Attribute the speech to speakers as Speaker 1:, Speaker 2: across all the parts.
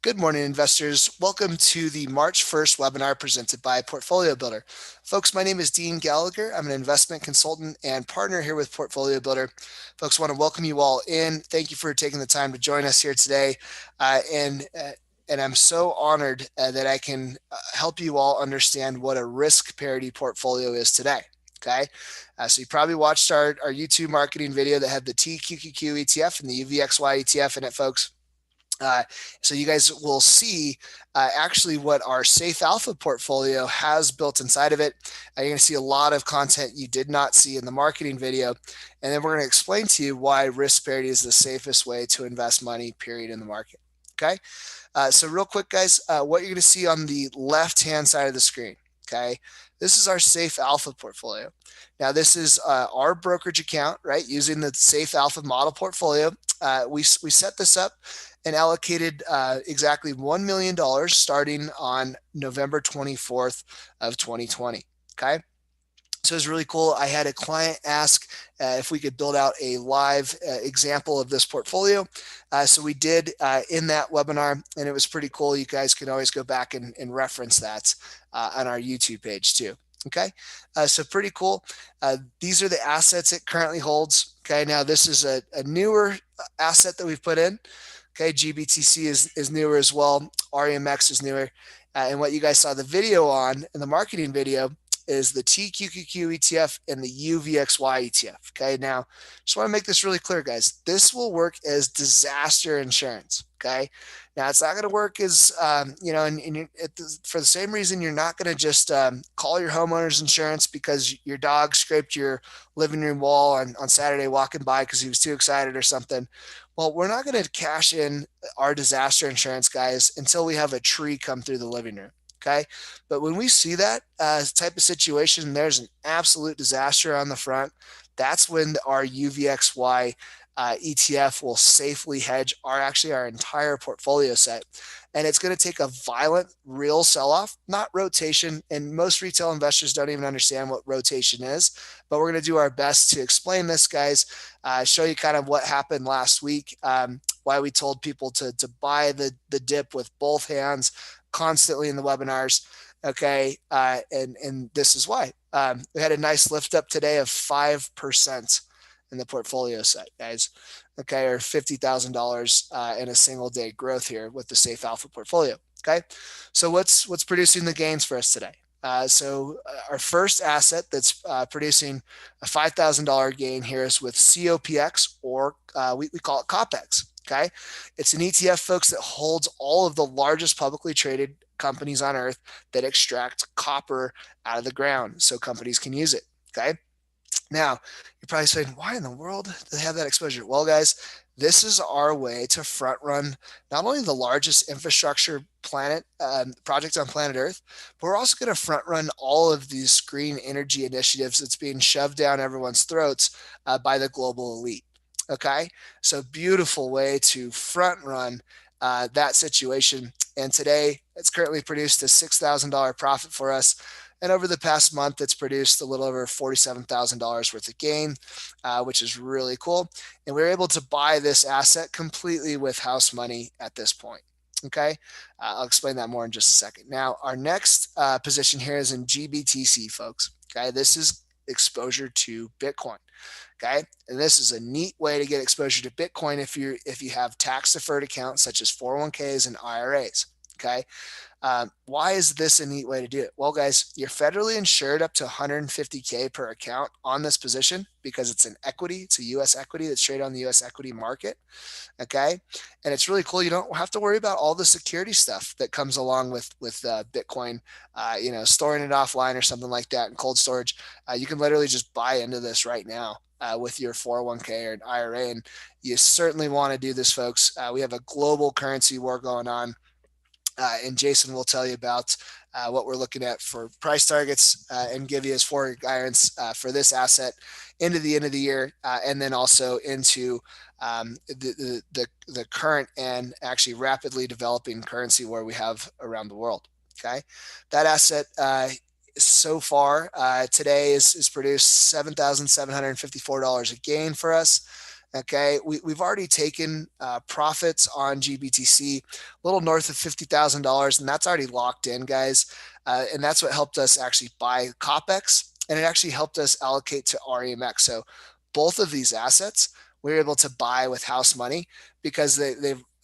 Speaker 1: Good morning, investors. Welcome to the March 1st webinar presented by Portfolio Builder. Folks, my name is Dean Gallagher. I'm an investment consultant and partner here with Portfolio Builder. Folks, want to welcome you all in. Thank you for taking the time to join us here today. And I'm so honored that I can help you all understand what a risk parity portfolio is today. Okay, so you probably watched our YouTube marketing video that had the TQQQ ETF and the UVXY ETF in it, folks. So you guys will see actually what our Safe Alpha portfolio has built inside of it. You're going to see a lot of content you did not see in the marketing video. And then we're going to explain to you why risk parity is the safest way to invest money, period, in the market. Okay. So real quick, guys, what you're going to see on the left-hand side of the screen. Okay. This is our Safe Alpha portfolio. Now, this is our brokerage account, right? Using the Safe Alpha model portfolio. We set this up and allocated exactly $1 million starting on November 24th of 2020. Okay. So it was really cool. I had a client ask if we could build out a live example of this portfolio. So we did in that webinar, and it was pretty cool. You guys can always go back and reference that on our YouTube page too. Okay, so pretty cool. These are the assets it currently holds. Okay, now this is a newer asset that we've put in. Okay, GBTC is newer as well. REMX is newer. And what you guys saw the video on in the marketing video is the TQQQ ETF and the UVXY ETF. Okay, now just want to make this really clear, guys. This will work as disaster insurance. Okay, now it's not going to work as for the same reason you're not going to just call your homeowner's insurance because your dog scraped your living room wall on Saturday walking by because he was too excited or something. Well, we're not going to cash in our disaster insurance, guys, until we have a tree come through the living room. Okay. But when we see that type of situation, there's an absolute disaster on the front. That's when our UVXY ETF will safely hedge our entire portfolio set. And it's going to take a violent, real sell-off, not rotation. And most retail investors don't even understand what rotation is. But we're going to do our best to explain this, guys, show you kind of what happened last week, why we told people to buy the dip with both hands constantly in the webinars. Okay. And this is why we had a nice lift up today of 5% in the portfolio set, guys. Okay. Or $50,000 in a single day growth here with the Safe Alpha portfolio. Okay. So what's producing the gains for us today? So our first asset that's producing a $5,000 gain here is with COPX, or we call it COPX. Okay, it's an ETF, folks, that holds all of the largest publicly traded companies on earth that extract copper out of the ground so companies can use it. Okay, now you're probably saying, why in the world do they have that exposure? Well, guys, this is our way to front run not only the largest infrastructure project on planet Earth, but we're also going to front run all of these green energy initiatives that's being shoved down everyone's throats by the global elite. Okay, so beautiful way to front run that situation. And today it's currently produced a $6,000 profit for us. And over the past month, it's produced a little over $47,000 worth of gain, which is really cool. And we were able to buy this asset completely with house money at this point. Okay, I'll explain that more in just a second. Now, our next position here is in GBTC, folks. Okay, this is exposure to Bitcoin. Okay, and this is a neat way to get exposure to Bitcoin if you have tax deferred accounts such as 401ks and IRAs. Okay, why is this a neat way to do it? Well, guys, you're federally insured up to 150K per account on this position because it's an equity. It's a U.S. equity that's traded on the U.S. equity market. Okay, and it's really cool. You don't have to worry about all the security stuff that comes along with Bitcoin. Storing it offline or something like that in cold storage. You can literally just buy into this right now. With your 401k or an IRA. And you certainly want to do this, folks. We have a global currency war going on. And Jason will tell you about what we're looking at for price targets and give you his forward guidance for this asset into the end of the year, and then also into the current and actually rapidly developing currency war we have around the world. Okay, that asset so far today is produced $7,754 a gain for us. Okay, we've already taken profits on GBTC, a little north of $50,000, and that's already locked in, guys. And that's what helped us actually buy COPEX, and it actually helped us allocate to REMX. So both of these assets we were able to buy with house money because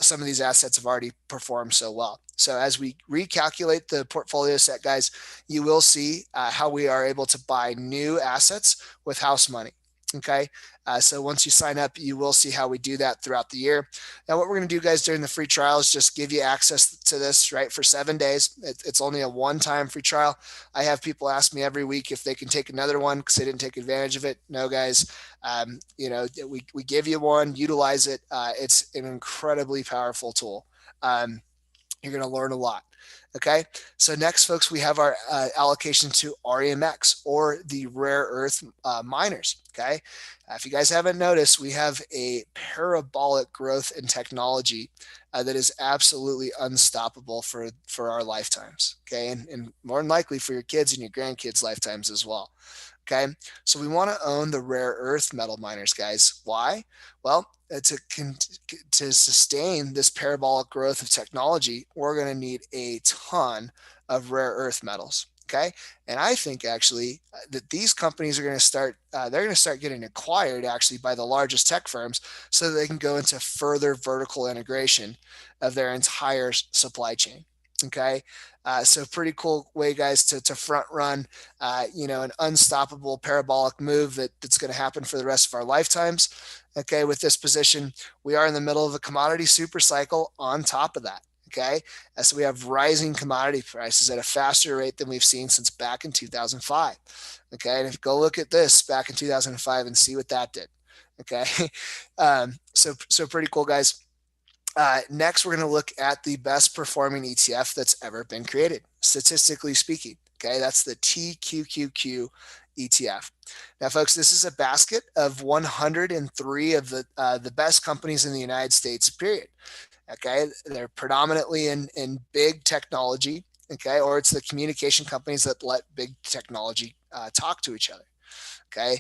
Speaker 1: some of these assets have already performed so well. So as we recalculate the portfolio set, guys, you will see how we are able to buy new assets with house money. Okay. So once you sign up, you will see how we do that throughout the year. Now, what we're going to do, guys, during the free trial is just give you access to this, right, for 7 days. It's only a one-time free trial. I have people ask me every week if they can take another one because they didn't take advantage of it. No, guys, we give you one, utilize it. It's an incredibly powerful tool. You're going to learn a lot. Okay, so next, folks, we have our allocation to REMX, or the rare earth miners. Okay, if you guys haven't noticed, we have a parabolic growth in technology that is absolutely unstoppable for our lifetimes. Okay, and more than likely for your kids and your grandkids' lifetimes as well. Okay, so we want to own the rare earth metal miners, guys. Why? Well, to sustain this parabolic growth of technology, we're going to need a ton of rare earth metals. Okay, and I think actually that these companies are going to start. They're going to start getting acquired actually by the largest tech firms, so that they can go into further vertical integration of their entire supply chain. Okay, so pretty cool way, guys, to front run, an unstoppable parabolic move that's going to happen for the rest of our lifetimes. Okay, with this position, we are in the middle of a commodity super cycle on top of that. Okay, so we have rising commodity prices at a faster rate than we've seen since back in 2005. Okay, and if you go look at this back in 2005 and see what that did. Okay, so pretty cool, guys. Next, we're going to look at the best performing ETF that's ever been created, statistically speaking. Okay, that's the TQQQ ETF. Now, folks, this is a basket of 103 of the best companies in the United States, period. Okay, they're predominantly in big technology. Okay, or it's the communication companies that let big technology talk to each other. Okay,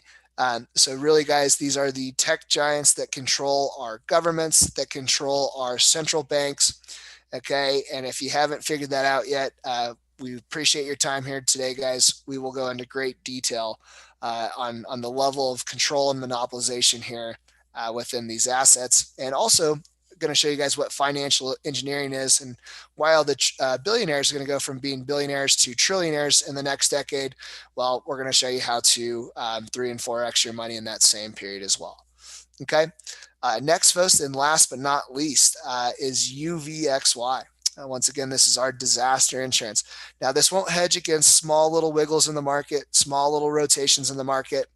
Speaker 1: so really, guys, these are the tech giants that control our governments, that control our central banks. Okay, and if you haven't figured that out yet, we appreciate your time here today, guys. We will go into great detail on the level of control and monopolization here within these assets, and also going to show you guys what financial engineering is, and while the billionaires are going to go from being billionaires to trillionaires in the next decade, well, we're going to show you how to 3 and 4x your money in that same period as well. Okay. Next, first and last but not least, is UVXY. Once again, this is our disaster insurance. Now, this won't hedge against small little wiggles in the market, small little rotations in the market.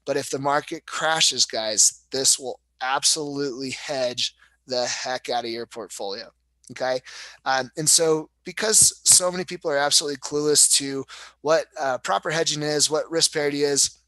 Speaker 1: But if the market crashes, guys, this will absolutely hedge the heck out of your portfolio. Okay. And so because so many people are absolutely clueless to what proper hedging is, what risk parity is,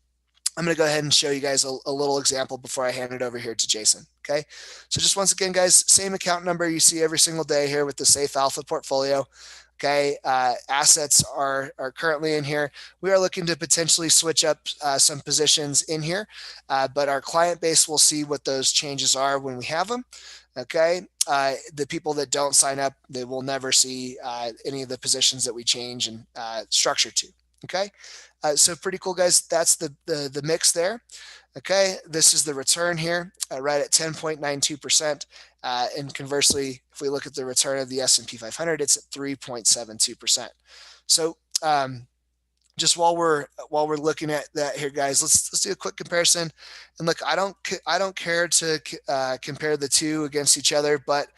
Speaker 1: I'm going to go ahead and show you guys a little example before I hand it over here to Jason. Okay. So just once again, guys, same account number you see every single day here with the Safe Alpha portfolio. Okay. Assets are currently in here. We are looking to potentially switch up some positions in here, but our client base will see what those changes are when we have them. Okay. The people that don't sign up, they will never see any of the positions that we change and structure to. Okay. So pretty cool, guys. That's the mix there. Okay. This is the return here, right at 10.92%. And conversely, if we look at the return of the S&P 500, it's at 3.72%. So just while we're looking at that here, guys, let's do a quick comparison. And look, I don't care to compare the two against each other, but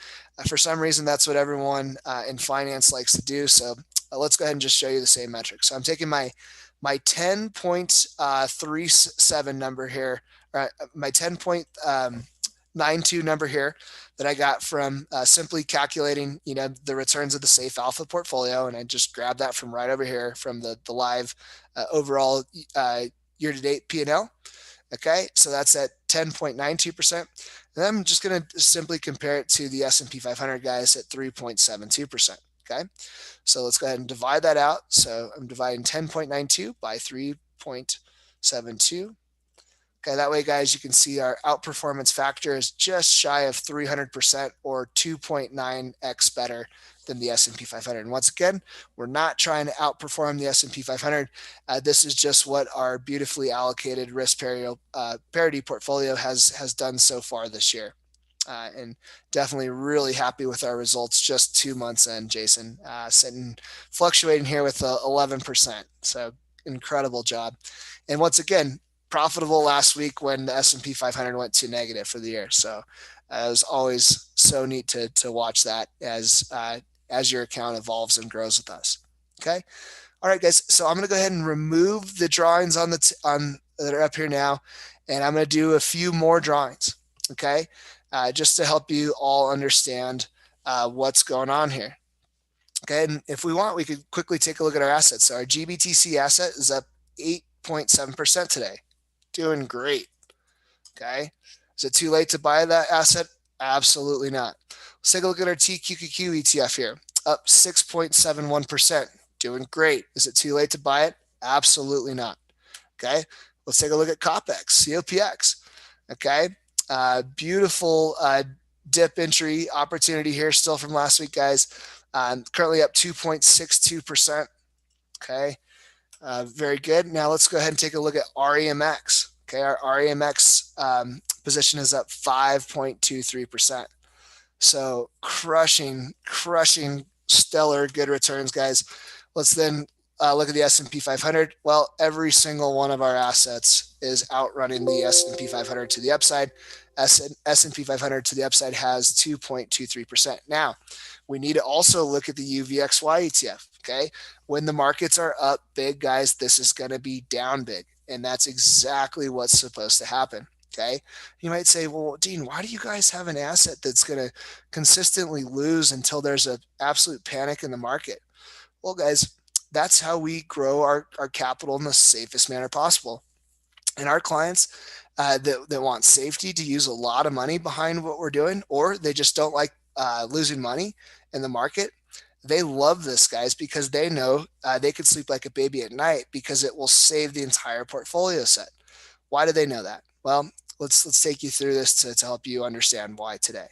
Speaker 1: for some reason that's what everyone in finance likes to do. So let's go ahead and just show you the same metrics. So I'm taking my 10.37 number here, my 10.92 number here that I got from simply calculating, the returns of the Safe Alpha portfolio. And I just grabbed that from right over here from the live overall year-to-date P&L. Okay, so that's at 10.92%. And then I'm just going to simply compare it to the S&P 500, guys, at 3.72%. Okay, so let's go ahead and divide that out. So I'm dividing 10.92 by 3.72. Okay, that way, guys, you can see our outperformance factor is just shy of 300% or 2.9x better than the S&P 500. And once again, we're not trying to outperform the S&P 500. This is just what our beautifully allocated risk parity portfolio has done so far this year. And definitely really happy with our results just 2 months in, Jason. Sitting fluctuating here with 11%. So incredible job. And once again, profitable last week when the S&P 500 went to negative for the year. So it was always so neat to watch that as your account evolves and grows with us. Okay. All right, guys. So I'm going to go ahead and remove the drawings on that are up here now, and I'm going to do a few more drawings. Okay, just to help you all understand what's going on here. Okay, and if we want, we could quickly take a look at our assets. So our GBTC asset is up 8.7% today, doing great. Okay, is it too late to buy that asset? Absolutely not. Let's take a look at our TQQQ ETF here, up 6.71%, doing great. Is it too late to buy it? Absolutely not. Okay, let's take a look at COPX, COPX. Okay, beautiful dip entry opportunity here still from last week, guys. Currently up 2.62%. Okay, very good. Now let's go ahead and take a look at REMX. Okay, our REMX position is up 5.23%. So crushing, stellar good returns, guys. Let's then look at the S&P 500. Well, every single one of our assets is outrunning the S&P 500 to the upside. S&P 500 to the upside has 2.23%. Now, we need to also look at the UVXY ETF. Okay, when the markets are up big, guys, this is going to be down big, and that's exactly what's supposed to happen. Okay, you might say, well, Dean, why do you guys have an asset that's going to consistently lose until there's an absolute panic in the market? Well, guys, that's how we grow our capital in the safest manner possible. And our clients that want safety to use a lot of money behind what we're doing, or they just don't like losing money in the market, they love this, guys, because they know they could sleep like a baby at night because it will save the entire portfolio set. Why do they know that? Well, let's take you through this to help you understand why today.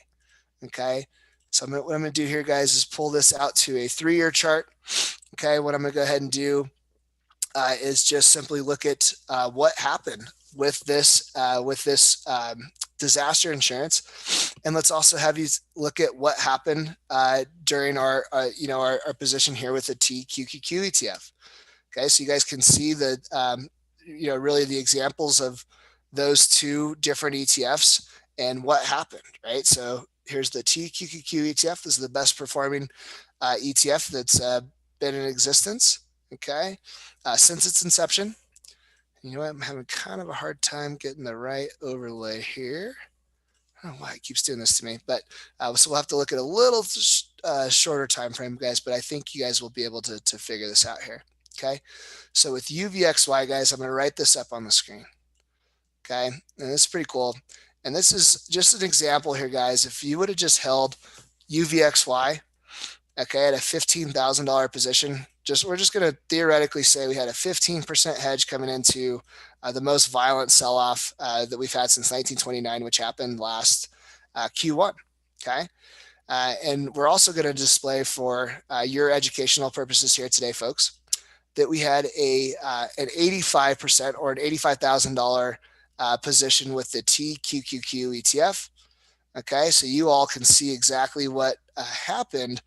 Speaker 1: Okay, so what I'm going to do here, guys, is pull this out to a 3-year chart. Okay, what I'm going to go ahead and do is just simply look at what happened with this disaster insurance, and let's also have you look at what happened during our position here with the TQQQ ETF. Okay, so you guys can see the really the examples of those two different ETFs and what happened, right? So here's the TQQQ ETF. This is the best performing ETF that's been in existence, okay, since its inception. You know what? I'm having kind of a hard time getting the right overlay here. I don't know why it keeps doing this to me, but so we'll have to look at a little shorter time frame, guys, but I think you guys will be able to figure this out here. Okay, so with UVXY, guys, I'm going to write this up on the screen. Okay, and this is pretty cool. And this is just an example here, guys. If you would have just held UVXY, okay, at a $15,000 position, we're just going to theoretically say we had a 15% hedge coming into the most violent sell-off that we've had since 1929, which happened last Q1. Okay. And we're also going to display for your educational purposes here today, folks, that we had an 85% or an $85,000 position with the TQQQ ETF. Okay, so you all can see exactly what happened,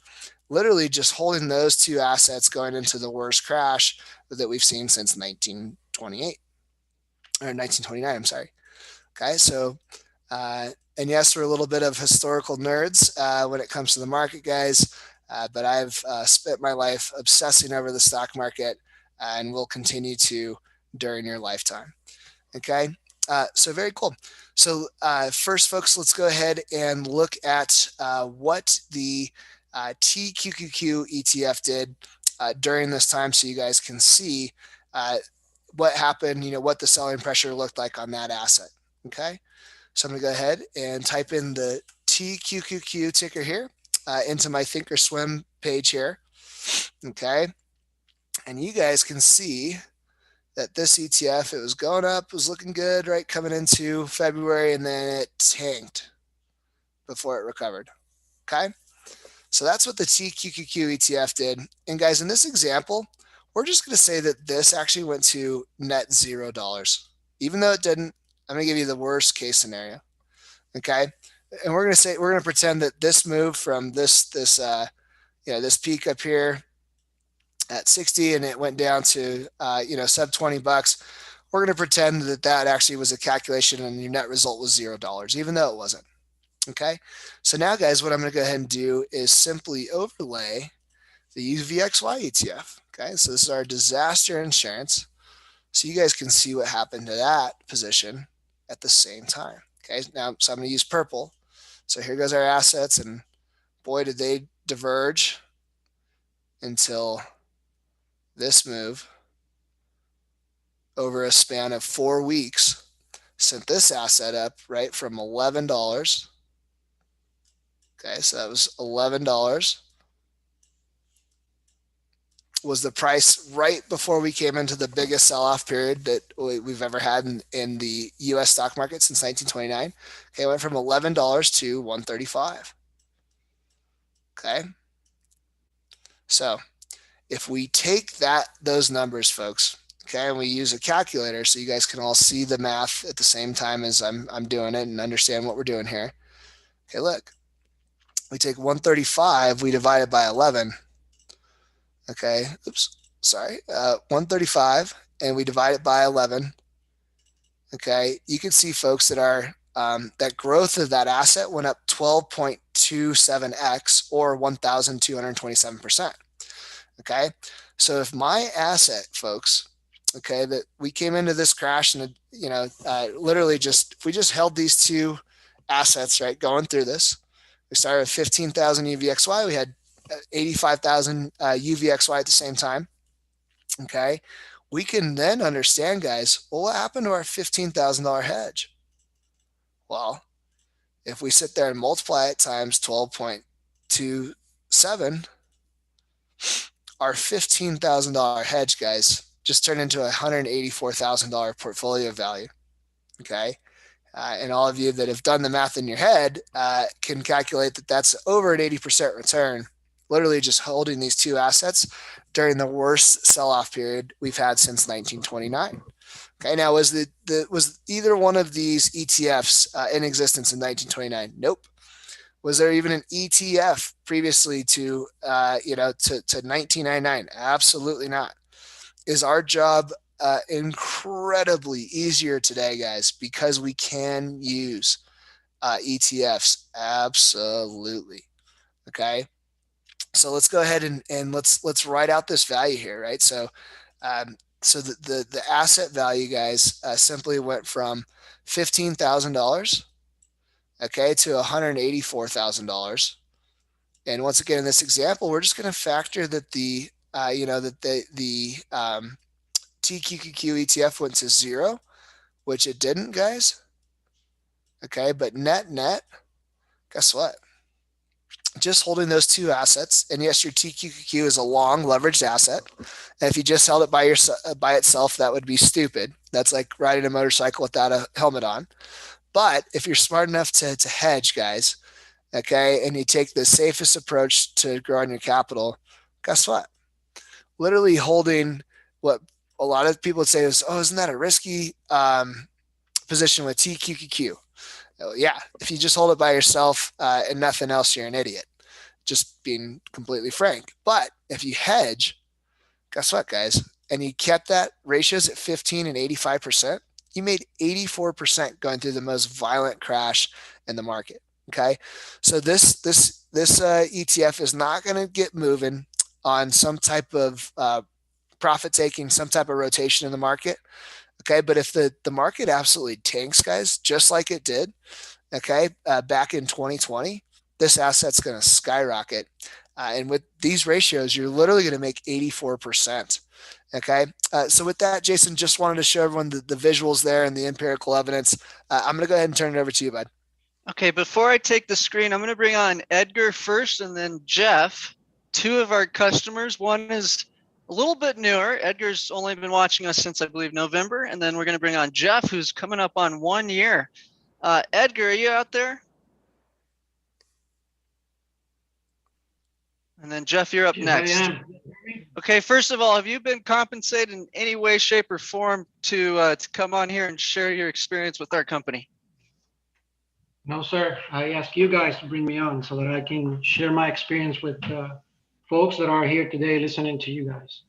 Speaker 1: literally just holding those two assets going into the worst crash that we've seen since 1928 or 1929. I'm sorry. Okay, so and yes, we're a little bit of historical nerds when it comes to the market, guys. But I've spent my life obsessing over the stock market and will continue to during your lifetime. Okay, so very cool. So first, folks, let's go ahead and look at what the TQQQ ETF did during this time, so you guys can see what happened. What the selling pressure looked like on that asset. Okay, so I'm going to go ahead and type in the TQQQ ticker here into my Thinkorswim page here. Okay, and you guys can see that this ETF, it was going up, was looking good, right, coming into February, and then it tanked before it recovered. Okay. So that's what the TQQQ ETF did. And guys, in this example, we're just going to say that this actually went to net $0. Even though it didn't, I'm going to give you the worst case scenario. Okay. And we're going to say, we're going to pretend that this move from this peak up here at 60 and it went down to, sub $20. We're going to pretend that that actually was a calculation and your net result was $0, even though it wasn't. Okay. So now, guys, what I'm going to go ahead and do is simply overlay the UVXY ETF. Okay. So this is our disaster insurance. So you guys can see what happened to that position at the same time. Okay. Now, so I'm going to use purple. So here goes our assets, and boy, did they diverge until this move over a span of 4 weeks sent this asset up, right, from $11. Okay, so that was $11 was the price right before we came into the biggest sell-off period that we've ever had in the U.S. stock market since 1929. Okay, it went from $11 to $135. Okay, so if we take those numbers, folks, okay, and we use a calculator so you guys can all see the math at the same time as I'm doing it and understand what we're doing here. Okay, look, we take 135, we divide it by 11. Okay, oops, sorry, 135, and we divide it by 11. Okay, you can see, folks, that that growth of that asset went up 12.27x or 1,227%. Okay, so if my asset, folks, okay, that we came into this crash and literally if we just held these two assets, right, going through this, we started with 15,000 UVXY, we had 85,000 UVXY at the same time. Okay, we can then understand, guys, well, what happened to our $15,000 hedge? Well, if we sit there and multiply it times 12.27, our $15,000 hedge, guys, just turned into a $184,000 portfolio value. Okay. And all of you that have done the math in your head can calculate that that's over an 80% return, literally just holding these two assets during the worst sell-off period we've had since 1929. Okay, now was either one of these ETFs in existence in 1929? Nope. Was there even an ETF previously to 1999? Absolutely not. Is our job incredibly easier today, guys, because we can use ETFs? Absolutely. Okay. So let's go ahead and let's write out this value here, right? So the asset value, guys, simply went from $15,000, okay, to $184,000. And once again, in this example, we're just going to factor that the TQQQ ETF went to 0, which it didn't, guys. Okay, but net, guess what? Just holding those two assets, and yes, your TQQQ is a long leveraged asset. And if you just held it by itself, that would be stupid. That's like riding a motorcycle without a helmet on. But if you're smart enough to hedge, guys, okay, and you take the safest approach to growing your capital, guess what? Literally holding what a lot of people would say is, oh, isn't that a risky position with TQQQ? Yeah, if you just hold it by yourself and nothing else, you're an idiot. Just being completely frank. But if you hedge, guess what, guys? And you kept that ratios at 15 and 85%, you made 84% going through the most violent crash in the market. Okay, so this ETF is not going to get moving on some type of profit taking, some type of rotation in the market. Okay, but if the market absolutely tanks, guys, just like it did, okay, back in 2020, this asset's going to skyrocket. And with these ratios, you're literally going to make 84%. Okay, so with that, Jason, just wanted to show everyone the visuals there and the empirical evidence. I'm going to go ahead and turn it over to you, bud.
Speaker 2: Okay, before I take the screen, I'm going to bring on Edgar first and then Jeff, two of our customers. One is a little bit newer. Edgar's only been watching us since, I believe, November. And then we're going to bring on Jeff, who's coming up on 1 year. Edgar, are you out there? And then Jeff, you're up next.
Speaker 3: I am.
Speaker 2: Okay, first of all, have you been compensated in any way, shape, or form to come on here and share your experience with our company?
Speaker 3: No, sir. I ask you guys to bring me on so that I can share my experience with folks that are here today listening to you guys.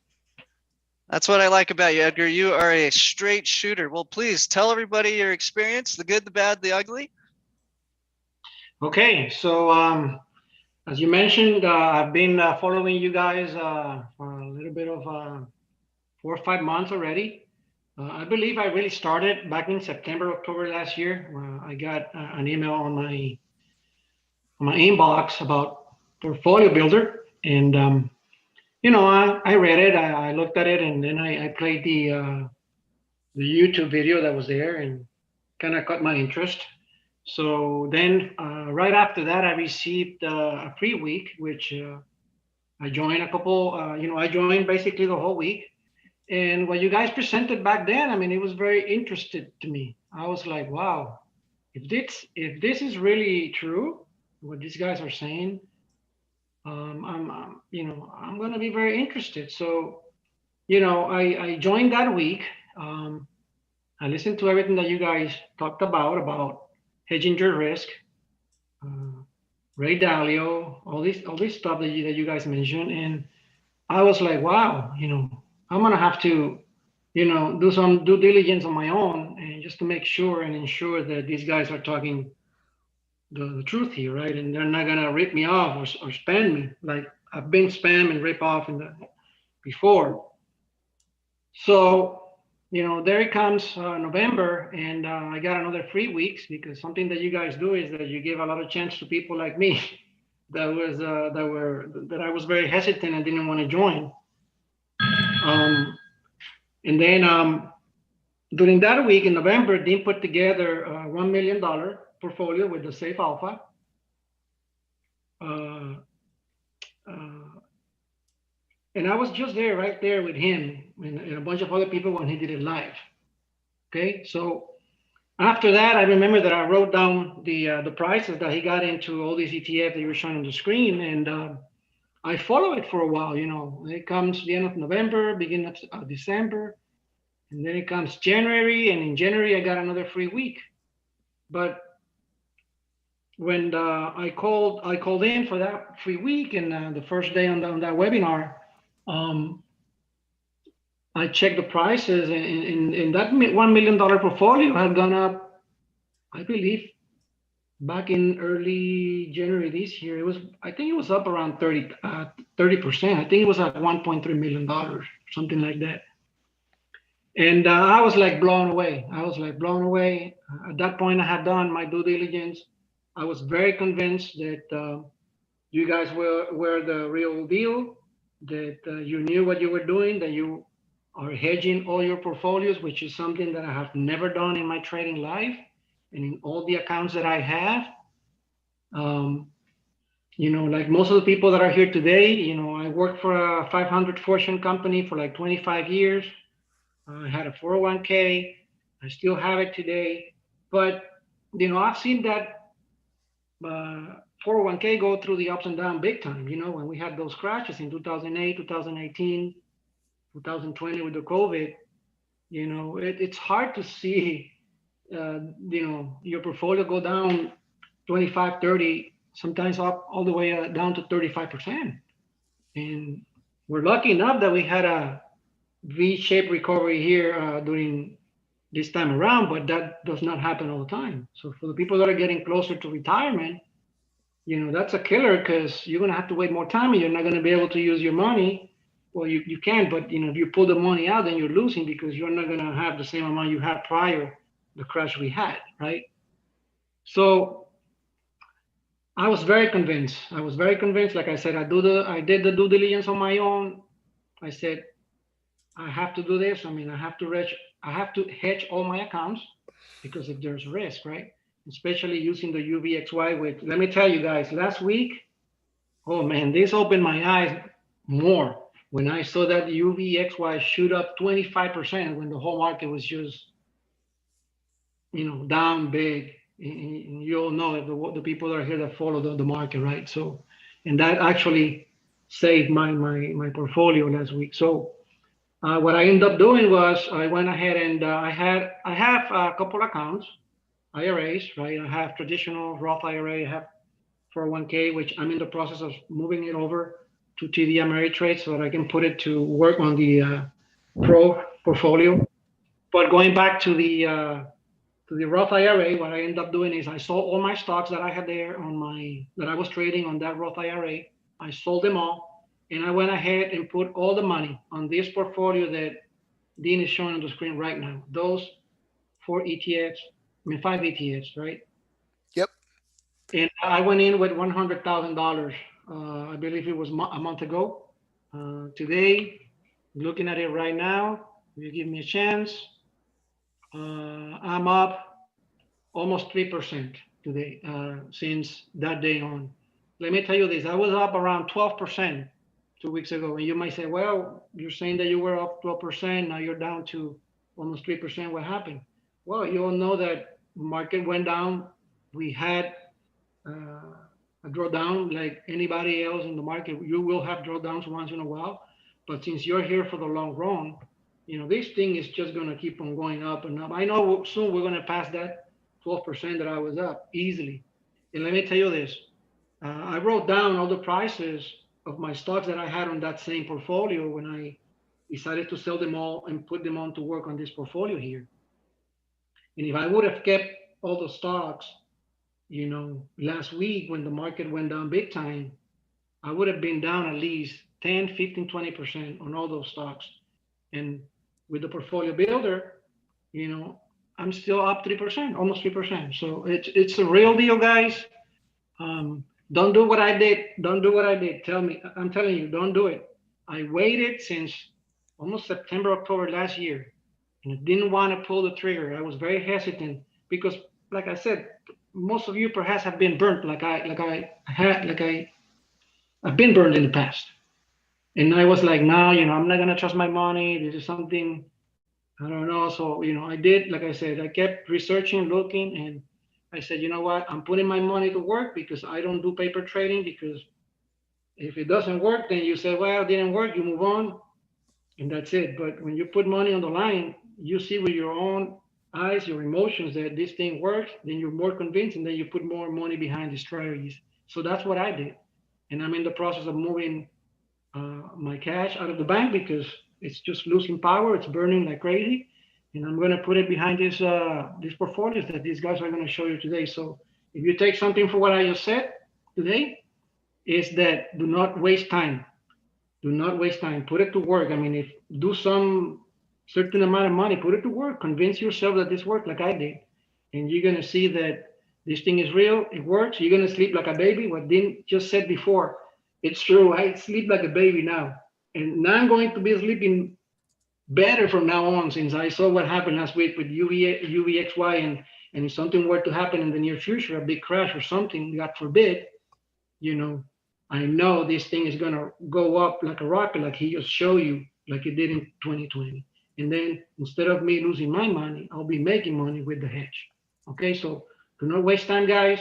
Speaker 2: That's what I like about you, Edgar. You are a straight shooter. Well, please tell everybody your experience, the good, the bad, the ugly.
Speaker 3: Okay, so as you mentioned, I've been following you guys for a little bit of 4 or 5 months already. I believe I really started back in September, October last year. I got an email on my inbox about Portfolio Builder, and I read it, I looked at it, and then I played the YouTube video that was there, and kind of caught my interest. So then, right after that, I received a free week, which I joined a couple. I joined basically the whole week. And what you guys presented back then, I mean, it was very interested to me. I was like, wow, if this is really true, what these guys are saying, I'm going to be very interested. So, I joined that week. I listened to everything that you guys talked about hedging your risk, uh, Ray Dalio, all this stuff that you guys mentioned, and I was like, wow, I'm gonna have to, do some due diligence on my own, and just to make sure and ensure that these guys are talking the truth here, right? And they're not gonna rip me off or spam me like I've been spam and rip off before. So, there it comes November, and I got another 3 weeks because something that you guys do is that you give a lot of chance to people like me that I was very hesitant and didn't want to join. And then during that week in November, Dean put together a $1 million portfolio with the Safe Alpha. Uh, uh, and I was just there, right there with him and a bunch of other people when he did it live. Okay, so after that, I remember that I wrote down the prices that he got into all these ETF that you were showing on the screen, and I follow it for a while. It comes the end of November, beginning of December, and then it comes January, and in January I got another free week. But when I called in for that free week, and the first day on that webinar, I checked the prices, and that $1 million portfolio had gone up, I believe, back in early January this year. I think it was up around 30%. I think it was at $1.3 million, something like that. And I was like blown away. At that point, I had done my due diligence. I was very convinced that you guys were the real deal, that you knew what you were doing, that you are hedging all your portfolios, which is something that I have never done in my trading life and in all the accounts that I have. Like most of the people that are here today, I worked for a 500 Fortune company for like 25 years. I had a 401k. I still have it today. But, I've seen that 401k go through the ups and downs big time. When we had those crashes in 2008, 2018, 2020 with the COVID, it's hard to see, your portfolio go down 25, 30, sometimes up all the way down to 35%. And we're lucky enough that we had a V-shaped recovery here during this time around, but that does not happen all the time. So for the people that are getting closer to retirement, that's a killer, because you're going to have to wait more time and you're not going to be able to use your money. Well, you can, but if you pull the money out, then you're losing, because you're not going to have the same amount you had prior the crash we had, right? So I was very convinced. Like I said, I did the due diligence on my own. I said, I have to do this. I mean, I have to hedge all my accounts, because if there's risk, right? Especially using the UVXY with, let me tell you guys, last week, oh man, this opened my eyes more. when I saw that UVXY shoot up 25% when the whole market was just, down big. And you all know that the people that are here that follow the market, right? So, and that actually saved my portfolio last week. So what I ended up doing was I went ahead and I have a couple accounts, IRAs, right? I have traditional Roth IRA, I have 401k, which I'm in the process of moving it over to TD Ameritrade so that I can put it to work on the Pro portfolio. But going back to the Roth IRA, what I ended up doing is I sold all my stocks that I had there that I was trading on that Roth IRA. I sold them all, and I went ahead and put all the money on this portfolio that Dean is showing on the screen right now. Those four ETFs, five ETFs, right?
Speaker 1: Yep.
Speaker 3: And I went in with $100,000. I believe it was a month ago. Today, looking at it right now, if you give me a chance, I'm up almost 3% today since that day on. Let me tell you this, I was up around 12% 2 weeks ago. And you might say, well, you're saying that you were up 12%, now you're down to almost 3%. What happened? Well, you all know that market went down. We had a drawdown like anybody else in the market. You will have drawdowns once in a while. But since you're here for the long run, this thing is just going to keep on going up and up. I know soon we're going to pass that 12% that I was up easily. And let me tell you this, I wrote down all the prices of my stocks that I had on that same portfolio when I decided to sell them all and put them on to work on this portfolio here. And if I would have kept all the stocks, last week when the market went down big time, I would have been down at least 10, 15, 20% on all those stocks. And with the portfolio builder, I'm still up 3%, almost 3%. So it's a real deal, guys. Don't do what I did. Don't do what I did. I'm telling you, don't do it. I waited since almost September, October last year, and I didn't want to pull the trigger. I was very hesitant because, like I said, most of you perhaps have been burnt, I've been burned in the past. And I was like, no, I'm not gonna trust my money. This is something I don't know. So, I did, like I said, I kept researching, looking, and I said, you know what? I'm putting my money to work because I don't do paper trading, because if it doesn't work, then you say, well, it didn't work, you move on, and that's it. But when you put money on the line, you see with your own eyes, your emotions, that this thing works, then you're more convinced, and then you put more money behind the strategies. So that's what I did. And I'm in the process of moving my cash out of the bank because it's just losing power. It's burning like crazy, and I'm going to put it behind these portfolios that these guys are going to show you today. So if you take something for what I just said today, is that do not waste time. Do not waste time. Put it to work. I mean, if do some certain amount of money, put it to work. Convince yourself that this worked, like I did, and you're going to see that this thing is real. It works. You're going to sleep like a baby. What Dean just said before, it's true. I sleep like a baby now. And now I'm going to be sleeping better from now on, since I saw what happened last week with UVXY, and if something were to happen in the near future, a big crash or something, God forbid, I know this thing is going to go up like a rocket, like he just showed you, like it did in 2020. And then instead of me losing my money, I'll be making money with the hedge. Okay, so do not waste time, guys.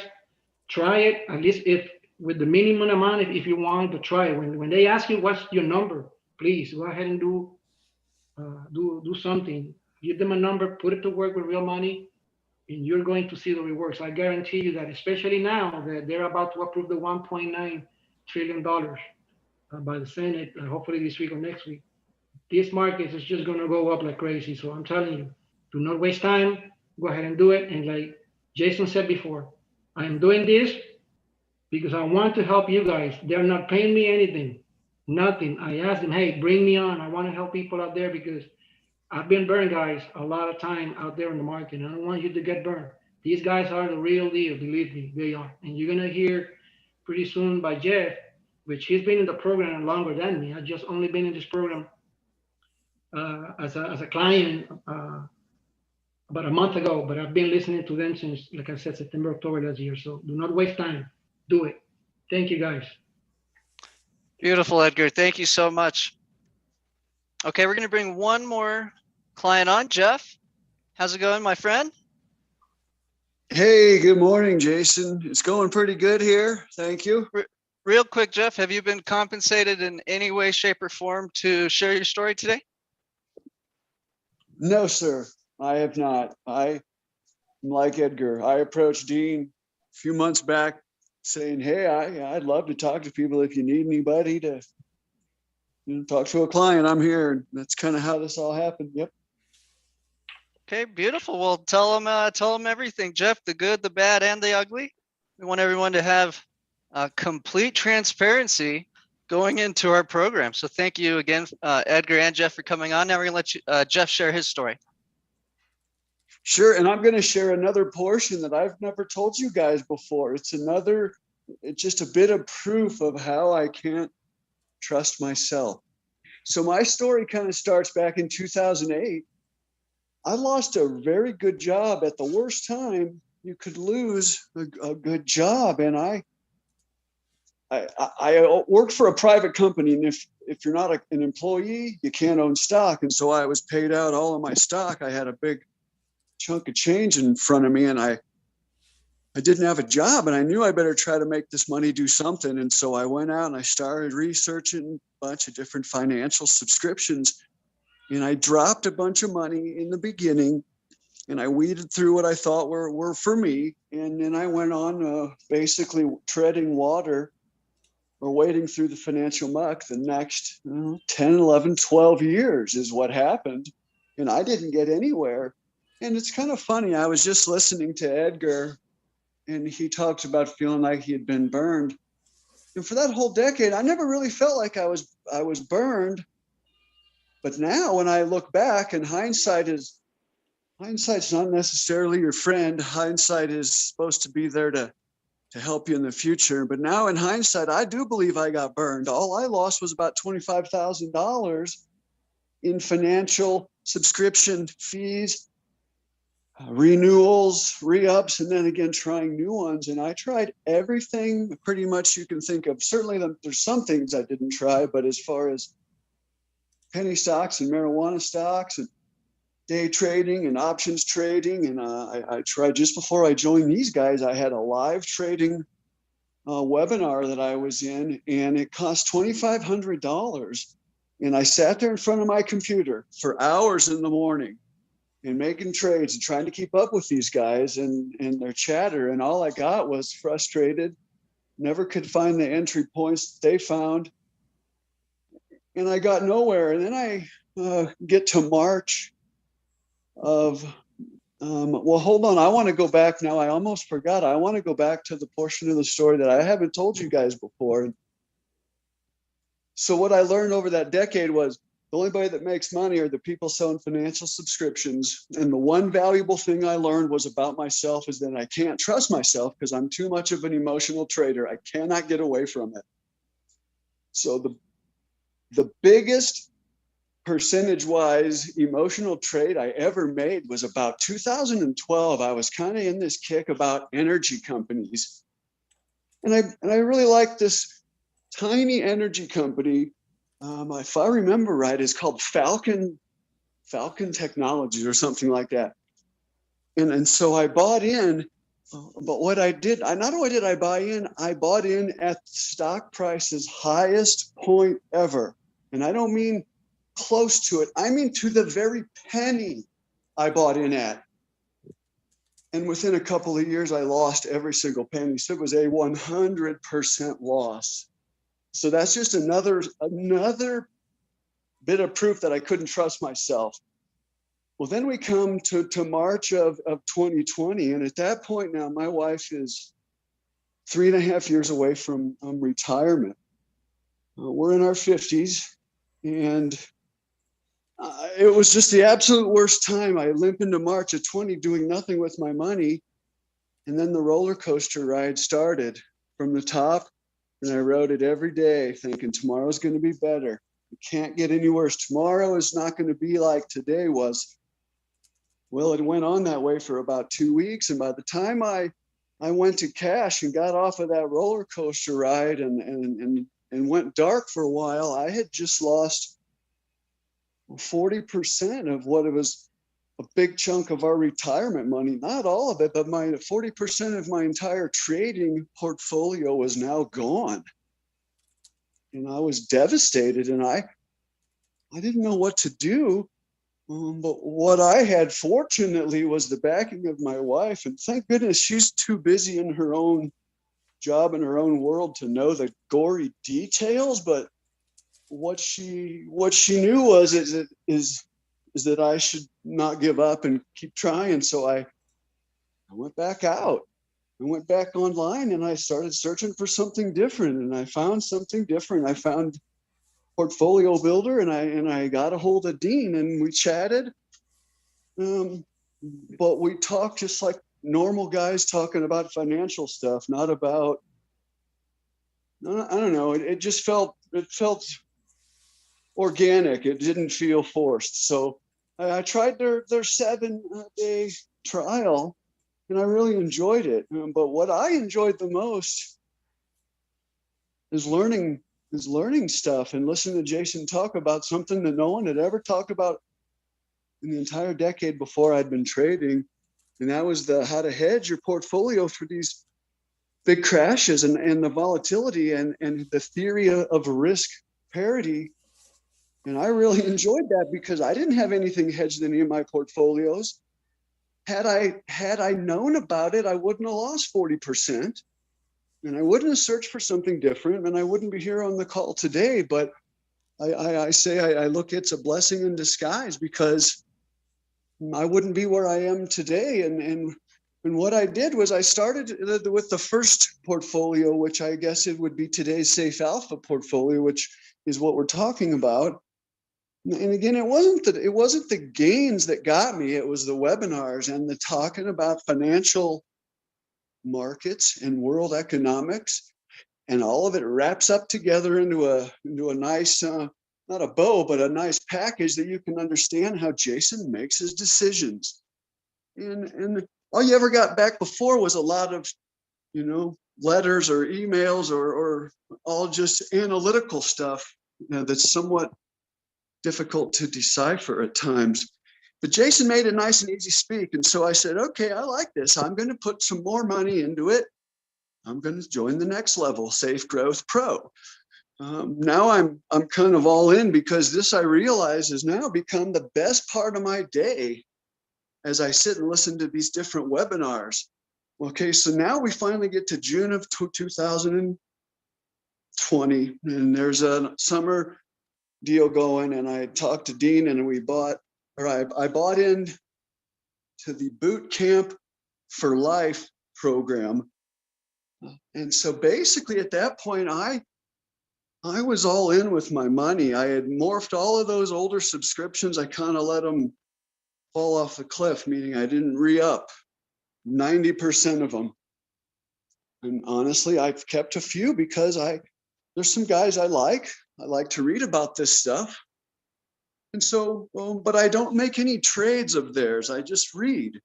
Speaker 3: Try it, at least if with the minimum amount, if you want to try it. When they ask you what's your number, please go ahead and do something. Give them a number, put it to work with real money, and you're going to see the rewards. I guarantee you that, especially now that they're about to approve the $1.9 trillion by the Senate, hopefully this week or next week, this market is just going to go up like crazy. So I'm telling you, do not waste time. Go ahead and do it. And like Jason said before, I am doing this because I want to help you guys. They're not paying me anything, nothing. I asked them, hey, bring me on. I want to help people out there because I've been burned, guys, a lot of time out there in the market. I don't want you to get burned. These guys are the real deal. Believe me, they are. And you're going to hear pretty soon by Jeff, which he's been in the program longer than me. I've just only been in this program as a client about a month ago, but I've been listening to them since, like I said, September, October last year. So do not waste time. Do it. Thank you, guys.
Speaker 2: Beautiful, Edgar. Thank you so much. Okay, we're going to bring one more client on. Jeff, how's it going, my friend?
Speaker 4: Hey, good morning, Jason. It's going pretty good here. Thank you.
Speaker 2: Real quick, Jeff, have you been compensated in any way, shape, or form to share your story today?
Speaker 4: No, sir, I have not. I'm like Edgar. I approached Dean a few months back saying, hey, I'd love to talk to people if you need anybody to talk to a client. I'm here. And that's kind of how this all happened. Yep.
Speaker 2: Okay, beautiful. Well, tell them everything, Jeff, the good, the bad, and the ugly. We want everyone to have complete transparency going into our program. So thank you again, Edgar and Jeff, for coming on. Now we're going to let Jeff share his story.
Speaker 4: Sure. And I'm going to share another portion that I've never told you guys before. It's just a bit of proof of how I can't trust myself. So my story kind of starts back in 2008. I lost a very good job at the worst time you could lose a good job. And I worked for a private company. And if you're not an employee, you can't own stock. And so I was paid out all of my stock. I had a big chunk of change in front of me, and I didn't have a job, and I knew I better try to make this money do something. And so I went out and I started researching a bunch of different financial subscriptions. And I dropped a bunch of money in the beginning, and I weeded through what I thought were for me. And then I went on basically treading water or wading through the financial muck the next 10, 11, 12 years is what happened. And I didn't get anywhere. And it's kind of funny. I was just listening to Edgar, and he talks about feeling like he had been burned. And for that whole decade, I never really felt like I was burned. But now when I look back, and hindsight's not necessarily your friend. Hindsight is supposed to be there to help you in the future. But now in hindsight, I do believe I got burned. All I lost was about $25,000 in financial subscription fees, renewals, re-ups, and then again trying new ones. And I tried everything pretty much you can think of. Certainly there's some things I didn't try, but as far as penny stocks and marijuana stocks and day trading and options trading. And I tried just before I joined these guys, I had a live trading webinar that I was in, and it cost $2,500. And I sat there in front of my computer for hours in the morning and making trades and trying to keep up with these guys and their chatter. And all I got was frustrated, never could find the entry points that they found. And I got nowhere. And then I get to March of, well, hold on. I want to go back now. I almost forgot. I want to go back to the portion of the story that I haven't told you guys before. So what I learned over that decade was the only way that makes money are the people selling financial subscriptions. And the one valuable thing I learned was about myself is that I can't trust myself because I'm too much of an emotional trader. I cannot get away from it. So the biggest percentage-wise emotional trade I ever made was about 2012. I was kind of in this kick about energy companies. And I really liked this tiny energy company. If I remember right, it's called Falcon Technologies or something like that. And so I bought in, but what I did, not only did I buy in, I bought in at stock price's highest point ever. And I don't mean close to it. I mean to the very penny I bought in at. And within a couple of years, I lost every single penny. So it was a 100% loss. So that's just another bit of proof that I couldn't trust myself. Well, then we come to March of 2020. And at that point now, my wife is 3.5 years away from retirement. We're in our 50s. And it was just the absolute worst time. I limp into March of 20 doing nothing with my money. And then the roller coaster ride started from the top. And I rode it every day thinking tomorrow's going to be better. It can't get any worse. Tomorrow is not going to be like today was. Well, it went on that way for about 2 weeks. And by the time I went to cash and got off of that roller coaster ride and went dark for a while, I had just lost 40% of what it was a big chunk of our retirement money, not all of it, but my 40% of my entire trading portfolio was now gone. And I was devastated, and I didn't know what to do. But what I had, fortunately, was the backing of my wife. And thank goodness she's too busy in her own job, in her own world, to know the gory details. But what she knew was is that I should not give up and keep trying. So I went back out. I went back online and I started searching for something different. And I found something different. I found Portfolio Builder, and I got a hold of Dean, and we chatted. But we talked just like normal guys talking about financial stuff, not about, I don't know. It just felt organic. It didn't feel forced. So I tried their 7-day trial, and I really enjoyed it. But what I enjoyed the most is learning stuff and listening to Jason talk about something that no one had ever talked about in the entire decade before I'd been trading. And that was how to hedge your portfolio through these big crashes and the volatility and the theory of risk parity. And I really enjoyed that because I didn't have anything hedged in any of my portfolios. Had I known about it, I wouldn't have lost 40%. And I wouldn't have searched for something different, and I wouldn't be here on the call today. But I say I look, it's a blessing in disguise, because I wouldn't be where I am today. And what I did was I started with the first portfolio, which I guess it would be today's Safe Alpha portfolio, which is what we're talking about. And again, it wasn't the gains that got me. It was the webinars and the talking about financial markets and world economics, and all of it wraps up together into a nice, not a bow, but a nice package that you can understand how Jason makes his decisions. And all you ever got back before was a lot of, letters or emails or all just analytical stuff, that's somewhat difficult to decipher at times. But Jason made it nice and easy speak. And so I said, okay, I like this. I'm going to put some more money into it. I'm going to join the next level, Safe Growth Pro. Now I'm kind of all in, because this, I realize, has now become the best part of my day as I sit and listen to these different webinars. Okay, so now we finally get to June of 2020, and there's a summer deal going, and I talked to Dean, and I bought in to the Boot Camp for Life program. And so basically at that point, I was all in with my money. I had morphed all of those older subscriptions. I kind of let them fall off the cliff, meaning I didn't re-up 90% of them. And honestly, I've kept a few because there's some guys I like to read about this stuff. And so, but I don't make any trades of theirs. I just read,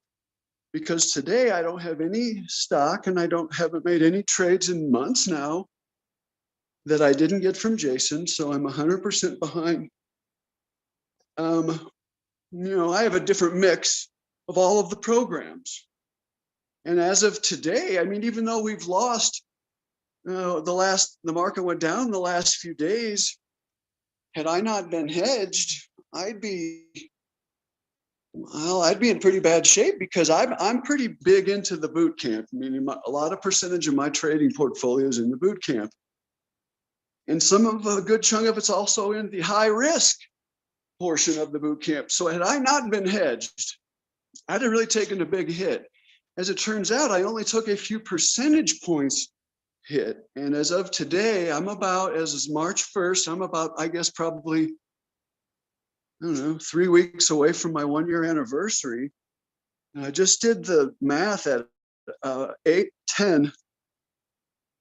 Speaker 4: because today I don't have any stock, and I haven't made any trades in months now that I didn't get from Jason. So I'm 100% behind. I have a different mix of all of the programs. And as of today, I mean, even though we've lost, the market went down the last few days, had I not been hedged, I'd be in pretty bad shape, because I'm pretty big into the boot camp, meaning a lot of percentage of my trading portfolio is in the boot camp. And a good chunk of it's also in the high risk portion of the boot camp. So had I not been hedged, I'd have really taken a big hit. As it turns out, I only took a few percentage points hit. And as of today, as of March 1st, I'm about, I guess, probably, I don't know, 3 weeks away from my 1-year anniversary. And I just did the math at 8:10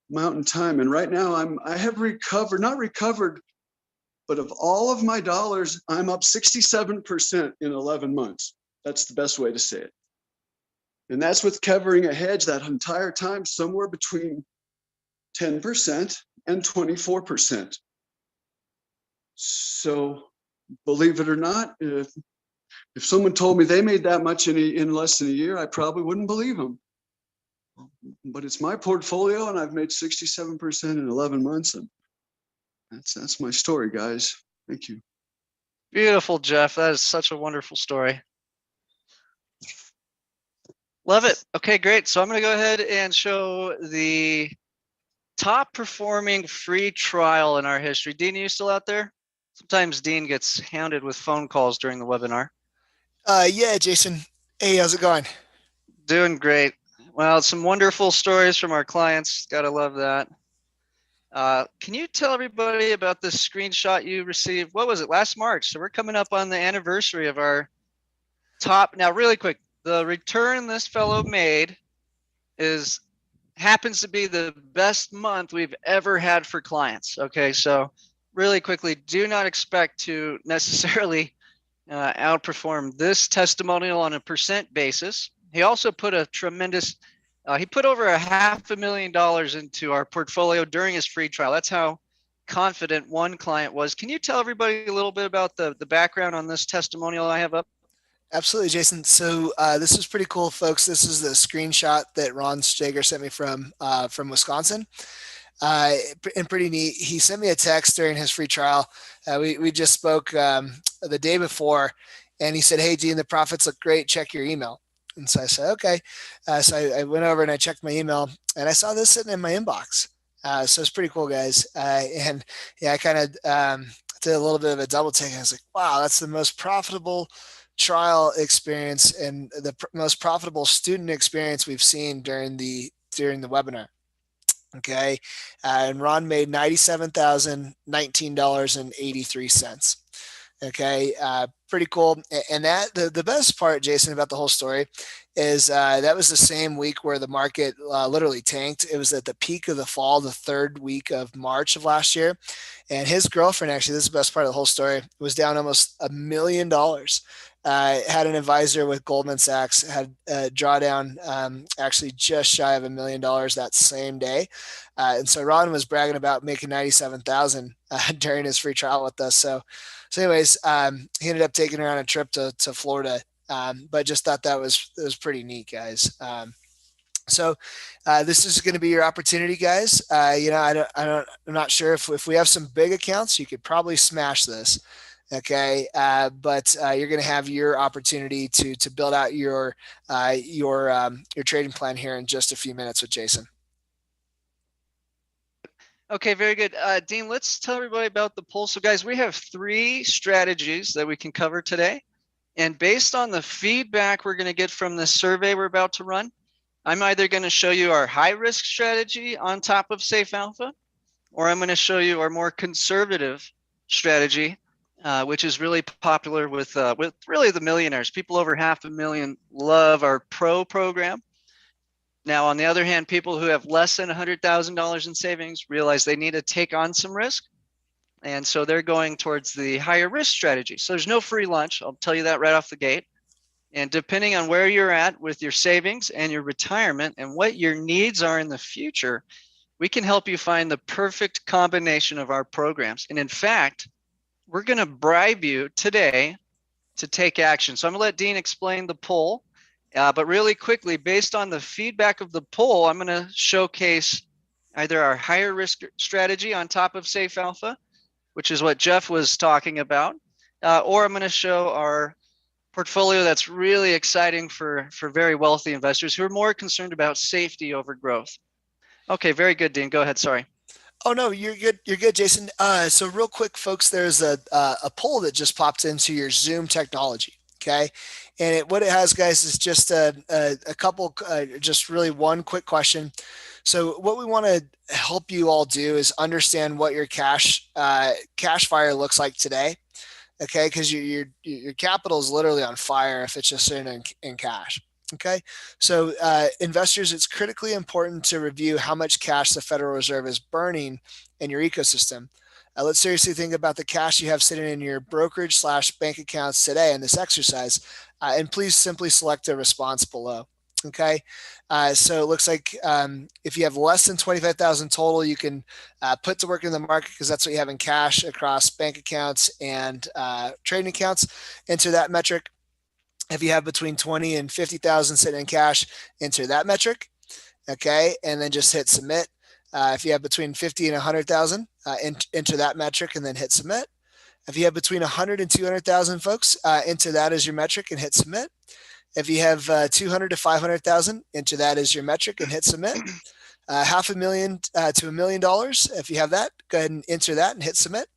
Speaker 4: Mountain Time. And right now I have not recovered, but of all of my dollars, I'm up 67% in 11 months. That's the best way to say it. And that's with covering a hedge that entire time, somewhere between 10% and 24%. So believe it or not, if someone told me they made that much in less than a year, I probably wouldn't believe them. But it's my portfolio, and I've made 67% in 11 months, and that's my story, guys. Thank you.
Speaker 2: Beautiful, Jeff. That is such a wonderful story. Love it. Okay, great. So I'm going to go ahead and show the top performing free trial in our history. Dean, are you still out there? Sometimes Dean gets hounded with phone calls during the webinar.
Speaker 1: Yeah, Jason. Hey, how's it going?
Speaker 2: Doing great. Well, some wonderful stories from our clients. Gotta love that. Can you tell everybody about this screenshot you received? What was it, last March? So we're coming up on the anniversary of our top. Now, really quick, the return this fellow made happens to be the best month we've ever had for clients. Okay, so really quickly, do not expect to necessarily outperform this testimonial on a percent basis. He also put a tremendous, he put over $500,000 into our portfolio during his free trial. That's how confident one client was. Can you tell everybody a little bit about the background on this testimonial I have up?
Speaker 1: Absolutely, Jason. So this is pretty cool, folks. This is the screenshot that Ron Stager sent me from Wisconsin. And pretty neat. He sent me a text during his free trial. We just spoke the day before, and he said, "Hey, Dean, the profits look great. Check your email." And so I said, "Okay." So I went over and I checked my email, and I saw this sitting in my inbox. So it's pretty cool, guys. And yeah, I kind of did a little bit of a double take. I was like, "Wow, that's the most profitable trial experience and the most profitable student experience we've seen during the webinar." Okay. And Ron made $97,019.83. Okay. Pretty cool. And that the best part, Jason, about the whole story is that was the same week where the market literally tanked. It was at the peak of the fall, the third week of March of last year. And his girlfriend, actually, this is the best part of the whole story, was down almost $1 million. Had an advisor with Goldman Sachs, had a drawdown actually just shy of $1 million that same day. And so Ron was bragging about making 97,000 during his free trial with us. So anyways, he ended up taking her on a trip to Florida. But just thought that was pretty neat, guys. So this is going to be your opportunity, guys. I'm not sure if we have some big accounts, you could probably smash this. Okay, but you're going to have your opportunity to build out your trading plan here in just a few minutes with Jason.
Speaker 2: Okay, very good. Dean, let's tell everybody about the poll. So guys, we have 3 strategies that we can cover today. And based on the feedback we're going to get from the survey we're about to run, I'm either going to show you our high risk strategy on top of Safe Alpha, or I'm going to show you our more conservative strategy, which is really popular with really the millionaires. People over 500,000 love our Pro program. Now, on the other hand, people who have less than $100,000 in savings realize they need to take on some risk. And so they're going towards the higher risk strategy. So there's no free lunch. I'll tell you that right off the gate. And depending on where you're at with your savings and your retirement and what your needs are in the future, we can help you find the perfect combination of our programs. And in fact, we're going to bribe you today to take action. So I'm going to let Dean explain the poll. But really quickly, based on the feedback of the poll, I'm going to showcase either our higher risk strategy on top of Safe Alpha, which is what Jeff was talking about, or I'm going to show our portfolio that's really exciting for very wealthy investors who are more concerned about safety over growth. Okay, very good, Dean. Go ahead. Sorry.
Speaker 1: Oh no, you're good. You're good, Jason. So real quick, folks, there's a poll that just popped into your Zoom technology. Okay, and what it has, guys, is just a couple, just really one quick question. So what we want to help you all do is understand what your cash fire looks like today. Okay, because your capital is literally on fire if it's just sitting in cash. Okay, so investors, it's critically important to review how much cash the Federal Reserve is burning in your ecosystem. Let's seriously think about the cash you have sitting in your brokerage/bank accounts today in this exercise, and please simply select a response below. Okay, so it looks like if you have less than 25,000 total, you can put to work in the market because that's what you have in cash across bank accounts and trading accounts. Enter that metric. If you have between 20 and 50,000 sitting in cash, enter that metric. Okay, and then just hit submit. If you have between 50 and 100,000, enter that metric and then hit submit. If you have between 100 and 200,000 folks, enter that as your metric and hit submit. If you have 200 to 500,000, enter that as your metric and hit submit. $500,000 to $1,000,000, if you have that, go ahead and enter that and hit submit.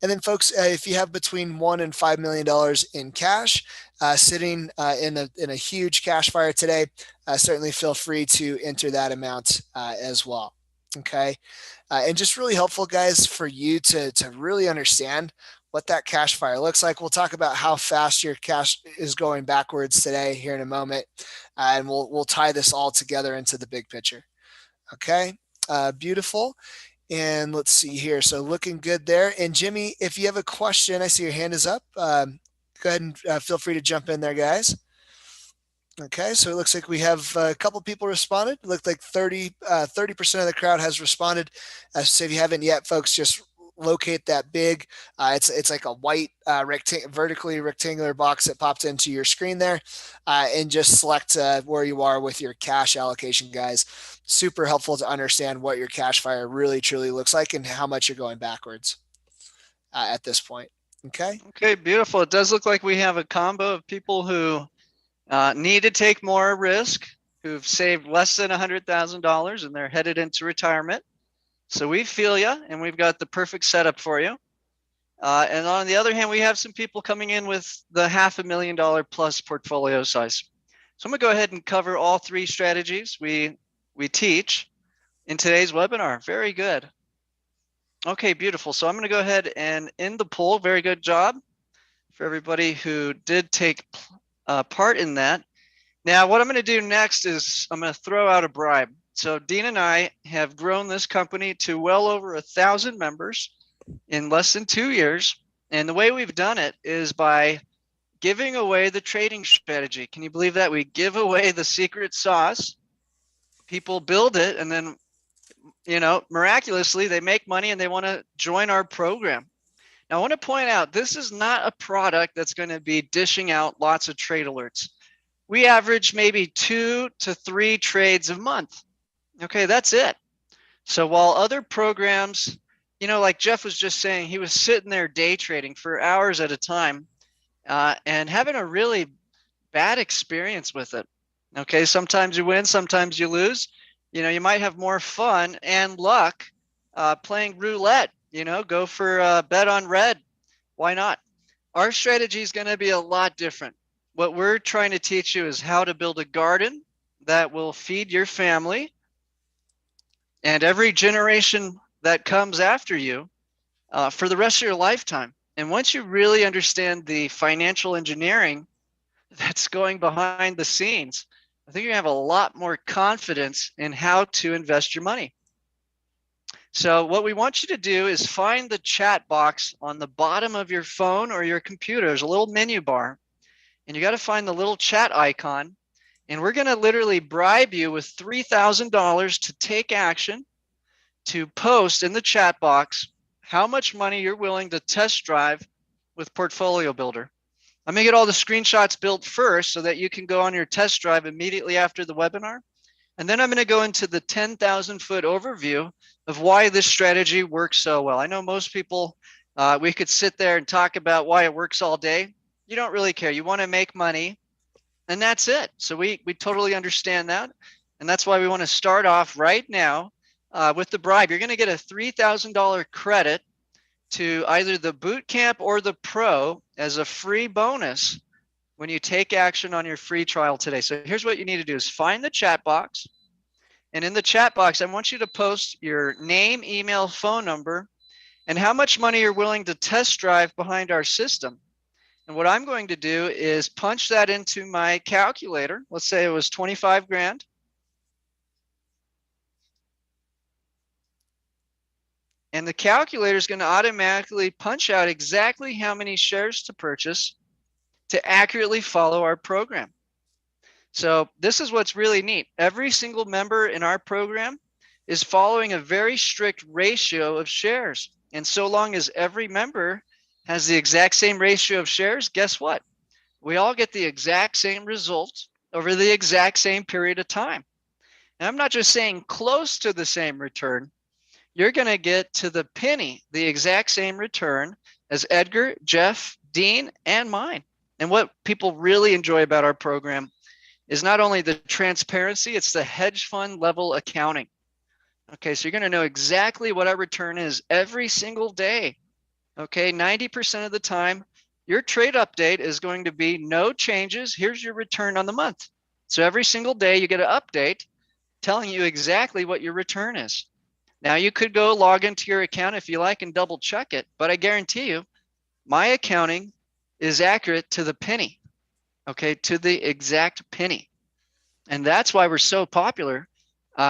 Speaker 1: And then, folks, if you have between $1 and $5 million in cash sitting in a huge cash fire today, certainly feel free to enter that amount as well. Okay, and just really helpful, guys, for you to really understand what that cash fire looks like. We'll talk about how fast your cash is going backwards today here in a moment, and we'll tie this all together into the big picture. Okay, beautiful. And let's see here. So looking good there. And Jimmy, if you have a question, I see your hand is up. Go ahead and feel free to jump in there, guys. Okay, so it looks like we have a couple people responded. It looked like 30% of the crowd has responded. So if you haven't yet, folks, just locate that big. It's like a white vertically rectangular box that popped into your screen there, and just select where you are with your cash allocation, guys. Super helpful to understand what your cash fire really truly looks like and how much you're going backwards at this point. Okay.
Speaker 2: Okay, beautiful. It does look like we have a combo of people who need to take more risk, who've saved less than $100,000 and they're headed into retirement. So we feel you, and we've got the perfect setup for you. And on the other hand, we have some people coming in with the $500,000 plus portfolio size. So I'm gonna go ahead and cover all three strategies we teach in today's webinar. Very good. Okay, beautiful. So I'm gonna go ahead and end the poll. Very good job for everybody who did take part in that. Now, what I'm gonna do next is I'm gonna throw out a bribe. So Dean and I have grown this company to well over 1,000 members in less than 2 years. And the way we've done it is by giving away the trading strategy. Can you believe that? We give away the secret sauce. People build it, and then, miraculously, they make money and they want to join our program. Now, I want to point out, this is not a product that's going to be dishing out lots of trade alerts. We average maybe 2 to 3 trades a month. Okay, that's it. So while other programs, like Jeff was just saying, he was sitting there day trading for hours at a time and having a really bad experience with it. Okay, sometimes you win, sometimes you lose. You might have more fun and luck playing roulette. Go for a bet on red. Why not? Our strategy is going to be a lot different. What we're trying to teach you is how to build a garden that will feed your family and every generation that comes after you for the rest of your lifetime. And once you really understand the financial engineering that's going behind the scenes, I think you're gonna have a lot more confidence in how to invest your money. So what we want you to do is find the chat box on the bottom of your phone or your computer. There's a little menu bar, and you got to find the little chat icon. And we're going to literally bribe you with $3,000 to take action, to post in the chat box how much money you're willing to test drive with Portfolio Builder. I'm going to get all the screenshots built first so that you can go on your test drive immediately after the webinar. And then I'm going to go into the 10,000-foot overview of why this strategy works so well. I know most people, we could sit there and talk about why it works all day. You don't really care. You want to make money, and that's it. So we totally understand that. And that's why we want to start off right now with the bribe. You're going to get a $3,000 credit to either the boot camp or the pro as a free bonus when you take action on your free trial today. So here's what you need to do is find the chat box. And in the chat box, I want you to post your name, email, phone number, and how much money you're willing to test drive behind our system. And what I'm going to do is punch that into my calculator. Let's say it was 25 grand. And the calculator is going to automatically punch out exactly how many shares to purchase to accurately follow our program. So this is what's really neat. Every single member in our program is following a very strict ratio of shares. And so long as every member has the exact same ratio of shares, guess what? We all get the exact same result over the exact same period of time. And I'm not just saying close to the same return. You're going to get to the penny the exact same return as Edgar, Jeff, Dean, and mine. And what people really enjoy about our program is not only the transparency, it's the hedge fund level accounting. Okay, so you're going to know exactly what our return is every single day. Okay, 90% of the time, your trade update is going to be no changes. Here's your return on the month. So every single day you get an update telling you exactly what your return is. Now you could go log into your account if you like and double check it, but I guarantee you my accounting is accurate to the penny, okay, to the exact penny. And that's why we're so popular,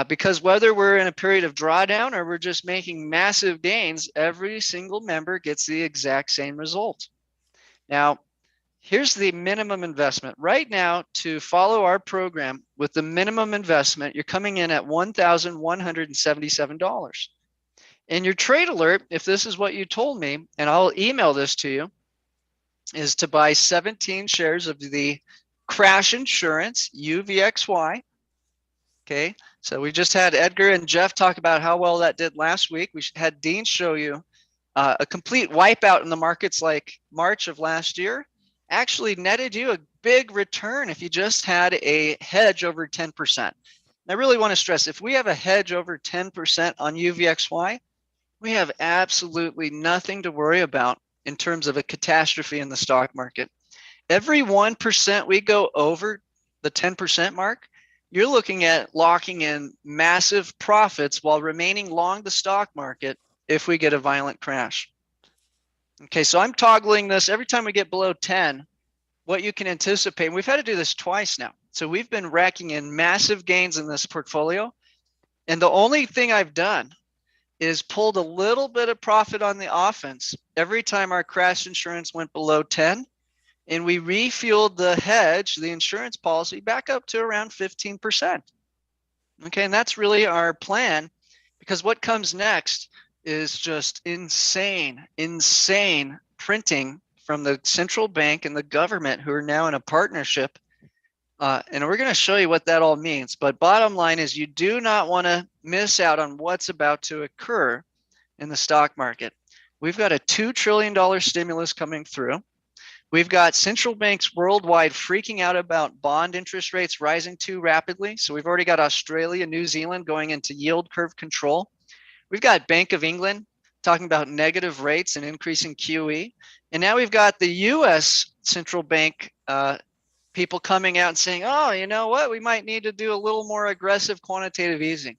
Speaker 2: because whether we're in a period of drawdown or we're just making massive gains, every single member gets the exact same result. Now, here's the minimum investment. Right now, to follow our program with the minimum investment, you're coming in at $1,177. And your trade alert, if this is what you told me, and I'll email this to you, is to buy 17 shares of the crash insurance, UVXY. Okay, so we just had Edgar and Jeff talk about how well that did last week. We had Dean show you a complete wipeout in the markets like March of last year. Actually netted you a big return if you just had a hedge over 10%. And I really want to stress, if we have a hedge over 10% on UVXY, we have absolutely nothing to worry about in terms of a catastrophe in the stock market. Every 1% we go over the 10% mark, you're looking at locking in massive profits while remaining long the stock market if we get a violent crash. Okay, so I'm toggling this every time we get below 10, what you can anticipate. We've had to do this twice now. So we've been racking in massive gains in this portfolio. And the only thing I've done is pulled a little bit of profit on the offense every time our crash insurance went below 10. And we refueled the hedge, the insurance policy, back up to around 15%. Okay, and that's really our plan, because what comes next is just insane printing from the central bank and the government, who are now in a partnership. And we're going to show you what that all means. But bottom line is, you do not want to miss out on what's about to occur in the stock market. We've got a $2 trillion stimulus coming through. We've got central banks worldwide freaking out about bond interest rates rising too rapidly. So we've already got Australia, New Zealand going into yield curve control. We've got Bank of England talking about negative rates and increasing QE. And now we've got the US central bank people coming out and saying, oh, you know what? We might need to do a little more aggressive quantitative easing.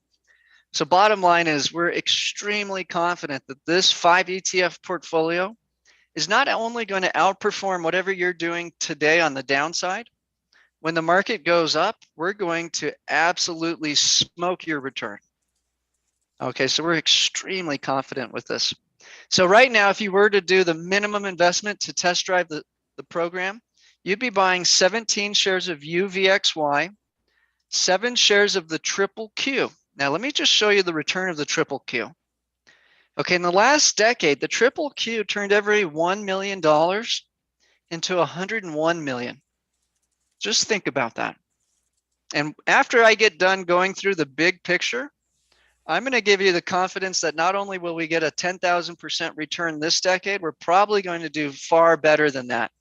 Speaker 2: So bottom line is, we're extremely confident that this 5 ETF portfolio is not only going to outperform whatever you're doing today on the downside. When the market goes up, we're going to absolutely smoke your return. Okay, so we're extremely confident with this. So right now, if you were to do the minimum investment to test drive the program, you'd be buying 17 shares of UVXY, 7 shares of the triple Q. Now, let me just show you the return of the triple Q. Okay, in the last decade, the triple Q turned every $1 million into 101 million. Just think about that. And after I get done going through the big picture, I'm going to give you the confidence that not only will we get a 10,000% return this decade, we're probably going to do far better than that.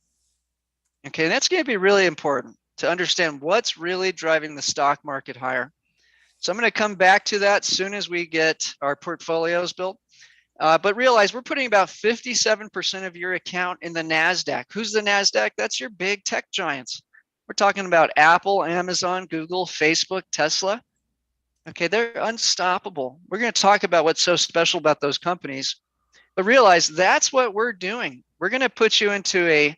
Speaker 2: Okay, and that's going to be really important to understand what's really driving the stock market higher. So I'm going to come back to that as soon as we get our portfolios built. But realize we're putting about 57% of your account in the NASDAQ. Who's the NASDAQ? That's your big tech giants. We're talking about Apple, Amazon, Google, Facebook, Tesla. Okay, they're unstoppable. We're going to talk about what's so special about those companies. But realize that's what we're doing. We're going to put you into a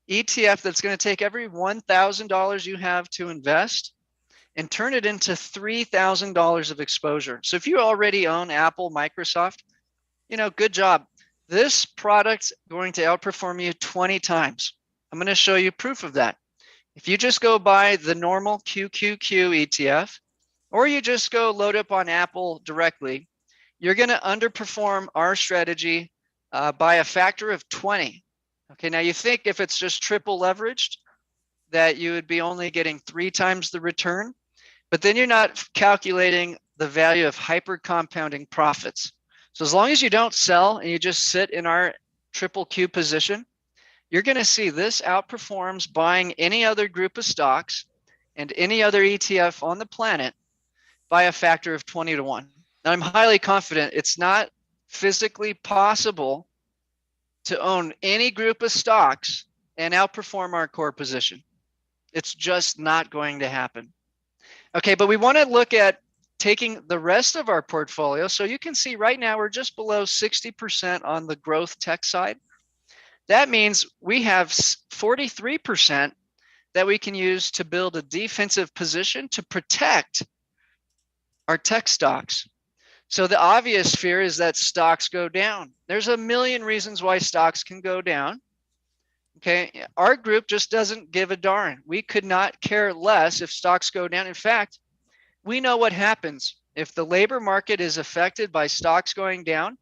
Speaker 2: ETF that's going to take every $1,000 you have to invest and turn it into $3,000 of exposure. So if you already own Apple, Microsoft, you know, good job. This product's going to outperform you 20 times. I'm going to show you proof of that. If you just go buy the normal QQQ ETF, or you just go load up on Apple directly, you're going to underperform our strategy by a factor of 20. Okay, now you think if it's just triple leveraged, that you would be only getting 3 times the return, but then you're not calculating the value of hyper compounding profits. So as long as you don't sell and you just sit in our triple Q position, you're going to see this outperforms buying any other group of stocks and any other ETF on the planet by a factor of 20 to 1. Now, I'm highly confident it's not physically possible to own any group of stocks and outperform our core position. It's just not going to happen. Okay, but we want to look at taking the rest of our portfolio. So you can see right now we're just below 60% on the growth tech side. That means we have 43% that we can use to build a defensive position to protect our tech stocks. So the obvious fear is that stocks go down. There's a million reasons why stocks can go down. Okay, our group just doesn't give a darn. We could not care less if stocks go down. In fact, we know what happens if the labor market is affected by stocks going down.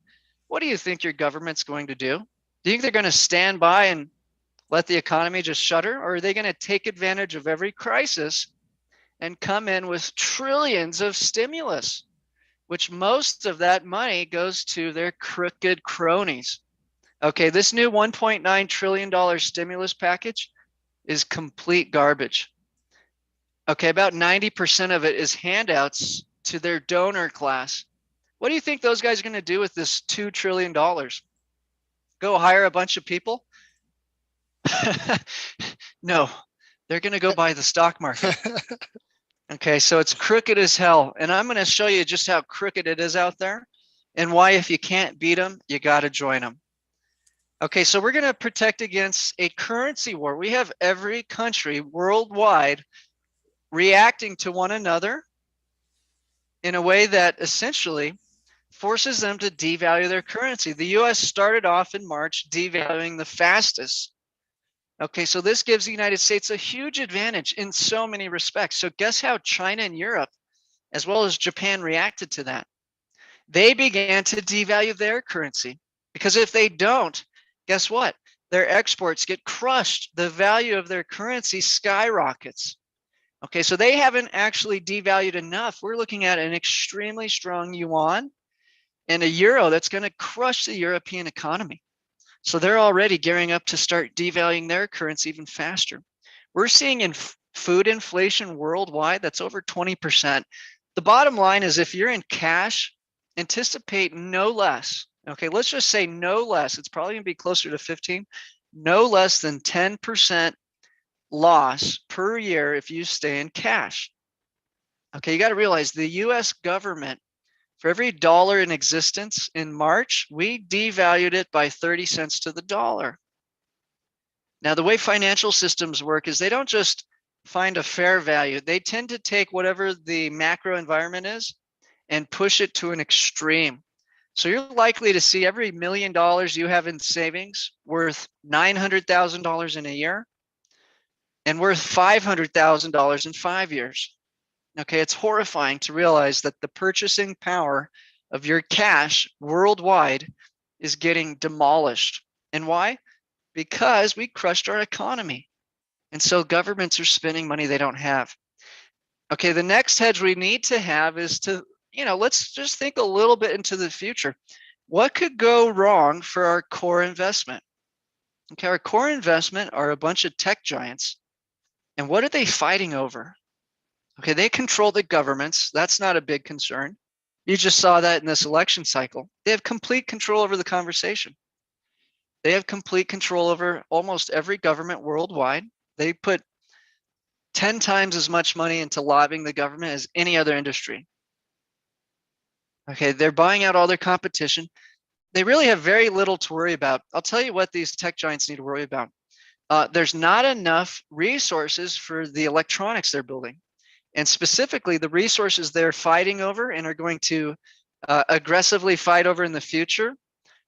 Speaker 2: What do you think your government's going to do? Do you think they're going to stand by and let the economy just shudder? Or are they going to take advantage of every crisis and come in with trillions of stimulus, which most of that money goes to their crooked cronies? Okay, this new $1.9 trillion stimulus package is complete garbage. Okay, about 90% of it is handouts to their donor class. What do you think those guys are going to do with this $2 trillion? Go hire a bunch of people? No, they're going to go buy the stock market. Okay, so it's crooked as hell. And I'm going to show you just how crooked it is out there and why if you can't beat them, you got to join them. Okay, so we're going to protect against a currency war. We have every country worldwide reacting to one another in a way that essentially forces them to devalue their currency. The US started off in March devaluing the fastest. Okay, so this gives the United States a huge advantage in so many respects. So guess how China and Europe, as well as Japan, reacted to that? They began to devalue their currency because if they don't, guess what? Their exports get crushed. The value of their currency skyrockets. Okay, so they haven't actually devalued enough. We're looking at an extremely strong yuan and a euro that's going to crush the European economy. So they're already gearing up to start devaluing their currency even faster. We're seeing in food inflation worldwide that's over 20%. The bottom line is if you're in cash, anticipate no less. Okay, let's just say no less. It's probably going to be closer to 15, no less than 10% loss per year if you stay in cash. Okay, you got to realize the US government, for every dollar in existence in March, we devalued it by 30 cents to the dollar. Now, the way financial systems work is they don't just find a fair value. They tend to take whatever the macro environment is and push it to an extreme. So you're likely to see every $1 million you have in savings worth $900,000 in a year and worth $500,000 in 5 years. Okay, it's horrifying to realize that the purchasing power of your cash worldwide is getting demolished. And why? Because we crushed our economy. And so governments are spending money they don't have. Okay, the next hedge we need to have is to, let's just think a little bit into the future. What could go wrong for our core investment? Okay, our core investment are a bunch of tech giants. And what are they fighting over? Okay, they control the governments. That's not a big concern. You just saw that in this election cycle. They have complete control over the conversation. They have complete control over almost every government worldwide. They put 10 times as much money into lobbying the government as any other industry. Okay, they're buying out all their competition. They really have very little to worry about. I'll tell you what these tech giants need to worry about. There's not enough resources for the electronics they're building. And specifically, the resources they're fighting over and are going to aggressively fight over in the future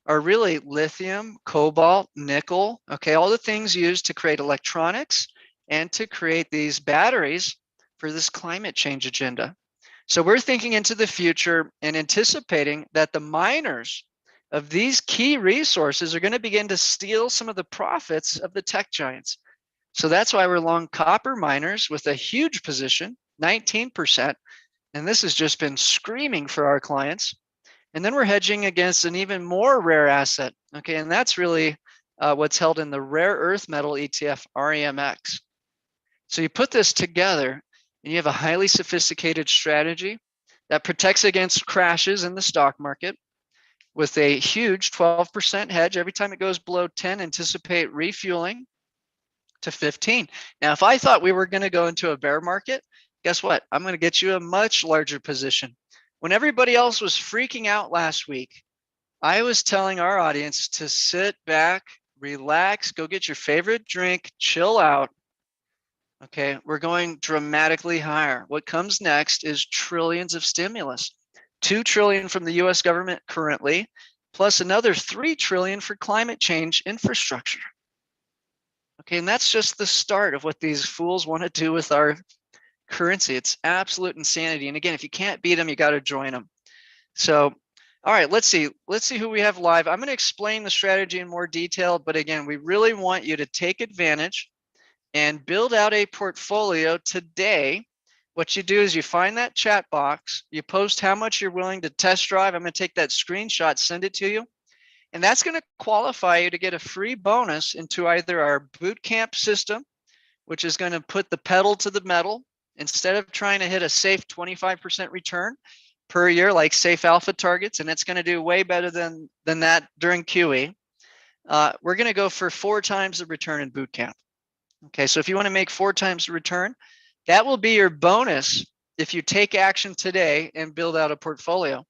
Speaker 2: are really lithium, cobalt, nickel, okay, all the things used to create electronics and to create these batteries for this climate change agenda. So we're thinking into the future and anticipating that the miners of these key resources are going to begin to steal some of the profits of the tech giants. So that's why we're long copper miners with a huge position, 19%. And this has just been screaming for our clients. And then we're hedging against an even more rare asset. Okay, and that's really what's held in the rare earth metal ETF, REMX. So you put this together and you have a highly sophisticated strategy that protects against crashes in the stock market with a huge 12% hedge. Every time it goes below 10, anticipate refueling to 15. Now, if I thought we were going to go into a bear market, guess what? I'm going to get you a much larger position. When everybody else was freaking out last week, I was telling our audience to sit back, relax, go get your favorite drink, chill out. Okay, we're going dramatically higher. What comes next is trillions of stimulus. 2 trillion from the US government currently, plus another 3 trillion for climate change infrastructure. Okay, and that's just the start of what these fools want to do with our currency. It's absolute insanity. And again, if you can't beat them, you got to join them. So, all right, let's see who we have live. I'm going to explain the strategy in more detail, but again, we really want you to take advantage and build out a portfolio today. What you do is you find that chat box, you post how much you're willing to test drive. I'm going to take that screenshot, send it to you. And that's going to qualify you to get a free bonus into either our bootcamp system, which is going to put the pedal to the metal. Instead of trying to hit a safe 25% return per year, like safe alpha targets, and it's going to do way better than that during QE, we're going to go for 4 times the return in bootcamp. Okay, so if you want to make 4 times the return, that will be your bonus if you take action today and build out a portfolio.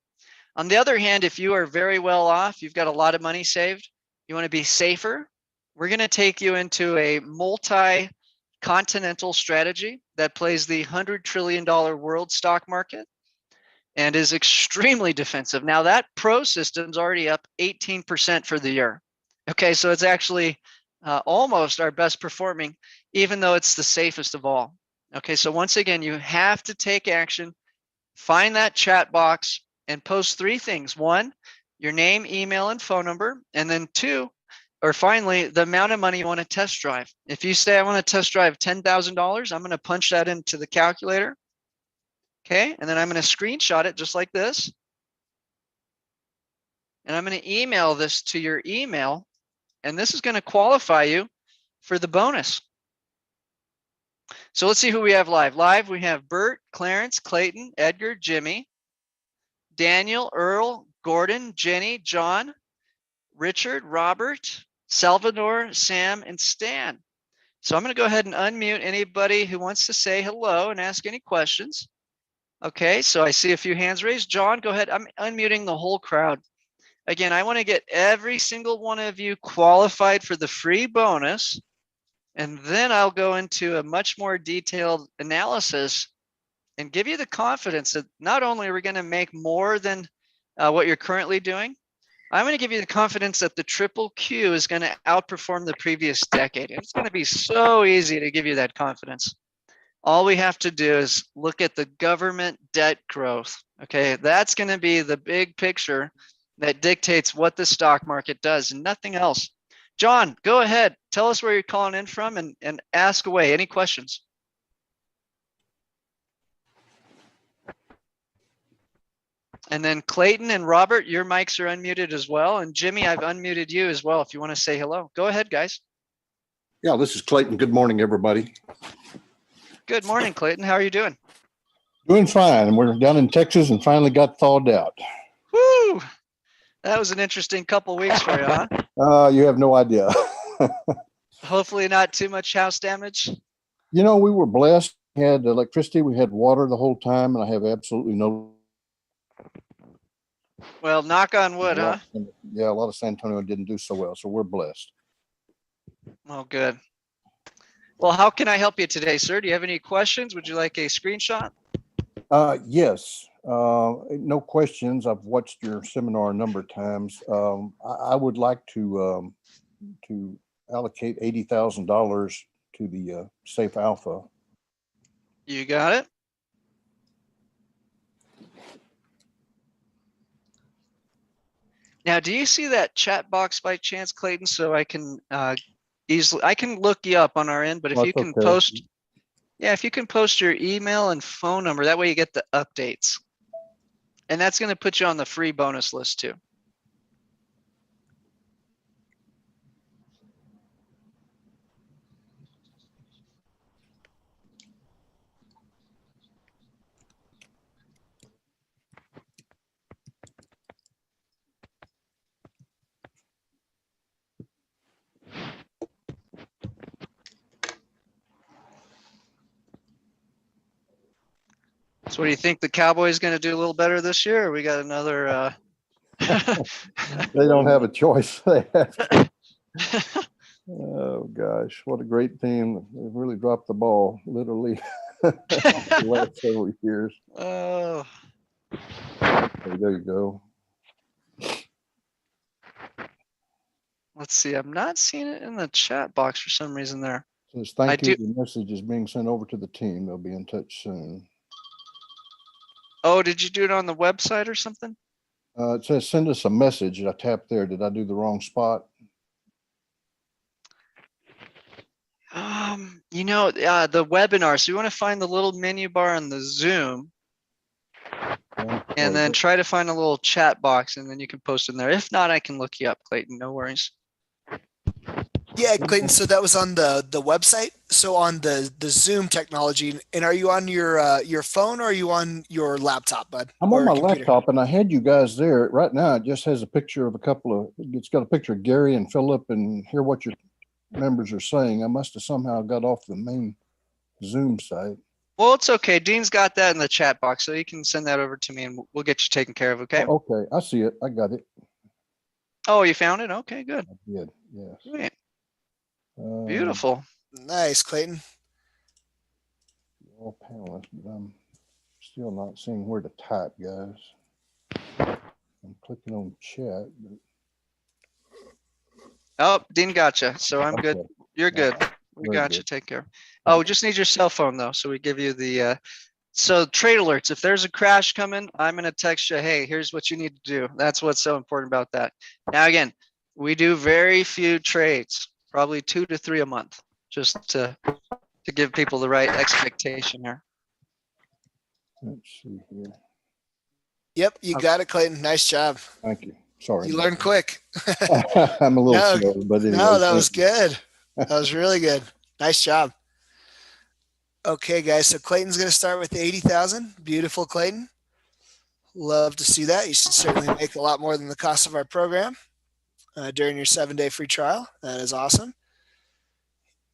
Speaker 2: On the other hand, if you are very well off, you've got a lot of money saved, you want to be safer, we're going to take you into a multi-continental strategy that plays the $100 trillion world stock market and is extremely defensive. Now that pro system's already up 18% for the year. Okay, so it's actually almost our best performing, even though it's the safest of all. Okay, so once again, you have to take action, find that chat box and post 3 things. 1, your name, email, and phone number. And then 2, or finally, the amount of money you want to test drive. If you say I want to test drive $10,000, I'm going to punch that into the calculator. Okay, and then I'm going to screenshot it just like this. And I'm going to email this to your email. And this is going to qualify you for the bonus. So let's see who we have live. Live, we have Bert, Clarence, Clayton, Edgar, Jimmy, Daniel, Earl, Gordon, Jenny, John, Richard, Robert, Salvador, Sam, and Stan. So I'm going to go ahead and unmute anybody who wants to say hello and ask any questions. Okay, so I see a few hands raised. John, go ahead. I'm unmuting the whole crowd. Again, I want to get every single one of you qualified for the free bonus, and then I'll go into a much more detailed analysis and give you the confidence that not only are we going to make more than what you're currently doing, I'm going to give you the confidence that the triple Q is going to outperform the previous decade. It's going to be so easy to give you that confidence. All we have to do is look at the government debt growth. Okay, that's going to be the big picture that dictates what the stock market does and nothing else. John, go ahead. Tell us where you're calling in from and ask away. Any questions? And then Clayton and Robert, your mics are unmuted as well. And Jimmy, I've unmuted you as well if you want to say hello. Go ahead, guys.
Speaker 5: Yeah, this is Clayton. Good morning, everybody.
Speaker 2: Good morning, Clayton. How are you doing?
Speaker 5: Doing fine. We're down in Texas and finally got thawed out.
Speaker 2: Woo! That was an interesting couple weeks for you, huh?
Speaker 5: You have no idea.
Speaker 2: Hopefully not too much house damage.
Speaker 5: You know, we were blessed. We had electricity. We had water the whole time, and I have absolutely no.
Speaker 2: Well, knock on wood, huh?
Speaker 5: Yeah, a lot of San Antonio didn't do so well, so we're blessed.
Speaker 2: Oh, good. Well, how can I help you today, sir? Do you have any questions? Would you like a screenshot?
Speaker 5: Yes. No questions. I've watched your seminar a number of times. I would like to allocate $80,000 to the Safe Alpha.
Speaker 2: You got it. Now, do you see that chat box by chance, Clayton? So I can I can look you up on our end, but if you can post, if you can post your email and phone number, that way you get the updates. And that's going to put you on the free bonus list too. So what do you think? The Cowboys going to do a little better this year, or we got another?
Speaker 5: They don't have a choice. They have to. Oh gosh, what a great team! They've really dropped the ball, literally, the last several years.
Speaker 2: Oh,
Speaker 5: Okay, there you go.
Speaker 2: let's see. I'm not seeing it in the chat box for some reason there.
Speaker 5: It says, thank you. The message is being sent over to the team. They'll be in touch soon.
Speaker 2: Oh, did you do it on the website or something?
Speaker 5: It says send us a message. I tapped there. Did I do the wrong spot?
Speaker 2: You know, the webinar. So you want to find the little menu bar on the Zoom, and then try to find a little chat box, and then you can post in there. If not, I can look you up, Clayton. No worries.
Speaker 1: Yeah, Clayton. So that was on the website. So on the Zoom technology. And are you on your phone or are you on your laptop, bud?
Speaker 5: I'm on my laptop, and I had you guys there. Right now, it just has a picture of it's got a picture of Gary and Philip, and hear what your members are saying. I must have somehow got off the main Zoom site.
Speaker 2: Well, it's okay. Dean's got that in the chat box, so you can send that over to me, and we'll get you taken care of. Okay.
Speaker 5: Oh, okay, I see it. I got it.
Speaker 2: Oh, you found it? Okay, good.
Speaker 5: I did. Yes.
Speaker 2: Great. Beautiful.
Speaker 1: Nice, Clayton.
Speaker 5: All panelists, but I'm still not seeing where to type, guys. I'm clicking on chat. But...
Speaker 2: Oh, Dean gotcha. So I'm good. You're good. We got you. Take care. Oh, we just need your cell phone though. So we give you the so trade alerts. If there's a crash coming, I'm gonna text you, hey, here's what you need to do. That's what's so important about that. Now again, we do very few trades, probably 2 to 3 a month, just to give people the right expectation here.
Speaker 5: Let's see here.
Speaker 1: Yep, you got it, Clayton. Nice job.
Speaker 5: Thank you. Sorry.
Speaker 1: You learned quick.
Speaker 5: I'm a little slow, but anyway.
Speaker 1: No, that was good. That was really good. Nice job. Okay, guys. So Clayton's going to start with 80,000. Beautiful, Clayton. Love to see that. You should certainly make a lot more than the cost of our program during your 7-day free trial. That is awesome.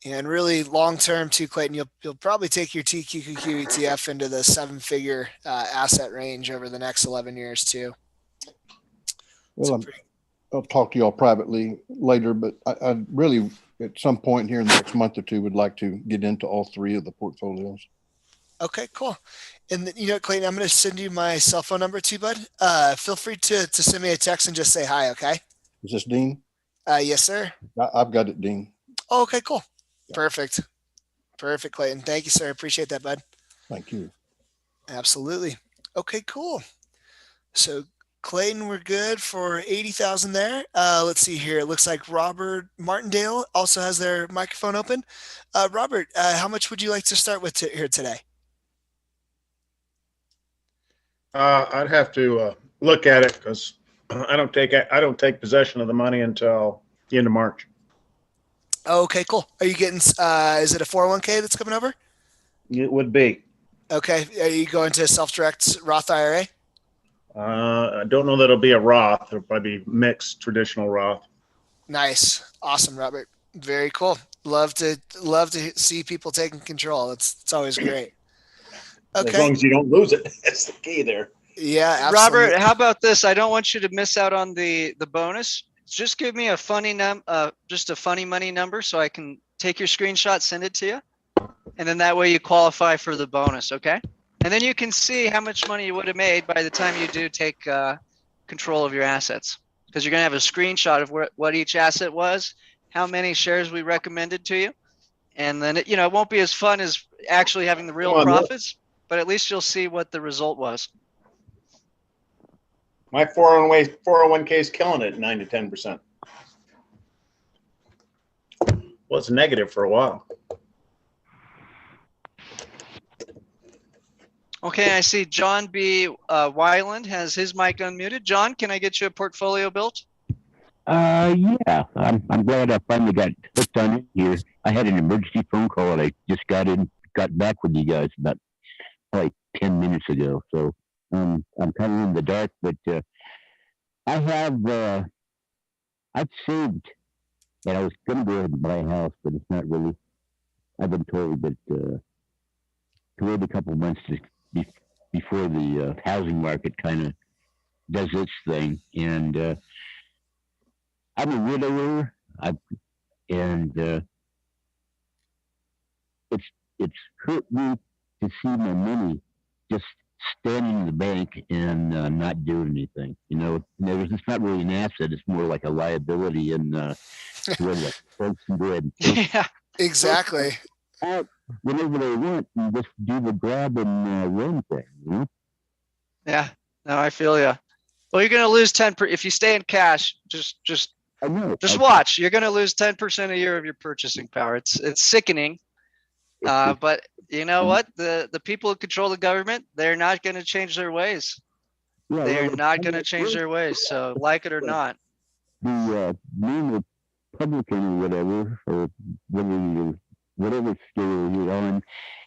Speaker 1: And really long-term too, Clayton, you'll probably take your TQQQ ETF into the 7-figure asset range over the next 11 years too.
Speaker 5: Well, I'll talk to y'all privately later, but I really, at some point here in the next month or two, would like to get into all 3 of the portfolios.
Speaker 1: Okay, cool. And you know, Clayton, I'm going to send you my cell phone number too, bud. Feel free to send me a text and just say hi, okay?
Speaker 5: Is this Dean?
Speaker 1: Yes, sir.
Speaker 5: I've got it, Dean.
Speaker 1: Oh, okay, cool. Perfect. Perfect, Clayton. Thank you, sir. Appreciate that, bud.
Speaker 5: Thank you.
Speaker 1: Absolutely. Okay, cool. So Clayton, we're good for 80,000 there. Let's see here. It looks like Robert Martindale also has their microphone open. Robert, how much would you like to start with here today?
Speaker 6: I'd have to look at it because I don't take possession of the money until the end of March.
Speaker 1: Okay, cool. Are you getting, is it a 401k that's coming over?
Speaker 6: It would be.
Speaker 1: Okay. Are you going to self-direct Roth IRA?
Speaker 6: I don't know that it'll be a Roth. It'll probably be mixed traditional Roth.
Speaker 1: Nice. Awesome, Robert. Very cool. Love to see people taking control. It's always great. Okay.
Speaker 6: As long as you don't lose it. That's the key there.
Speaker 1: Yeah, absolutely.
Speaker 2: Robert, how about this? I don't want you to miss out on the bonus. Just give me a funny just a funny money number so I can take your screenshot, send it to you. And then that way you qualify for the bonus, okay? And then you can see how much money you would have made by the time you do take control of your assets. Because you're going to have a screenshot of what each asset was, how many shares we recommended to you, And then, it won't be as fun as actually having the real
Speaker 6: Come on, look.
Speaker 2: profits, but at least you'll see what the result was.
Speaker 6: My 401k is killing it, 9 to 10%. Well, it's negative for a while.
Speaker 2: Okay, I see John B. Weiland has his mic unmuted. John, can I get you a portfolio built?
Speaker 7: Yeah, I'm glad I finally got hooked on it here. I had an emergency phone call and I just got back with you guys about probably 10 minutes ago. So I'm kind of in the dark, but I've saved, and I was going to go ahead and buy a house, but it's not really. I've been told that to wait a couple months before the housing market kind of does its thing. And I'm a widower. And it's hurt me to see my money just standing in the bank and not doing anything. It's not really an asset. It's more like a liability. And folks can go ahead and take
Speaker 2: Yeah,
Speaker 1: Exactly.
Speaker 7: out whenever they want and just do the grab and run thing.
Speaker 2: yeah. No, I feel you. Well, you're going to lose 10%. If you stay in cash, just
Speaker 7: I know.
Speaker 2: watch. You're going to lose 10% a year of your purchasing power. It's sickening. But you know what? The people who control the government, they're not going to change their ways. They're not going to change their ways. So like it or not.
Speaker 7: The main Republican or whatever, or whatever scale you're on,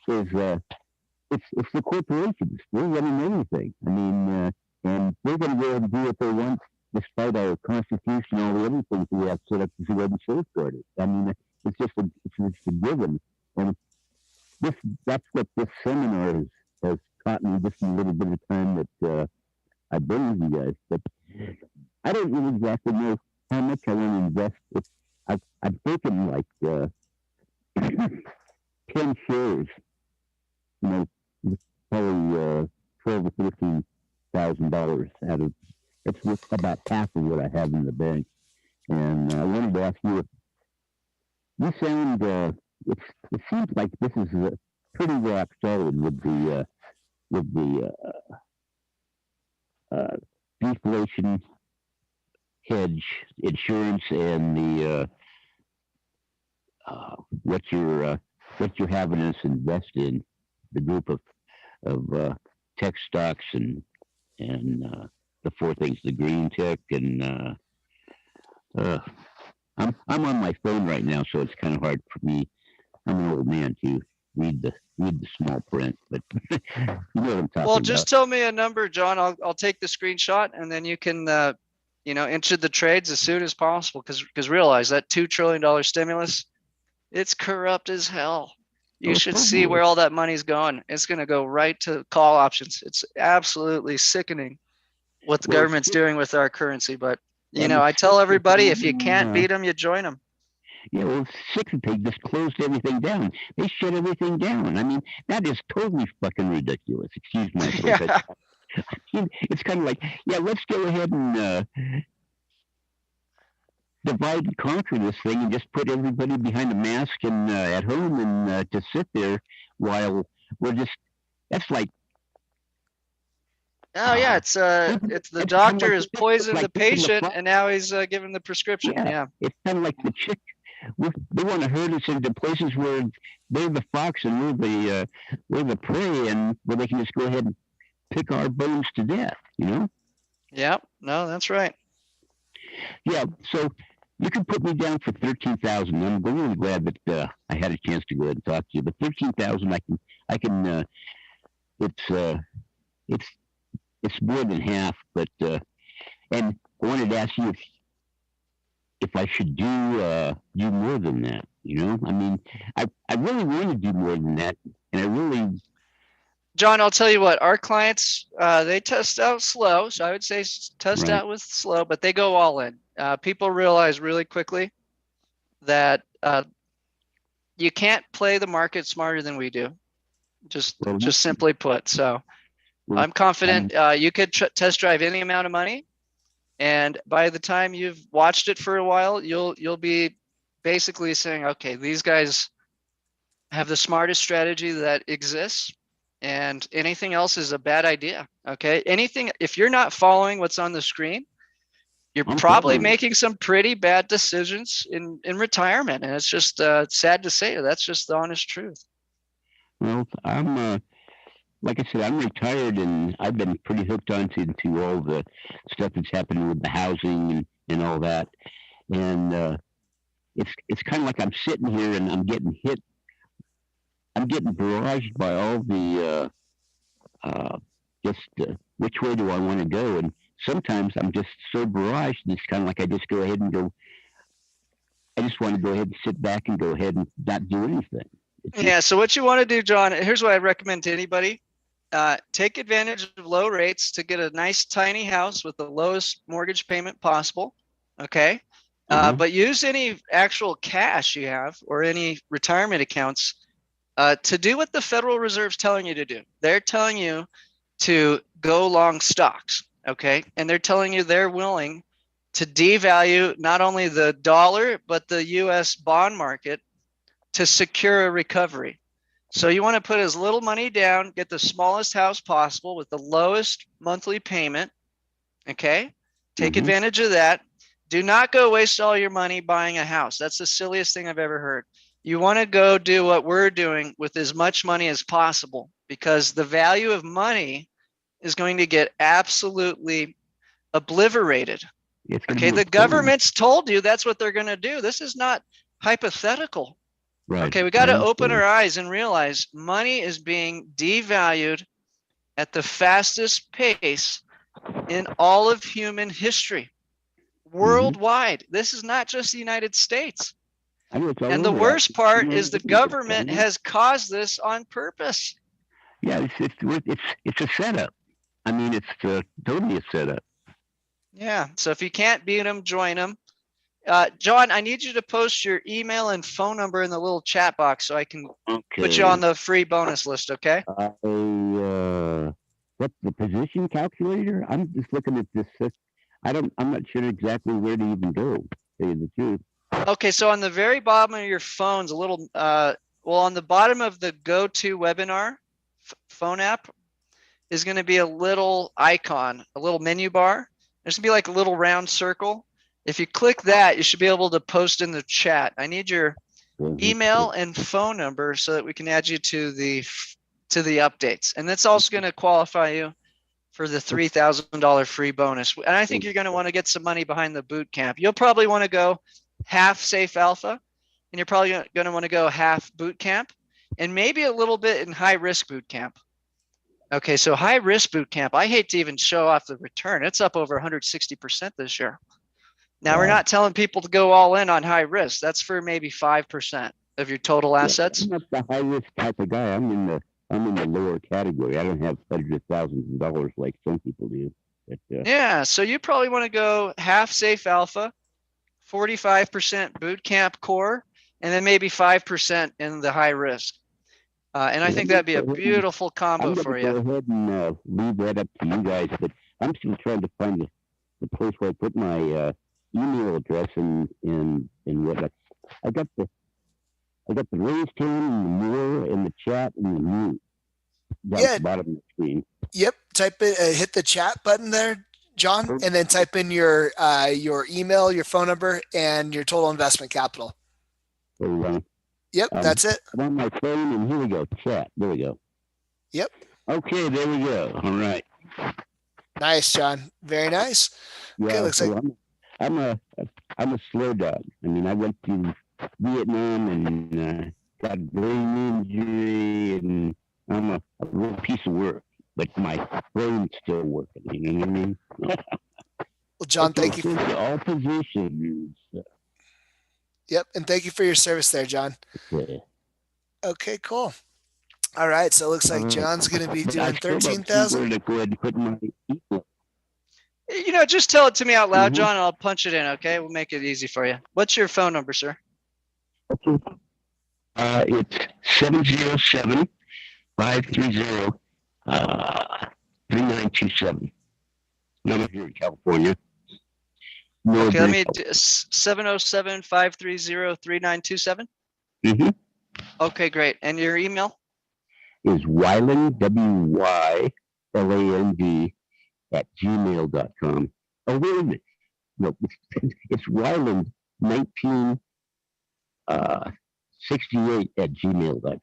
Speaker 7: is it's the corporations. They're running everything. I mean, and they're going to go ahead and do what they want, despite our Constitution, all the other things we have set up to go ahead and safeguard it. I mean, it's just a given. And that's what this seminar has taught me just in a little bit of time that I've been with you guys. But I don't really exactly know how much I want to invest. I'm thinking like 10 shares, probably $12,000 to $13,000 out of. It's about half of what I have in the bank. And I wanted to ask you, you sound, it seems like this is pretty rock solid with the deflation hedge insurance and the what you're having us invest in, the group of tech stocks and the four things, the green tech and I'm on my phone right now, so it's kind of hard for me. I'm an old man to read the small print, but you know what I'm talking
Speaker 2: Well,
Speaker 7: about.
Speaker 2: just tell me a number, John. I'll take the screenshot and then you can enter the trades as soon as possible because realize that $2 trillion stimulus, it's corrupt as hell. You should see where all that money's going. It's going to go right to call options. It's absolutely sickening what the government's doing with our currency. But, I tell everybody, if you can't beat them, you join them.
Speaker 7: Yeah, well, Six-Pig just closed everything down. They shut everything down. I mean, that is totally fucking ridiculous. Excuse my French.
Speaker 2: Yeah.
Speaker 7: It's kind of like, yeah, let's go ahead and divide and conquer this thing and just put everybody behind a mask and at home and to sit there while we're just, that's like.
Speaker 2: Oh yeah, it's the doctor has poisoned the patient and now he's given the prescription. Yeah.
Speaker 7: It's kind of like the chick. They want to herd us into places where they're the fox and we're the prey, and where they can just go ahead and pick our bones to death.
Speaker 2: Yeah. No, that's right.
Speaker 7: Yeah. So you can put me down for 13,000. I'm really glad that I had a chance to go ahead and talk to you. But 13,000, I can. It's more than half. But and I wanted to ask you if I should do more than that. I mean, I really want to do more than that, and I really.
Speaker 2: John, I'll tell you what, our clients, they test out slow. So I would say test out with slow, but they go all in. People realize really quickly that you can't play the market smarter than we do. Just simply put. So I'm confident you could test drive any amount of money. And by the time you've watched it for a while, you'll be basically saying, okay, these guys have the smartest strategy that exists, and anything else is a bad idea. Okay. Anything, if you're not following what's on the screen, you're
Speaker 7: I'm
Speaker 2: probably
Speaker 7: following.
Speaker 2: making some pretty bad decisions in retirement. And it's just sad to say, that's just the honest truth.
Speaker 7: Well, I'm like I said, I'm retired, and I've been pretty hooked onto all the stuff that's happening with the housing and all that. And it's kind of like I'm sitting here and I'm getting hit. I'm getting barraged by all the which way do I want to go? And sometimes I'm just so barraged, and it's kind of like I just go ahead and go. I just want to go ahead and sit back and go ahead and not do anything.
Speaker 2: Yeah. So what you want to do, John, here's what I recommend to anybody. Take advantage of low rates to get a nice tiny house with the lowest mortgage payment possible. Okay. But use any actual cash you have or any retirement accounts to do what the Federal Reserve's telling you to do. They're telling you to go long stocks. Okay. And they're telling you they're willing to devalue not only the dollar, but the US bond market to secure a recovery. So you want to put as little money down, get the smallest house possible with the lowest monthly payment. Okay. Take advantage of that. Do not go waste all your money buying a house. That's the silliest thing I've ever heard. You want to go do what we're doing with as much money as possible, because the value of money is going to get absolutely obliterated. Okay. The government's told you that's what they're going to do. This is not hypothetical.
Speaker 7: Right.
Speaker 2: Okay, we got to open our eyes and realize money is being devalued at the fastest pace in all of human history, worldwide. This is not just the United States. And the worst part is the government has caused this on purpose.
Speaker 7: Yeah, it's a setup. I mean, it's totally a setup.
Speaker 2: Yeah, so if you can't beat them, join them. John, I need you to post your email and phone number in the little chat box so I can put you on the free bonus list, okay?
Speaker 7: What's the position calculator? I'm just looking at this. I'm not sure exactly where to even go, to tell you the truth.
Speaker 2: Okay, so on the very bottom of your phone's a little, on the bottom of the go-to webinar phone app is going to be a little icon, a little menu bar. There's going to be like a little round circle. If you click that, you should be able to post in the chat. I need your email and phone number so that we can add you to the updates. And that's also going to qualify you for the $3,000 free bonus. And I think you're going to want to get some money behind the boot camp. You'll probably want to go half Safe Alpha, and you're probably going to want to go half boot camp, and maybe a little bit in high risk boot camp. Okay, so high risk boot camp, I hate to even show off the return. It's up over 160% this year. Now, we're not telling people to go all in on high risk. That's for maybe 5% of your total assets.
Speaker 7: I'm not the high risk type of guy. I'm in the lower category. I don't have hundreds of thousands of dollars like some people do. But,
Speaker 2: yeah, so you probably want to go half Safe Alpha, 45% boot camp core, and then maybe 5% in the high risk. And I think that'd be a beautiful combo for you.
Speaker 7: Go ahead and leave that up to you guys, but I'm still trying to find the place where I put my email address and what I got the raised hand and the more in the chat and the mute down at the bottom of the screen.
Speaker 1: Yep. Type it, hit the chat button there, John, and then type in your email, your phone number, and your total investment capital.
Speaker 7: There we go.
Speaker 1: Yep, that's it.
Speaker 7: I'm on my phone, and here we go. Chat. There we go.
Speaker 1: Yep.
Speaker 7: Okay, there we go. All right.
Speaker 1: Nice, John. Very nice.
Speaker 7: Yeah,
Speaker 1: okay, looks like
Speaker 7: I'm a slow dog. I mean, I went to Vietnam and got a brain injury, and I'm a real piece of work, but my brain's still working. You know what I mean?
Speaker 1: Well, John, thank you.
Speaker 7: All positions.
Speaker 1: Yep, and thank you for your service there, John. Okay, cool. All right, so it looks like John's going to be doing 13,000.
Speaker 2: You know, just tell it to me out loud, John, and I'll punch it in, okay? We'll make it easy for you. What's your phone number, sir?
Speaker 7: It's 707-530-3927. Number here in California.
Speaker 2: Okay, let me 707-530-3927. Okay, great. And your email?
Speaker 7: Is Wyland, WYLAND, @gmail.com. Oh, wait a minute. No, it's Wyland 1968 @gmail.com.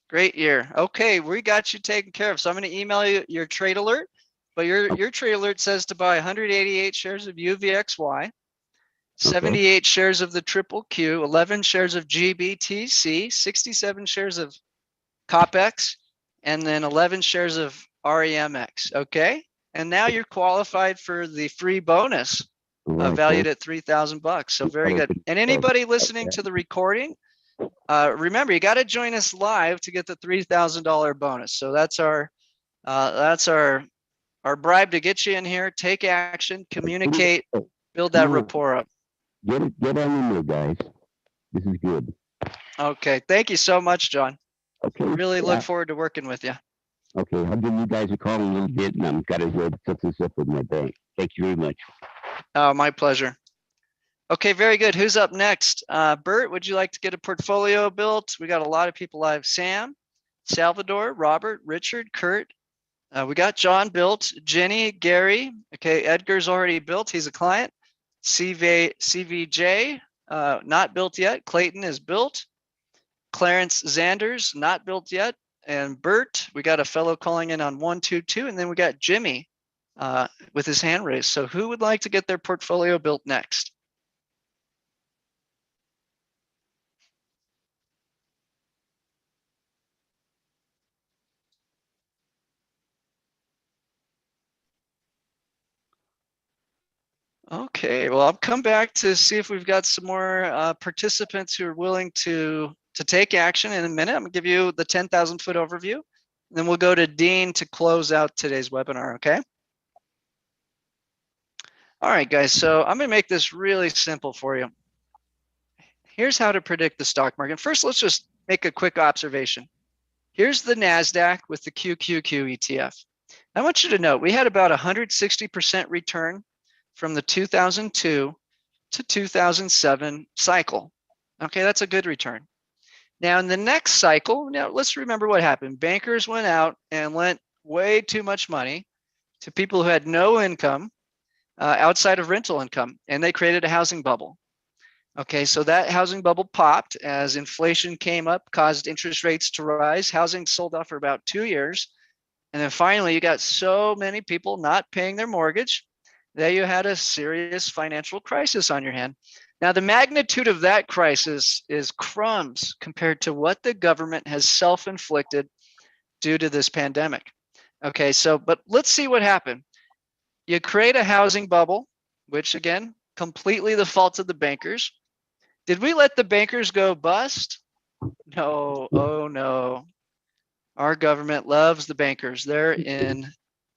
Speaker 2: Great year. Okay, we got you taken care of. So I'm going to email you your trade alert, but your trade alert says to buy 188 shares of UVXY, 78 shares of the triple Q, 11 shares of GBTC, 67 shares of COPX, and then 11 shares of REMX. Okay. And now you're qualified for the free bonus valued at $3,000. So very good. And anybody listening to the recording, remember, you got to join us live to get the $3,000 bonus. So that's our bribe to get you in here, take action, communicate, build that rapport up.
Speaker 7: Get on in there, guys. This is good.
Speaker 2: Okay. Thank you so much, John.
Speaker 7: Okay.
Speaker 2: Really look forward to working with you.
Speaker 7: Okay. I'll give you guys a call in a little bit, and I've got to go set this up with my bank. Thank you very much.
Speaker 2: Oh, my pleasure. Okay, very good. Who's up next? Bert, would you like to get a portfolio built? We got a lot of people live. Sam, Salvador, Robert, Richard, Kurt. We got John built. Jenny, Gary. Okay, Edgar's already built. He's a client. CVJ, not built yet. Clayton is built. Clarence Zanders, not built yet. And Bert, we got a fellow calling in on 122. And then we got Jimmy with his hand raised. So who would like to get their portfolio built next? Okay, well, I'll come back to see if we've got some more participants who are willing to take action in a minute. I'm gonna give you the 10,000 foot overview. And then we'll go to Dean to close out today's webinar, okay? All right, guys, so I'm gonna make this really simple for you. Here's how to predict the stock market. First, let's just make a quick observation. Here's the NASDAQ with the QQQ ETF. I want you to note, we had about 160% return from the 2002 to 2007 cycle. Okay, that's a good return. Now in the next cycle, now let's remember what happened. Bankers went out and lent way too much money to people who had no income outside of rental income, and they created a housing bubble. Okay, so that housing bubble popped as inflation came up, caused interest rates to rise. Housing sold off for about 2 years. And then finally, you got so many people not paying their mortgage that you had a serious financial crisis on your hand. Now, the magnitude of that crisis is crumbs compared to what the government has self-inflicted due to this pandemic. Okay, so, but let's see what happened. You create a housing bubble, which again, completely the fault of the bankers. Did we let the bankers go bust? No, oh no. Our government loves the bankers. They're in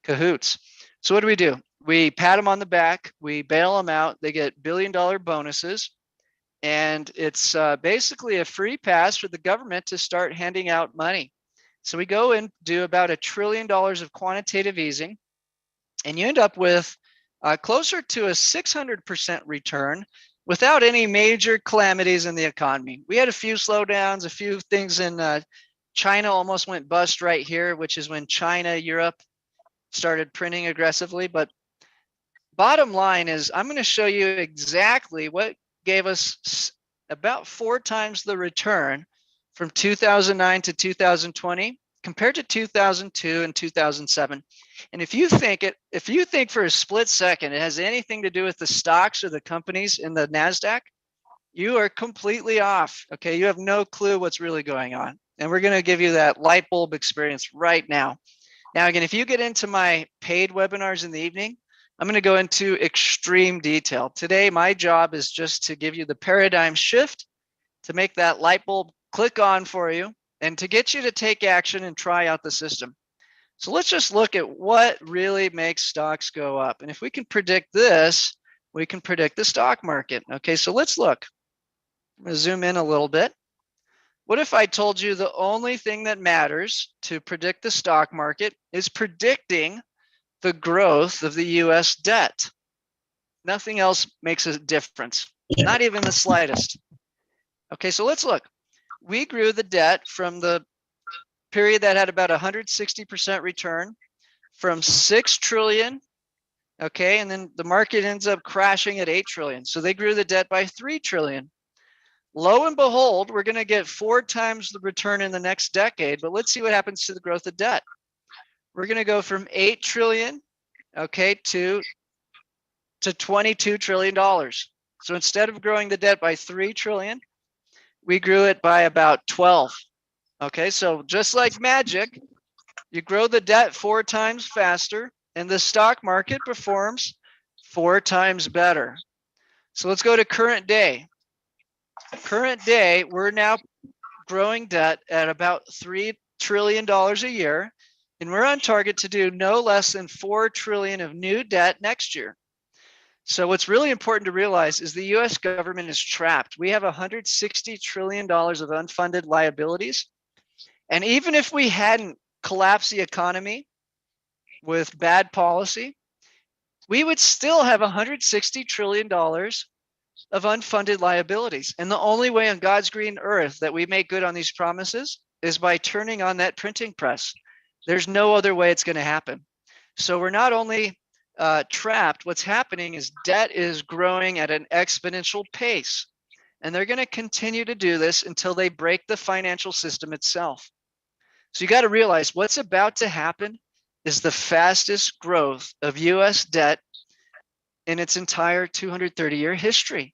Speaker 2: cahoots. So what do? We pat them on the back, we bail them out, they get billion-dollar bonuses, and it's basically a free pass for the government to start handing out money. So we go and do about $1 trillion of quantitative easing, and you end up with closer to a 600% return without any major calamities in the economy. We had a few slowdowns, a few things in China almost went bust right here, which is when China, Europe started printing aggressively. But bottom line is I'm going to show you exactly what gave us about 4 times the return from 2009 to 2020 compared to 2002 and 2007. And if you think for a split second it has anything to do with the stocks or the companies in the NASDAQ, you are completely off. Okay, you have no clue what's really going on. And we're going to give you that light bulb experience right now. Now, again, if you get into my paid webinars in the evening, I'm going to go into extreme detail. Today, my job is just to give you the paradigm shift, to make that light bulb click on for you, and to get you to take action and try out the system. So let's just look at what really makes stocks go up. And if we can predict this, we can predict the stock market. Okay, so let's look. I'm going to zoom in a little bit. What if I told you the only thing that matters to predict the stock market is predicting the growth of the US debt? Nothing else makes a difference, not even the slightest. Okay, so let's look. we grew the debt from the period that had about 160% return from 6 trillion. Okay, and then the market ends up crashing at 8 trillion. So they grew the debt by 3 trillion. Lo and behold, we're going to get 4 times the return in the next decade. But let's see what happens to the growth of debt. We're going to go from 8 trillion, okay, to $22 trillion. So instead of growing the debt by 3 trillion, we grew it by about 12. Okay, so just like magic, you grow the debt 4 times faster and the stock market performs 4 times better. So let's go to current day. Current day, we're now growing debt at about $3 trillion a year, and we're on target to do no less than 4 trillion of new debt next year. So what's really important to realize is the US government is trapped. We have $160 trillion of unfunded liabilities. And even if we hadn't collapsed the economy with bad policy, we would still have $160 trillion of unfunded liabilities. And the only way on God's green earth that we make good on these promises is by turning on that printing press. There's no other way it's going to happen. So we're not only trapped, what's happening is debt is growing at an exponential pace. And they're going to continue to do this until they break the financial system itself. So you got to realize what's about to happen is the fastest growth of US debt in its entire 230-year history.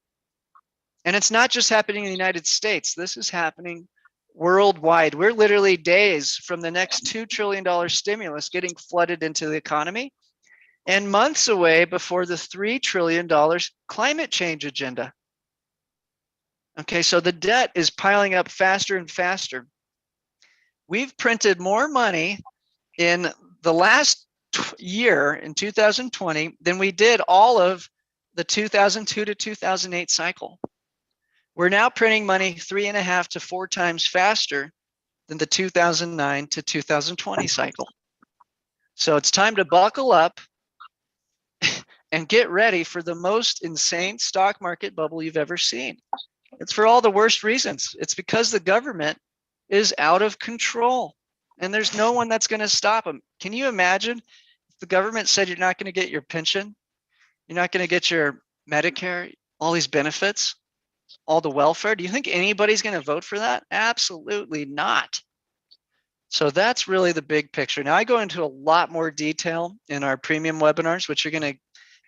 Speaker 2: And it's not just happening in the United States. This is happening worldwide. We're literally days from the next $2 trillion stimulus getting flooded into the economy and months away before the $3 trillion climate change agenda. Okay, so the debt is piling up faster and faster. We've printed more money in the last year in 2020 than we did all of the 2002 to 2008 cycle. We're now printing money 3.5 to 4 times faster than the 2009 to 2020 cycle. So it's time to buckle up and get ready for the most insane stock market bubble you've ever seen. It's for all the worst reasons. It's because the government is out of control and there's no one that's going to stop them. Can you imagine if the government said you're not going to get your pension, you're not going to get your Medicare, all these benefits, all the welfare? Do you think anybody's going to vote for that? Absolutely not. So that's really the big picture. Now I go into a lot more detail in our premium webinars, which you're going to,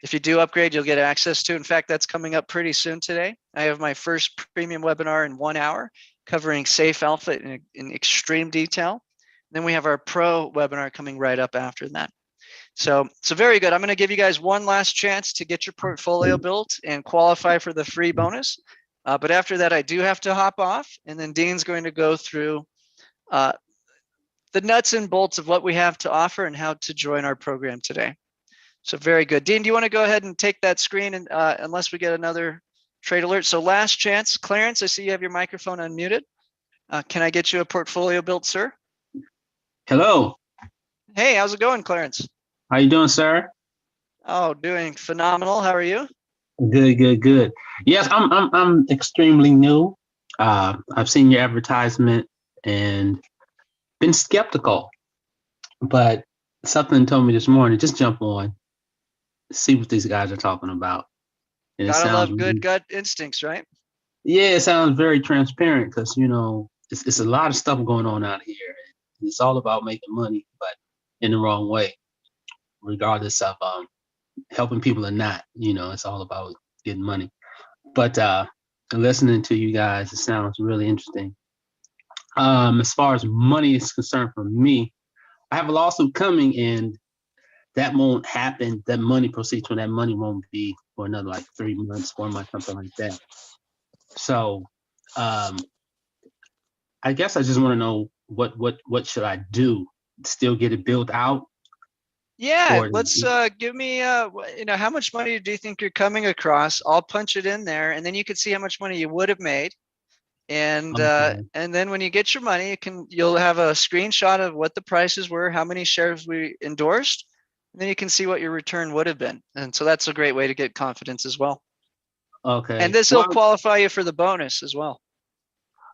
Speaker 2: if you do upgrade, you'll get access to. In fact, that's coming up pretty soon today. I have my first premium webinar in 1 hour covering Safe Alpha in extreme detail. Then we have our pro webinar coming right up after that. So very good. I'm going to give you guys one last chance to get your portfolio built and qualify for the free bonus. But after that, I do have to hop off. And then Dean's going to go through the nuts and bolts of what we have to offer and how to join our program today. So very good. Dean, do you want to go ahead and take that screen and unless we get another trade alert? So last chance. Clarence, I see you have your microphone unmuted. Can I get you a portfolio built, sir?
Speaker 8: Hello.
Speaker 2: Hey, how's it going, Clarence?
Speaker 8: How you doing, sir?
Speaker 2: Oh, doing phenomenal. How are you?
Speaker 8: Good. Yes, I'm extremely new. I've seen your advertisement and been skeptical, but something told me this morning, just jump on, see what these guys are talking about. And
Speaker 2: gotta love good gut instincts, right?
Speaker 8: Yeah, it sounds very transparent because, you know, it's a lot of stuff going on out here. It's all about making money, but in the wrong way, regardless of helping people or not. You know, it's all about getting money. But listening to you guys, it sounds really interesting. As far as money is concerned for me, I have a lawsuit coming and that won't happen. That money proceeds from that money won't be for another like 3 months, 4 months, something like that. So I guess I just want to know what should I do? Still get it built out?
Speaker 2: Yeah, let's give me you know, how much money do you think you're coming across? I'll punch it in there and then you can see how much money you would have made. And then when you get your money, you'll have a screenshot of what the prices were, how many shares we endorsed, and then you can see what your return would have been. And so that's a great way to get confidence as well.
Speaker 8: Okay.
Speaker 2: And this will qualify you for the bonus as well.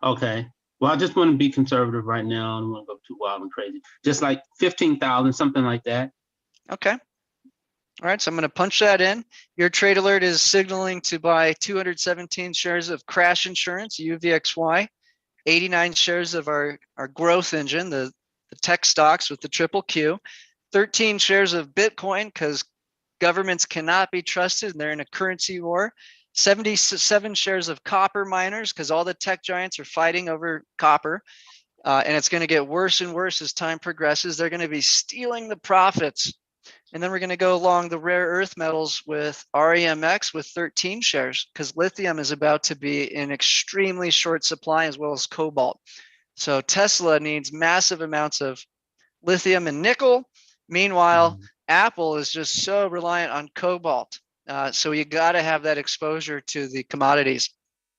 Speaker 8: Okay. Well, I just want to be conservative right now. I don't want to go too wild and crazy. Just like 15,000, something like that.
Speaker 2: Okay. All right, so I'm going to punch that in. Your trade alert is signaling to buy 217 shares of Crash Insurance, UVXY, 89 shares of our growth engine, the tech stocks with the triple Q, 13 shares of Bitcoin because governments cannot be trusted and they're in a currency war, 77 shares of copper miners because all the tech giants are fighting over copper. And it's going to get worse and worse as time progresses. They're going to be stealing the profits. And then we're going to go along the rare earth metals with REMX with 13 shares because lithium is about to be in extremely short supply as well as cobalt. So Tesla needs massive amounts of lithium and nickel. Meanwhile, Apple is just so reliant on cobalt. So you got to have that exposure to the commodities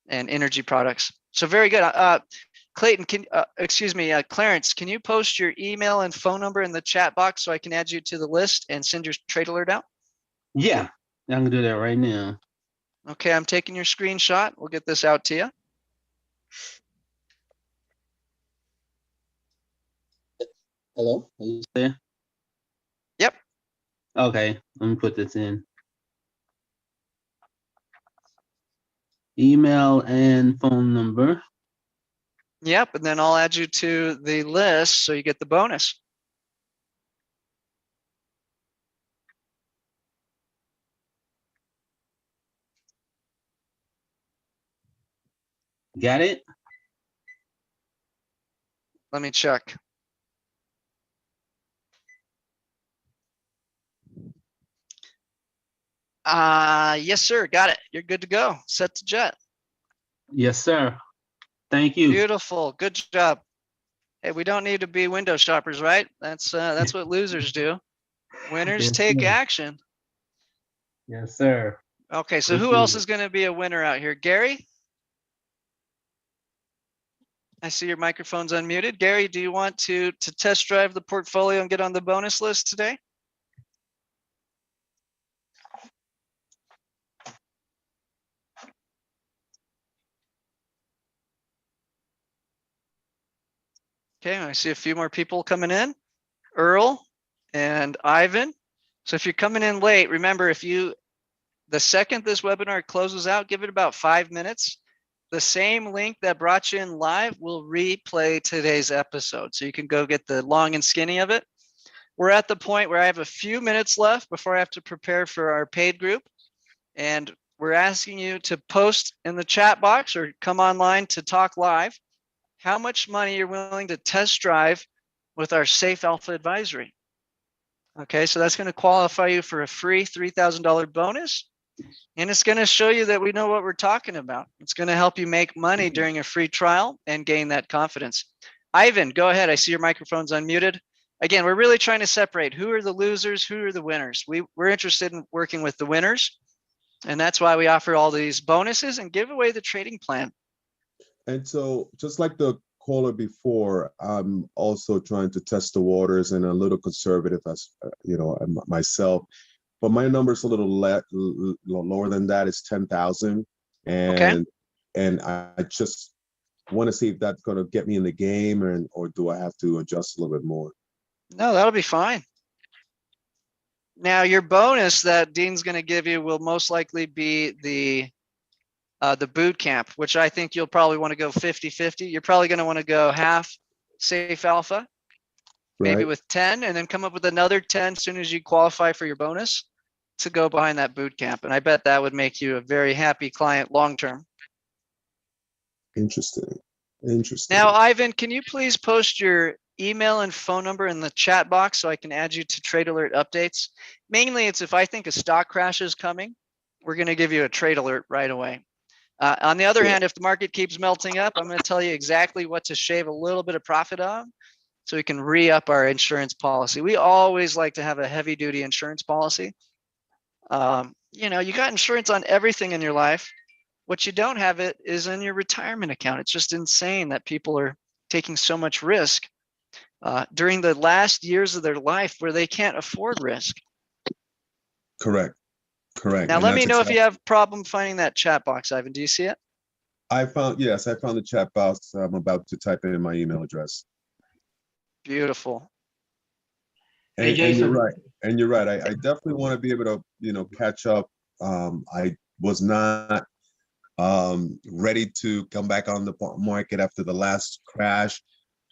Speaker 2: and energy products. So very good. Clayton, Clarence, can you post your email and phone number in the chat box so I can add you to the list and send your trade alert out?
Speaker 8: Yeah, I'm gonna do that right now.
Speaker 2: Okay, I'm taking your screenshot. We'll get this out to you.
Speaker 8: Hello, are you there?
Speaker 2: Yep.
Speaker 8: Okay, let me put this in. Email and phone number.
Speaker 2: Yep, and then I'll add you to the list so you get the bonus.
Speaker 8: Got it?
Speaker 2: Let me check. Yes, sir. Got it. You're good to go. Set to jet.
Speaker 8: Yes, sir. Thank you.
Speaker 2: Beautiful. Good job. Hey, we don't need to be window shoppers, right? That's what losers do. Winners
Speaker 8: Yes,
Speaker 2: take
Speaker 8: sir.
Speaker 2: action.
Speaker 8: Yes, sir.
Speaker 2: Okay, so who else is going to be a winner out here? Gary? I see your microphone's unmuted. Gary, do you want to test drive the portfolio and get on the bonus list today? Okay, I see a few more people coming in. Earl and Ivan. So if you're coming in late, remember the second this webinar closes out, give it about 5 minutes. The same link that brought you in live will replay today's episode. So you can go get the long and skinny of it. We're at the point where I have a few minutes left before I have to prepare for our paid group. And we're asking you to post in the chat box or come online to talk live how much money you're willing to test drive with our Safe Alpha advisory. Okay, so that's going to qualify you for a free $3,000 bonus. And it's going to show you that we know what we're talking about. It's going to help you make money during a free trial and gain that confidence. Ivan, go ahead. I see your microphone's unmuted. Again, we're really trying to separate who are the losers, who are the winners. We're interested in working with the winners. And that's why we offer all these bonuses and give away the trading plan.
Speaker 9: And so just like the caller before, I'm also trying to test the waters and a little conservative as myself. But my number's a little lower than that. It's 10,000. And I just want to see if that's going to get me in the game or do I have to adjust a little bit more?
Speaker 2: No, that'll be fine. Now, your bonus that Dean's going to give you will most likely be the boot camp, which I think you'll probably want to go 50-50. You're probably going to want to go half Safe Alpha, maybe with 10, and then come up with another 10 as soon as you qualify for your bonus to go behind that boot camp. And I bet that would make you a very happy client long-term.
Speaker 9: Interesting.
Speaker 2: Now, Ivan, can you please post your email and phone number in the chat box so I can add you to trade alert updates? Mainly, it's if I think a stock crash is coming, we're going to give you a trade alert right away. On the other hand, if the market keeps melting up, I'm going to tell you exactly what to shave a little bit of profit on so we can re-up our insurance policy. We always like to have a heavy-duty insurance policy. You got insurance on everything in your life. What you don't have it is in your retirement account. It's just insane that people are taking so much risk during the last years of their life where they can't afford risk.
Speaker 9: Correct.
Speaker 2: Now, let me know if you have a problem finding that chat box, Ivan. Do you see it?
Speaker 9: Yes, I found the chat box. I'm about to type in my email address.
Speaker 2: Beautiful.
Speaker 3: Hey,
Speaker 9: And you're
Speaker 3: Jason.
Speaker 9: right. And you're right. I definitely want to be able to, catch up. I was not ready to come back on the market after the last crash,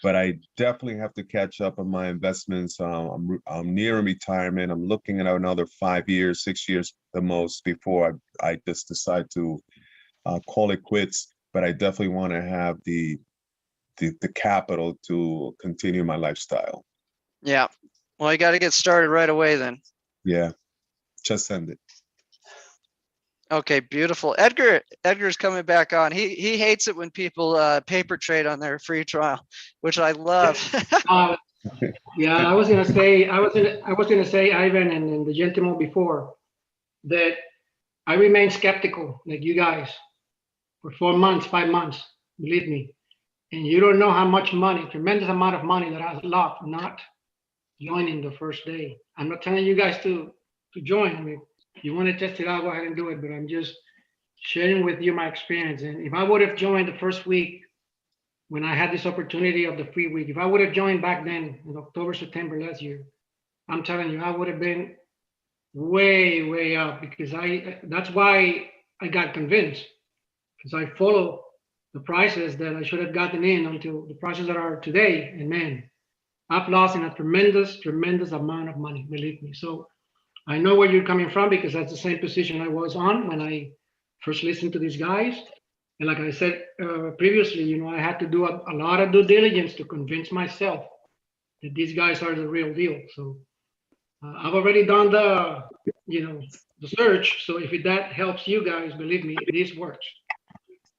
Speaker 9: but I definitely have to catch up on my investments. I'm nearing retirement. I'm looking at another 5 years, 6 years the most before I just decide to call it quits. But I definitely want to have the capital to continue my lifestyle.
Speaker 2: Yeah. Well, you got to get started right away then.
Speaker 9: Yeah, just send it.
Speaker 2: Okay, beautiful. Edgar's coming back on. He hates it when people paper trade on their free trial, which I love.
Speaker 3: Yeah, I was gonna say, Ivan, and the gentleman before, that I remain skeptical, like you guys, for 4 months, 5 months, believe me. And you don't know how much money, tremendous amount of money that I lost not joining the first day. I'm not telling you guys to join. I mean, if you want to test it out, go ahead and do it. But I'm just sharing with you my experience. And if I would have joined the first week when I had this opportunity of the free week, if I would have joined back then in October, September last year, I'm telling you, I would have been way, way up, because that's why I got convinced, because I follow the prices that I should have gotten in until the prices that are today. And man, I've lost in a tremendous, tremendous amount of money, believe me. So I know where you're coming from, because that's the same position I was on when I first listened to these guys. And like I said previously, I had to do a lot of due diligence to convince myself that these guys are the real deal. So I've already done the search. So if that helps you guys, believe me, this works.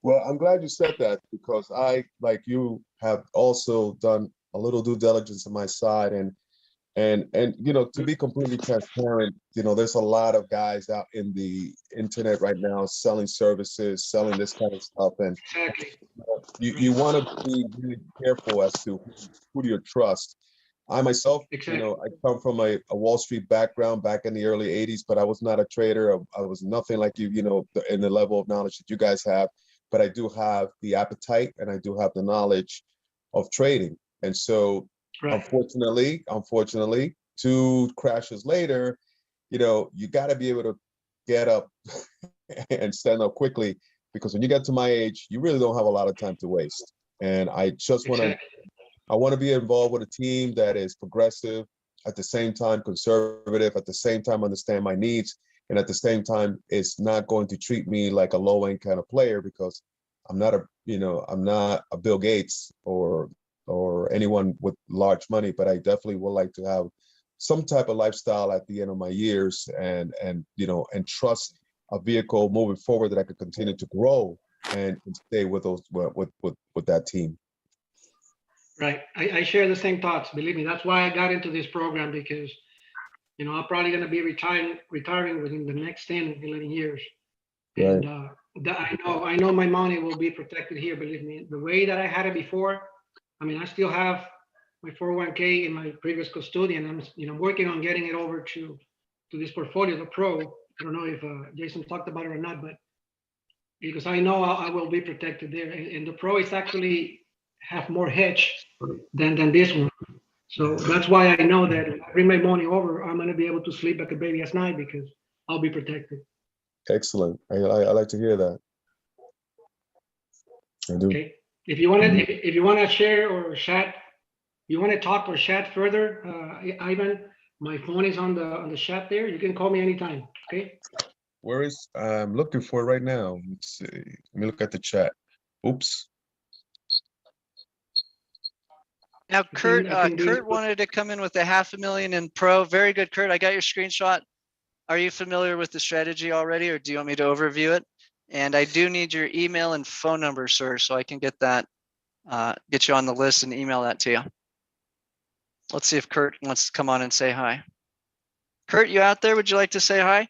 Speaker 9: Well, I'm glad you said that, because I, like you, have also done a little due diligence on my side, and to be completely transparent, there's a lot of guys out in the internet right now selling services, selling this kind of stuff, and
Speaker 3: Exactly.
Speaker 9: you want to be really careful as to who do you trust. I myself,
Speaker 3: Exactly.
Speaker 9: I come from a Wall Street background back in the early 80s, but I was not a trader. I was nothing like you, in the level of knowledge that you guys have. But I do have the appetite, and I do have the knowledge of trading. And so,
Speaker 3: Right.
Speaker 9: unfortunately, 2 crashes later, you got to be able to get up and stand up quickly, because when you get to my age, you really don't have a lot of time to waste. And I just want to
Speaker 3: Exactly.
Speaker 9: I want to be involved with a team that is progressive, at the same time conservative, at the same time understand my needs, and at the same time is not going to treat me like a low-end kind of player, because I'm not a Bill Gates or anyone with large money, but I definitely would like to have some type of lifestyle at the end of my years, and trust a vehicle moving forward that I could continue to grow and stay with that team.
Speaker 3: Right. I share the same thoughts. Believe me, that's why I got into this program, because I'm probably going to be retiring within the next 10, 11 years.
Speaker 9: Right.
Speaker 3: And I know my money will be protected here. Believe me, the way that I had it before, I mean, I still have my 401k in my previous custodian. I'm working on getting it over to this portfolio, the pro. I don't know if Jason talked about it or not, but because I know I will be protected there. And the pro is actually have more hedge than this one. So that's why I know that if I bring my money over, I'm going to be able to sleep like a baby at night, because I'll be protected.
Speaker 9: Excellent. I like to hear that. I do.
Speaker 3: Okay. If you want to share or chat, you want to talk or chat further, Ivan, my phone is on the chat there. You can call me anytime. Okay.
Speaker 9: Where is I'm looking for it right now. Let's see. Let me look at the chat. Oops.
Speaker 2: Now, Kurt,
Speaker 3: I can
Speaker 2: Kurt wanted to come in with $500,000 in pro. Very good, Kurt. I got your screenshot. Are you familiar with the strategy already, or do you want me to overview it? And I do need your email and phone number, sir, so I can get that, get you on the list and email that to you. Let's see if Kurt wants to come on and say hi. Kurt, you out there? Would you like to say hi?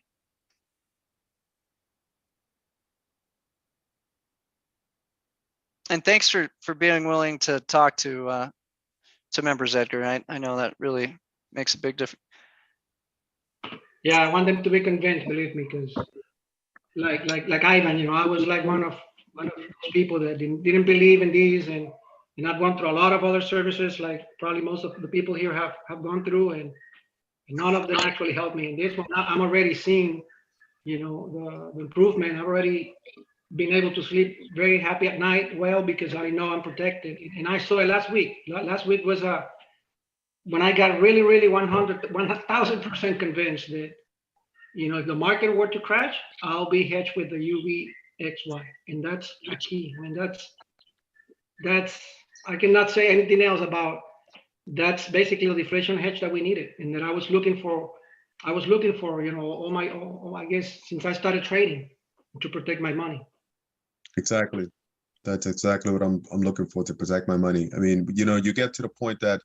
Speaker 2: And thanks for being willing to talk to members, Edgar. I know that really makes a big difference.
Speaker 3: Yeah, I want them to be convinced, believe me, because like Ivan, I was like one of one of those people that didn't believe in these, and I've gone through a lot of other services, like probably most of the people here have gone through, and none of them actually helped me. In this one, I'm already seeing, the improvement. I've already been able to sleep very happy at night, well, because I know I'm protected. And I saw it last week. Last week was when I got really, really 1,000% convinced that, if the market were to crash, I'll be hedged with the UVXY. And that's the key. I mean, that's, I cannot say anything else about, that's basically the deflation hedge that we needed. And that I was looking for, I guess, since I started trading, to protect my money.
Speaker 9: Exactly. That's exactly what I'm looking for, to protect my money. I mean, you get to the point that,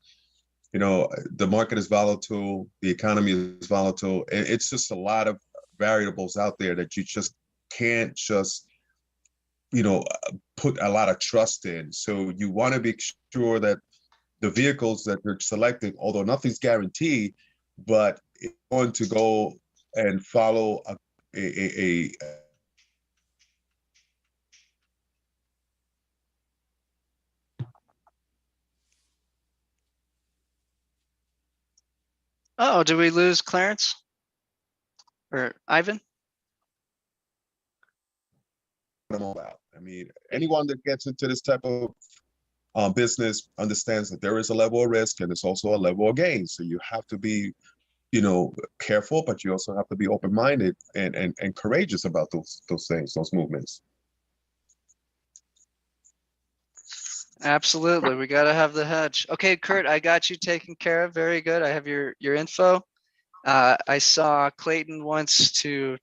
Speaker 9: the market is volatile, the economy is volatile. It's just a lot of variables out there that you just can't just, put a lot of trust in. So you want to be sure that the vehicles that you're selecting, although nothing's guaranteed, but it's going to go and follow a
Speaker 2: Oh, did we lose Clarence or Ivan?
Speaker 9: I'm all about. I mean, anyone that gets into this type of business understands that there is a level of risk and there's also a level of gain. So you have to be, careful, but you also have to be open-minded and courageous about those things, those movements.
Speaker 2: Absolutely. We got to have the hedge. Okay, Kurt, I got you taken care of. Very good. I have your info. I saw Clayton wants to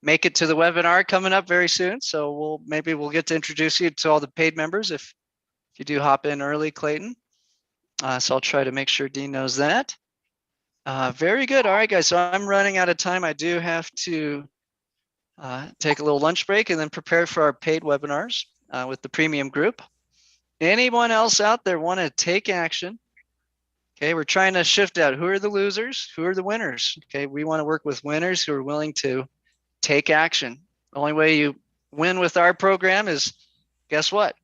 Speaker 2: make it to the webinar coming up very soon. So maybe we'll get to introduce you to all the paid members if you do hop in early, Clayton. So I'll try to make sure Dean knows that. Very good. All right, guys. So I'm running out of time. I do have to take a little lunch break and then prepare for our paid webinars with the premium group. Anyone else out there want to take action? Okay, we're trying to shift out. Who are the losers? Who are the winners? Okay, we want to work with winners who are willing to take action. The only way you win with our program is, guess what?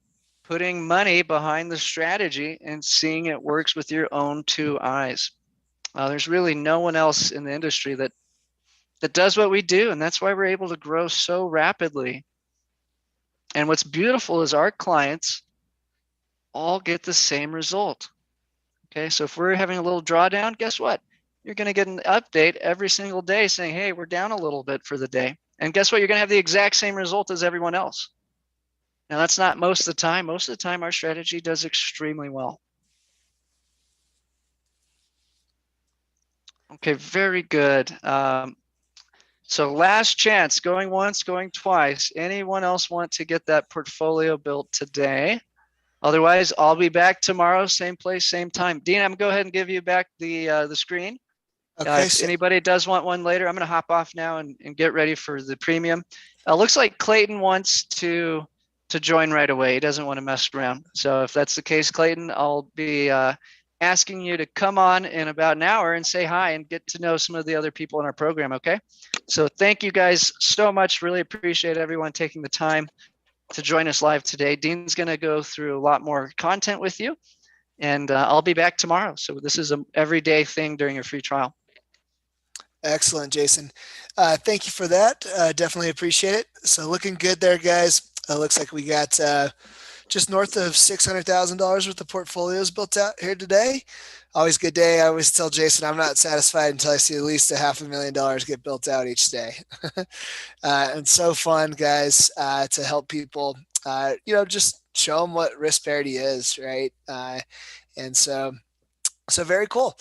Speaker 2: Putting money behind the strategy and seeing it works with your own two eyes. There's really no one else in the industry that does what we do, and that's why we're able to grow so rapidly. And what's beautiful is our clients all get the same result. Okay, so if we're having a little drawdown, guess what? You're going to get an update every single day saying, hey, we're down a little bit for the day. And guess what? You're going to have the exact same result as everyone else. Now, that's not most of the time. Most of the time, our strategy does extremely well. Okay, very good. So last chance, going once, going twice. Anyone else want to get that portfolio built today? Otherwise, I'll be back tomorrow, same place, same time. Dean, I'm going to go ahead and give you back the screen.
Speaker 1: Okay.
Speaker 2: If anybody does want one later, I'm going to hop off now and get ready for the premium. Looks like Clayton wants to join right away. He doesn't want to mess around. So if that's the case, Clayton, I'll be asking you to come on in about an hour and say hi and get to know some of the other people in our program, okay? So thank you guys so much. Really appreciate everyone taking the time to join us live today. Dean's going to go through a lot more content with you, and I'll be back tomorrow. So this is an everyday thing during your free trial.
Speaker 1: Excellent, Jason. Thank you for that. Definitely appreciate it. So looking good there, guys. Looks like we got just north of $600,000 worth of portfolios built out here today. Always a good day. I always tell Jason I'm not satisfied until I see at least $500,000 get built out each day. And so fun, guys, to help people, just show them what risk parity is, right? And so very cool.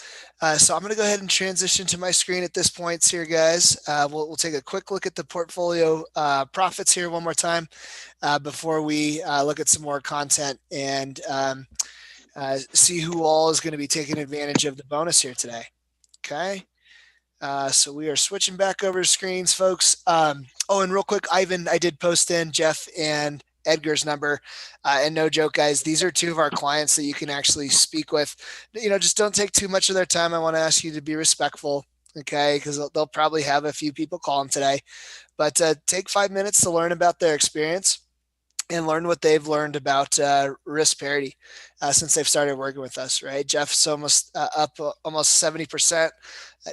Speaker 1: So I'm going to go ahead and transition to my screen at this point here, guys. We'll take a quick look at the portfolio profits here one more time before we look at some more content and see who all is going to be taking advantage of the bonus here today. Okay. So we are switching back over to screens, folks. And real quick, Ivan, I did post in Jeff and Edgar's number. And no joke, guys, these are two of our clients that you can actually speak with. Just don't take too much of their time. I want to ask you to be respectful, okay? Because they'll probably have a few people call them today. But take 5 minutes to learn about their experience. and learn what they've learned about risk parity since they've started working with us, right? Jeff's almost up almost 70%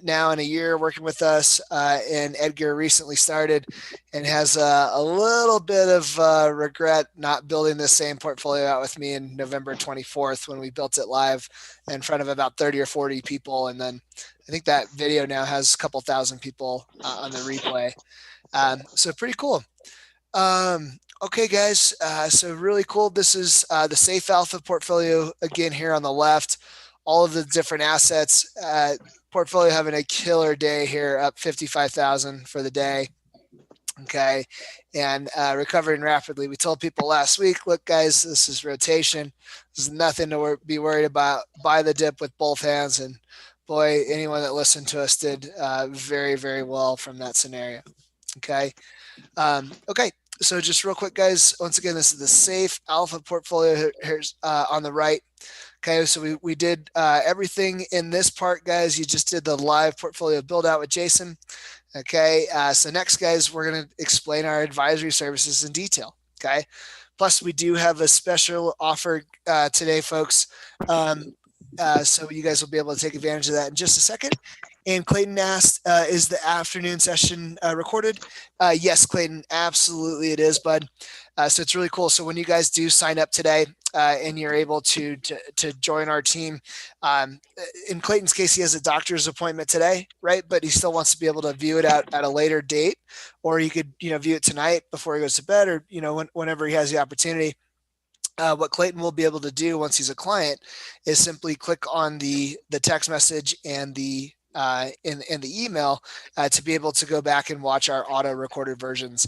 Speaker 1: now in a year working with us, and Edgar recently started and has a little bit of regret not building the same portfolio out with me in November 24th when we built it live in front of about 30 or 40 people. And then I think that video now has a couple thousand people on the replay. So pretty cool. Okay, guys. So really cool. This is the Safe Alpha portfolio again here on the left. All of the different assets. Portfolio having a killer day here, up 55,000 for the day. Okay, and recovering rapidly. We told people last week, look, guys, this is rotation. This is nothing to be worried about. Buy the dip with both hands. And boy, anyone that listened to us did very, very well from that scenario. Okay. Okay. So just real quick, guys, once again, this is the Safe Alpha portfolio. Here's on the right. Okay, so we did everything in this part, guys. You just did the live portfolio build out with Jason. Okay, so next, guys, we're going to explain our advisory services in detail. Okay, plus we do have a special offer today, folks. So you guys will be able to take advantage of that in just a second. And Clayton asked, is the afternoon session recorded? Yes, Clayton, absolutely it is, bud. So it's really cool. So when you guys do sign up today and you're able to join our team, in Clayton's case, he has a doctor's appointment today, right? But he still wants to be able to view it at a later date, or he could, view it tonight before he goes to bed, or, whenever he has the opportunity. What Clayton will be able to do once he's a client is simply click on the text message and the in the email to be able to go back and watch our auto recorded versions.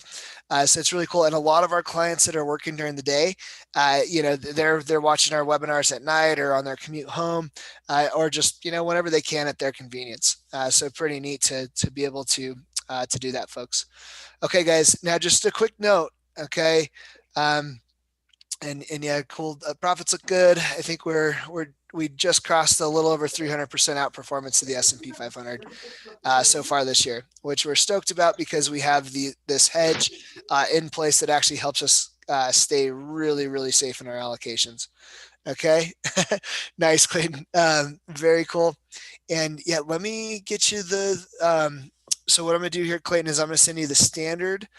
Speaker 1: So it's really cool. And a lot of our clients that are working during the day, they're watching our webinars at night or on their commute home, or just whenever they can at their convenience. So pretty neat to be able to do that, folks. Okay, guys. Now just a quick note. Okay. And yeah, cool. Profits look good. I think we just crossed a little over 300% outperformance of the S&P 500 so far this year, which we're stoked about because we have this hedge in place that actually helps us stay really, really safe in our allocations. Okay, nice, Clayton. Very cool. And yeah, let me get you so what I'm going to do here, Clayton, is I'm going to send you the standard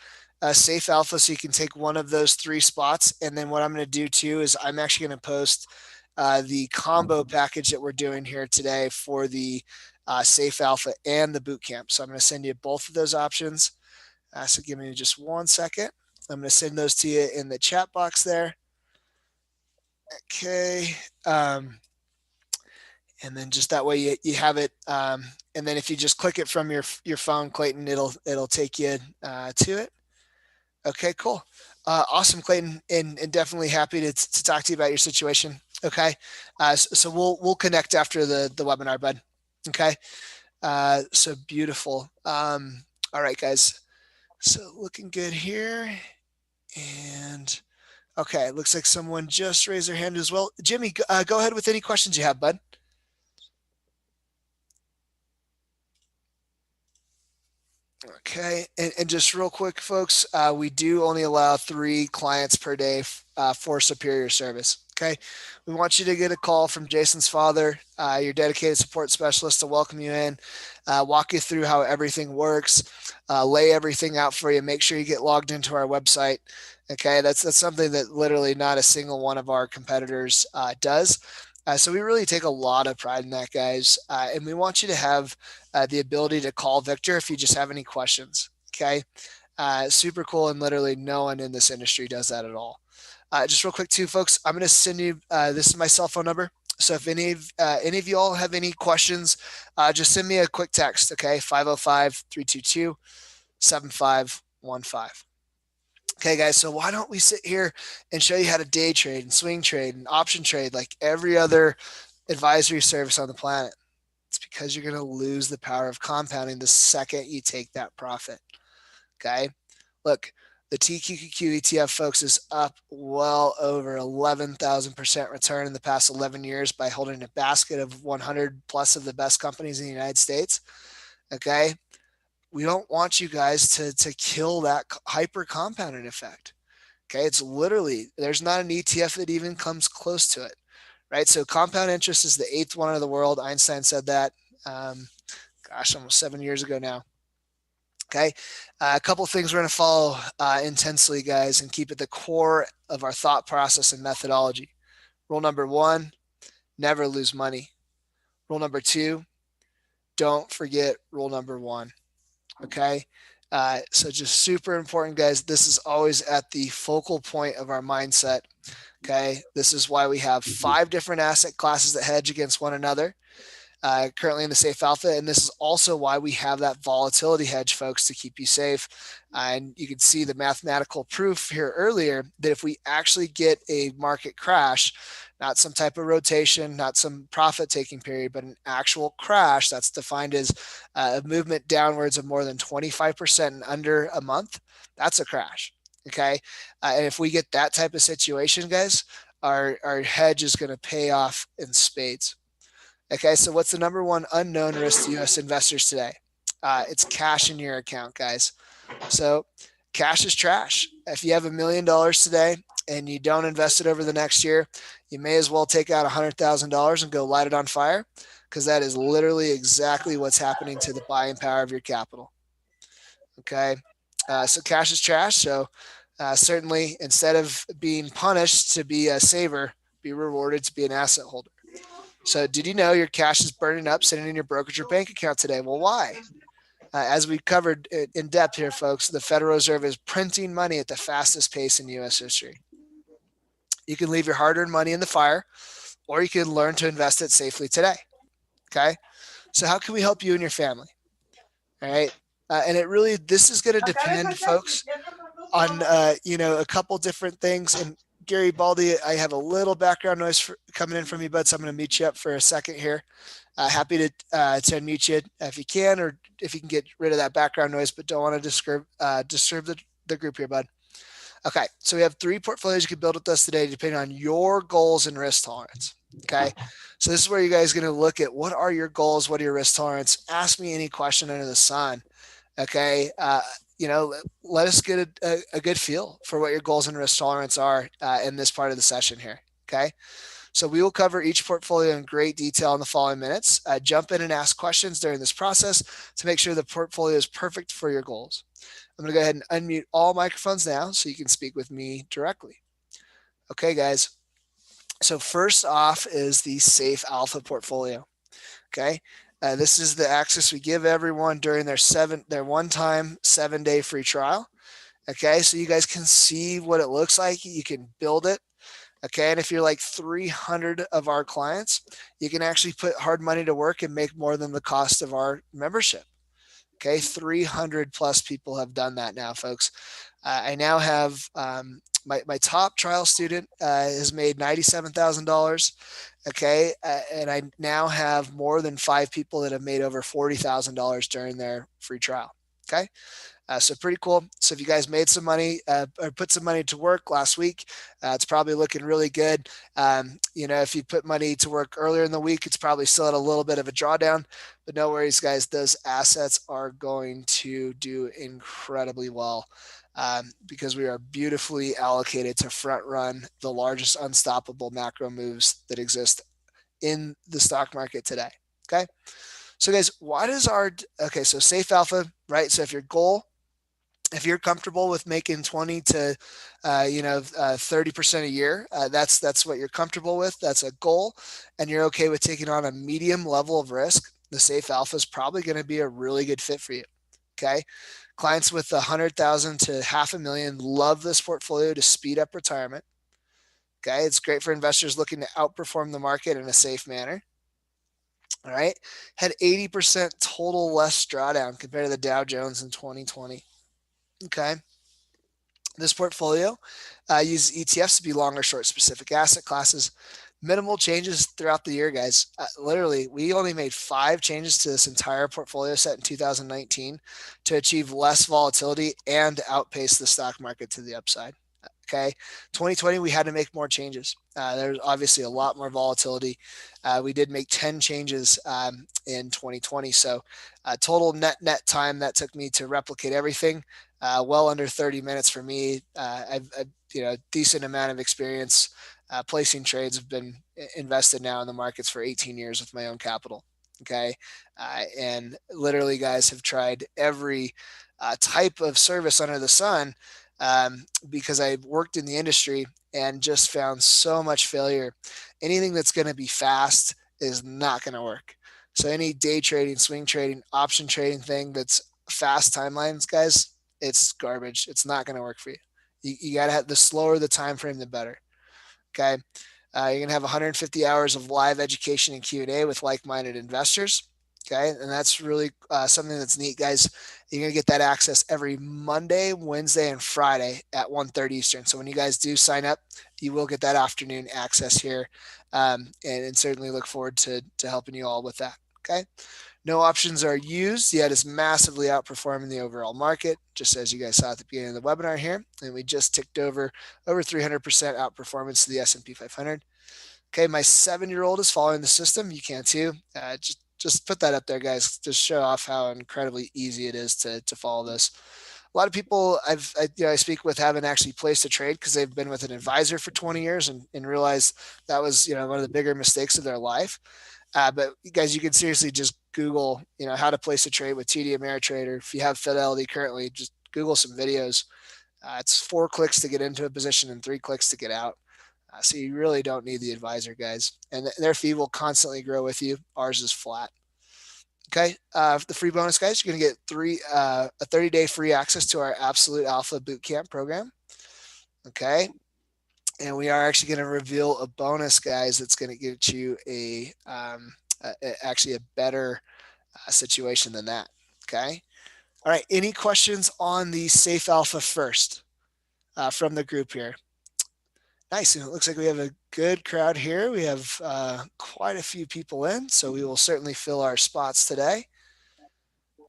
Speaker 1: Safe Alpha so you can take one of those 3 spots. And then what I'm going to do too is I'm actually going to post the combo package that we're doing here today for the Safe Alpha and the boot camp. So I'm going to send you both of those options. So give me just 1 second. I'm going to send those to you in the chat box there. Okay. And then just that way you have it. And then if you just click it from your phone, Clayton, it'll take you to it. Okay, cool. Awesome, Clayton, and definitely happy to talk to you about your situation. Okay, so we'll connect after the webinar, bud. Okay, so beautiful. All right, guys. So looking good here, and okay, looks like someone just raised their hand as well. Jimmy, go ahead with any questions you have, bud. Okay, and just real quick, folks, we do only allow 3 clients per day for superior service. Okay, we want you to get a call from Jason's father, your dedicated support specialist, to welcome you in, walk you through how everything works, lay everything out for you, make sure you get logged into our website. Okay, that's something that literally not a single one of our competitors does. So we really take a lot of pride in that, guys. And we want you to have the ability to call Victor if you just have any questions. Okay. Super cool. And literally no one in this industry does that at all. Just real quick too, folks, I'm going to send you, this is my cell phone number. So if any of you all have any questions, just send me a quick text. Okay. 505-322-7515. Okay, guys, so why don't we sit here and show you how to day trade and swing trade and option trade like every other advisory service on the planet? It's because you're going to lose the power of compounding the second you take that profit. Okay, look, the TQQQ ETF, folks, is up well over 11,000% return in the past 11 years by holding a basket of 100 plus of the best companies in the United States. Okay. We don't want you guys to kill that hyper compounded effect. Okay. It's literally, there's not an ETF that even comes close to it, right? So compound interest is the 8th one in the world. Einstein said that, almost 7 years ago now. Okay. A couple things we're going to follow intensely, guys, and keep at the core of our thought process and methodology. Rule number 1, never lose money. Rule number 2, don't forget rule number 1. Okay. So just super important, guys. This is always at the focal point of our mindset. Okay. This is why we have 5 different asset classes that hedge against one another. Currently in the safe alpha. And this is also why we have that volatility hedge, folks, to keep you safe. And you can see the mathematical proof here earlier that if we actually get a market crash, not some type of rotation, not some profit taking period, but an actual crash that's defined as a movement downwards of more than 25% in under a month, that's a crash. Okay. And if we get that type of situation, guys, our hedge is going to pay off in spades. Okay, so what's the number one unknown risk to U.S. investors today? It's cash in your account, guys. So cash is trash. If you have $1 million today and you don't invest it over the next year, you may as well take out $100,000 and go light it on fire, because that is literally exactly what's happening to the buying power of your capital. Okay, so cash is trash. So certainly, instead of being punished to be a saver, be rewarded to be an asset holder. So did you know your cash is burning up sitting in your brokerage or bank account today? Well, why? As we covered in depth here, folks, the Federal Reserve is printing money at the fastest pace in U.S. history. You can leave your hard-earned money in the fire, or you can learn to invest it safely today. Okay. So how can we help you and your family? All right. And it really, this is going to depend, folks, on, a couple different things. And Gary Baldy, I have a little background noise coming in from you, bud, so I'm going to mute you up for a second here. Happy to unmute you if you can, or if you can get rid of that background noise, but don't want to disturb the group here, bud. Okay, so we have 3 portfolios you can build with us today, depending on your goals and risk tolerance. Okay, so this is where you guys are going to look at what are your goals, what are your risk tolerance. Ask me any question under the sun. Okay, let us get a good feel for what your goals and risk tolerance are in this part of the session here. Okay. So we will cover each portfolio in great detail in the following minutes. Jump in and ask questions during this process to make sure the portfolio is perfect for your goals. I'm going to go ahead and unmute all microphones now so you can speak with me directly. Okay, guys. So first off is the Safe Alpha portfolio. Okay. This is the access we give everyone during their one-time 7-day free trial. Okay, so you guys can see what it looks like. You can build it. Okay, and if you're like 300 of our clients, you can actually put hard money to work and make more than the cost of our membership. Okay, 300 plus people have done that now, folks. I now have my top trial student has made $97,000. Okay, and I now have more than 5 people that have made over $40,000 during their free trial. Okay. So pretty cool. So if you guys made some money or put some money to work last week, it's probably looking really good. If you put money to work earlier in the week, it's probably still at a little bit of a drawdown, but no worries, guys. Those assets are going to do incredibly well because we are beautifully allocated to front run the largest unstoppable macro moves that exist in the stock market today. Okay. So guys, so Safe Alpha, right? So if you're comfortable with making 20 to 30% a year, that's what you're comfortable with. That's a goal, and you're okay with taking on a medium level of risk. The Safe Alpha is probably going to be a really good fit for you. Okay, clients with 100,000 to $500,000 love this portfolio to speed up retirement. Okay, it's great for investors looking to outperform the market in a safe manner. All right, had 80% total less drawdown compared to the Dow Jones in 2020. Okay. This portfolio uses ETFs to be long or short specific asset classes. Minimal changes throughout the year, guys. Literally, we only made 5 changes to this entire portfolio set in 2019 to achieve less volatility and outpace the stock market to the upside. Okay. 2020, we had to make more changes. There's obviously a lot more volatility. We did make 10 changes in 2020. So total net time that took me to replicate everything, well under 30 minutes for me. I've decent amount of experience placing trades. Have been invested now in the markets for 18 years with my own capital. Okay. And literally, guys, have tried every type of service under the sun, because I worked in the industry and just found so much failure. Anything that's going to be fast is not going to work. So any day trading, swing trading, option trading thing that's fast timelines, guys, it's garbage. It's not going to work for you. You got to have, the slower the time frame, the better. Okay. You're going to have 150 hours of live education and Q&A with like-minded investors. Okay. And that's really something that's neat, guys. You're going to get that access every Monday, Wednesday, and Friday at 1:30 Eastern. So when you guys do sign up, you will get that afternoon access here. And certainly look forward to helping you all with that. Okay. No options are used, yet it's massively outperforming the overall market, just as you guys saw at the beginning of the webinar here. And we just ticked over 300% outperformance to the S&P 500. Okay, my 7-year-old is following the system. You can too. Just put that up there, guys. Just show off how incredibly easy it is to follow this. A lot of people I speak with haven't actually placed a trade because they've been with an advisor for 20 years and realized that was one of the bigger mistakes of their life. But guys, you can seriously just Google, how to place a trade with TD Ameritrade, or if you have Fidelity currently, just Google some videos. It's 4 clicks to get into a position and 3 clicks to get out. So you really don't need the advisor, guys. And their fee will constantly grow with you. Ours is flat. Okay. The free bonus, guys, you're going to get a 30-day free access to our Absolute Alpha Bootcamp program. Okay. And we are actually going to reveal a bonus, guys, that's going to get you actually a better situation than that. Okay. All right. Any questions on the Safe Alpha first from the group here? Nice. And it looks like we have a good crowd here. We have quite a few people in, so we will certainly fill our spots today.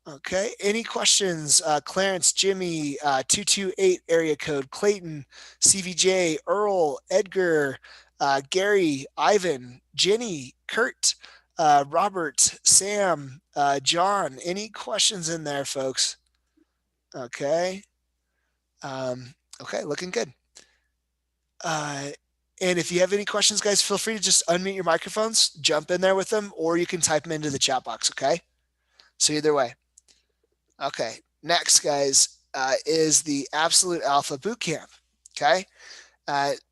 Speaker 1: Okay. Any questions? Clarence, Jimmy, 228 area code, Clayton, CVJ, Earl, Edgar, Gary, Ivan, Jenny, Kurt, Robert, Sam, John. Any questions in there, folks? Okay. Okay, looking good. And if you have any questions, guys, feel free to just unmute your microphones, jump in there with them, or you can type them into the chat box, okay? So either way. Okay, next, guys, is the Absolute Alpha Bootcamp, okay?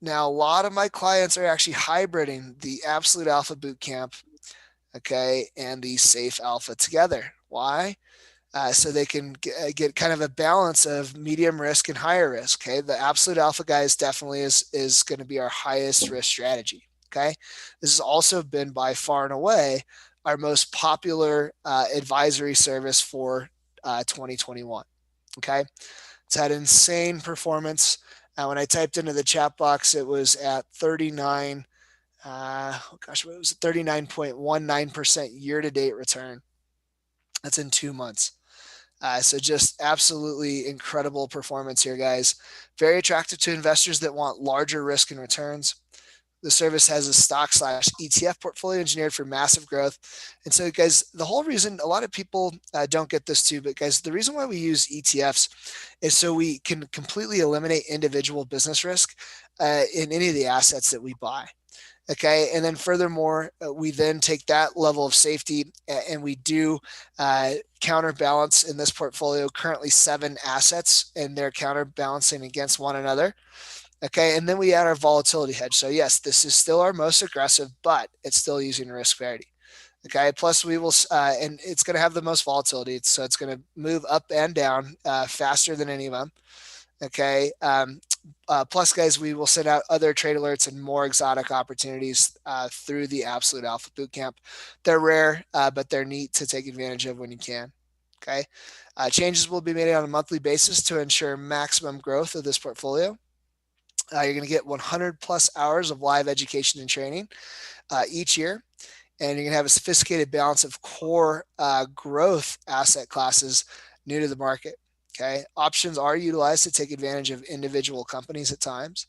Speaker 1: Now, a lot of my clients are actually hybriding the Absolute Alpha Bootcamp, okay, and the Safe Alpha together. Why? So they can get kind of a balance of medium risk and higher risk. Okay, the Absolute Alpha, guys, definitely is going to be our highest risk strategy. Okay, this has also been by far and away our most popular advisory service for 2021. Okay, it's had insane performance. When I typed into the chat box, it was at 39. What was it? 39.19% year-to-date return. That's in 2 months. So just absolutely incredible performance here, guys. Very attractive to investors that want larger risk and returns. The service has a stock/ETF portfolio engineered for massive growth. And so, guys, the whole reason, a lot of people don't get this too, but guys, the reason why we use ETFs is so we can completely eliminate individual business risk in any of the assets that we buy. Okay. And then furthermore, we then take that level of safety and we do counterbalance in this portfolio currently 7 assets, and they're counterbalancing against one another. Okay. And then we add our volatility hedge. So yes, this is still our most aggressive, but it's still using risk parity. Okay. Plus we will, and it's going to have the most volatility. So it's going to move up and down faster than any of them. Okay. Plus, guys, we will send out other trade alerts and more exotic opportunities through the Absolute Alpha Bootcamp. They're rare, but they're neat to take advantage of when you can. Okay. Changes will be made on a monthly basis to ensure maximum growth of this portfolio. You're going to get 100 plus hours of live education and training each year. And you're going to have a sophisticated balance of core growth asset classes new to the market. Okay. Options are utilized to take advantage of individual companies at times.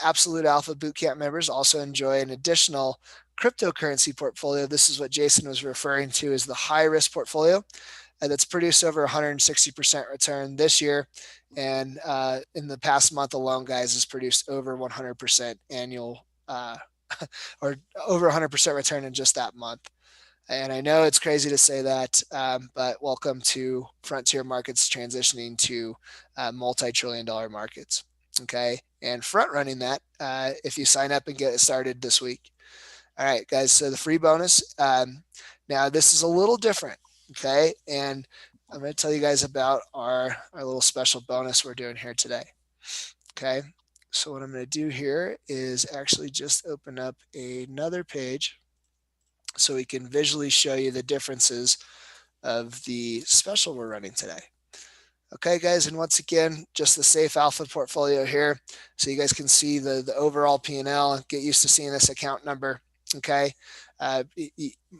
Speaker 1: Absolute Alpha Bootcamp members also enjoy an additional cryptocurrency portfolio. This is what Jason was referring to as the high risk portfolio that's produced over 160% return this year. And in the past month alone, guys, has produced over 100% annual or over 100% return in just that month. And I know it's crazy to say that, but welcome to frontier markets transitioning to multi-trillion-dollar markets. Okay. And front running that if you sign up and get it started this week. All right, guys. So the free bonus. Now, this is a little different. Okay. And I'm going to tell you guys about our little special bonus we're doing here today. Okay. So what I'm going to do here is actually just open up another page so we can visually show you the differences of the special we're running today. Okay, guys, and once again, just the Safe Alpha portfolio here, so you guys can see the overall P&L. Get used to seeing this account number. Okay,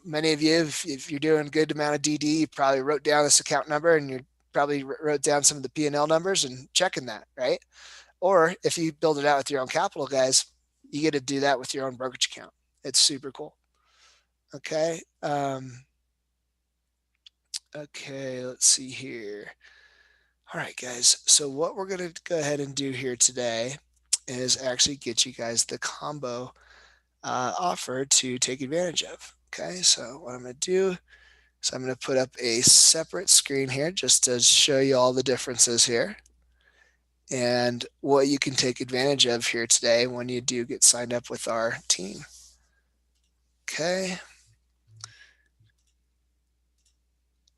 Speaker 1: many of you, if you're doing a good amount of DD, you probably wrote down this account number, and you probably wrote down some of the P&L numbers and checking that, right? Or if you build it out with your own capital, guys, you get to do that with your own brokerage account. It's super cool. Okay. Okay, let's see here. All right, guys. So what we're going to go ahead and do here today is actually get you guys the combo offer to take advantage of. Okay, so what I'm going to do is I'm going to put up a separate screen here just to show you all the differences here and what you can take advantage of here today when you do get signed up with our team. Okay.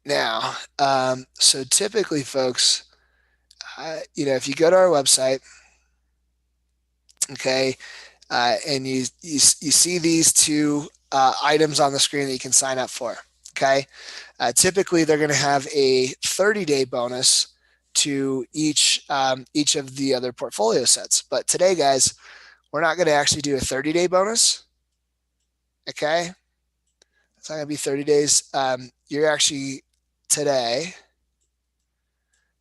Speaker 1: Now, so typically, folks, if you go to our website, okay, and you see these two items on the screen that you can sign up for, okay, typically they're going to have a 30-day bonus to each of the other portfolio sets. But today, guys, we're not going to actually do a 30-day bonus, okay? It's not going to be 30 days. You're actually today,